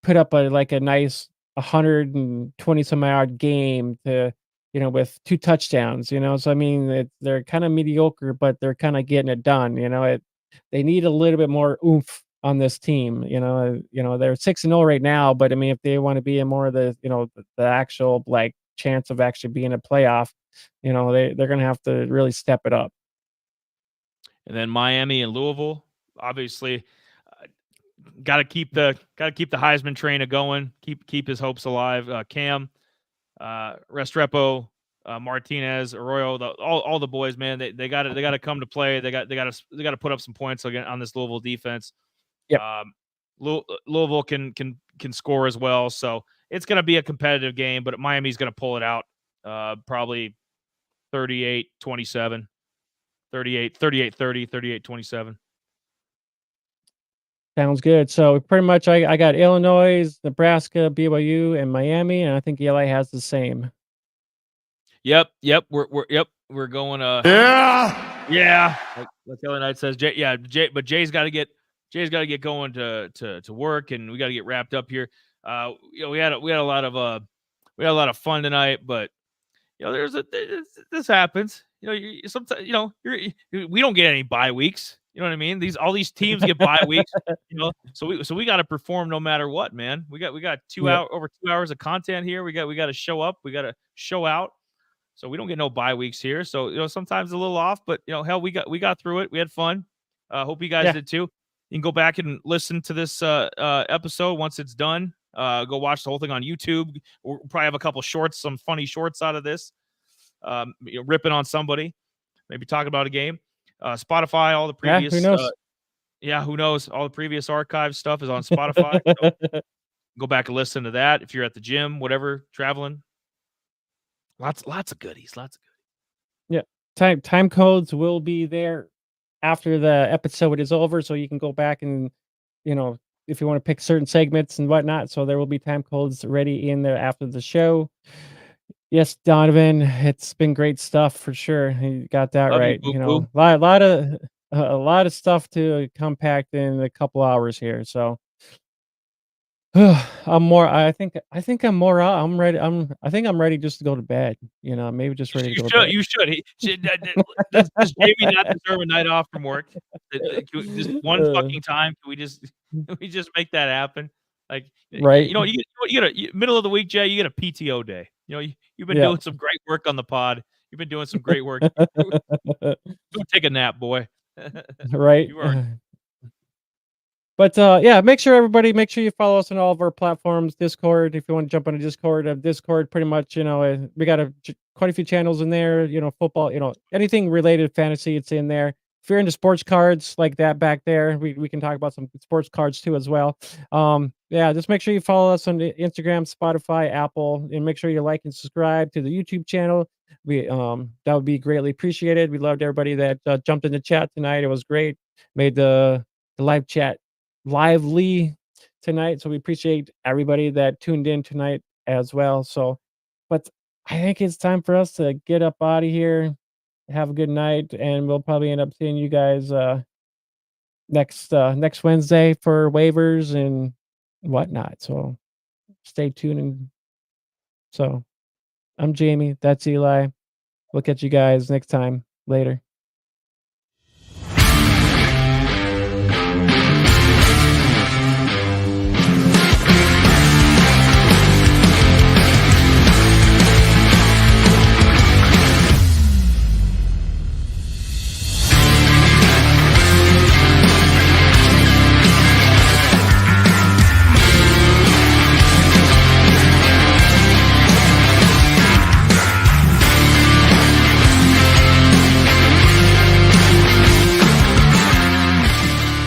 put up a nice 120 some yard game to with 2 touchdowns. So I mean, they're kind of mediocre, but they're kind of getting it done. They need a little bit more oomph on this team. They're 6-0 right now, but I mean, if they want to be in more of the the actual chance of actually being a playoff, they're going to have to really step it up. And then Miami and Louisville, obviously, got to keep the Heisman train going, keep his hopes alive. Cam, Restrepo, Martinez, Arroyo, all the boys, man, they got to come to play. They got to put up some points again on this Louisville defense. Yep. Louisville can score as well, so it's going to be a competitive game, but Miami's going to pull it out, probably 38-27, 38-30, 38-27. Sounds good. So pretty much I got Illinois, Nebraska, BYU, and Miami, and I think Eli has the same. Yep. We're going. Yeah. Like Kelly Knight says, but Jay's got to get going to work, and we got to get wrapped up here. We had a lot of fun tonight, but this happens. Sometimes we don't get any bye weeks. You know what I mean? All these teams get bye weeks. So we got to perform no matter what, man. We got over 2 hours of content here. We got to show up. We got to show out. So we don't get no bye weeks here. So sometimes a little off, but hell, we got through it. We had fun. Hope you guys did too. You can go back and listen to this episode once it's done. Go watch the whole thing on YouTube. We'll probably have a couple shorts, some funny shorts out of this. Ripping on somebody, maybe talking about a game. Spotify, all the previous. Who knows? Who knows? All the previous archive stuff is on Spotify. So go back and listen to that if you're at the gym, whatever, traveling. Lots of goodies. Yeah, time codes will be there after the episode is over, so you can go back and if you want to pick certain segments and whatnot. So there will be time codes ready in there after the show. Yes, Donovan, it's been great stuff for sure. You got that Love right. you, A lot of stuff to compact in a couple hours here. So I think I'm more out. I'm ready. I think I'm ready just to go to bed. Maybe just ready to go to bed. You should. Does Jamie not deserve a night off from work? Just one fucking time. Can we just make that happen? Like, right? You get a middle of the week, Jay. You get a PTO day. You've been doing some great work on the pod. You've been doing some great work. Go take a nap, boy. Right. You are. But make sure you follow us on all of our platforms. Discord, if you want to jump on a Discord. Discord, pretty much, we got quite a few channels in there. Football, anything related fantasy, it's in there. If you're into sports cards like that back there, we can talk about some sports cards too as well. Just make sure you follow us on Instagram, Spotify, Apple, and make sure you like and subscribe to the YouTube channel. That would be greatly appreciated. We loved everybody that jumped in the chat tonight. It was great. Made the live chat lively tonight, so we appreciate everybody that tuned in tonight as well. So, but I think it's time for us to get up out of here. Have a good night, and we'll probably end up seeing you guys next Wednesday for waivers and whatnot. So stay tuned. And so I'm Jamie. That's Eli. We'll catch you guys next time. Later.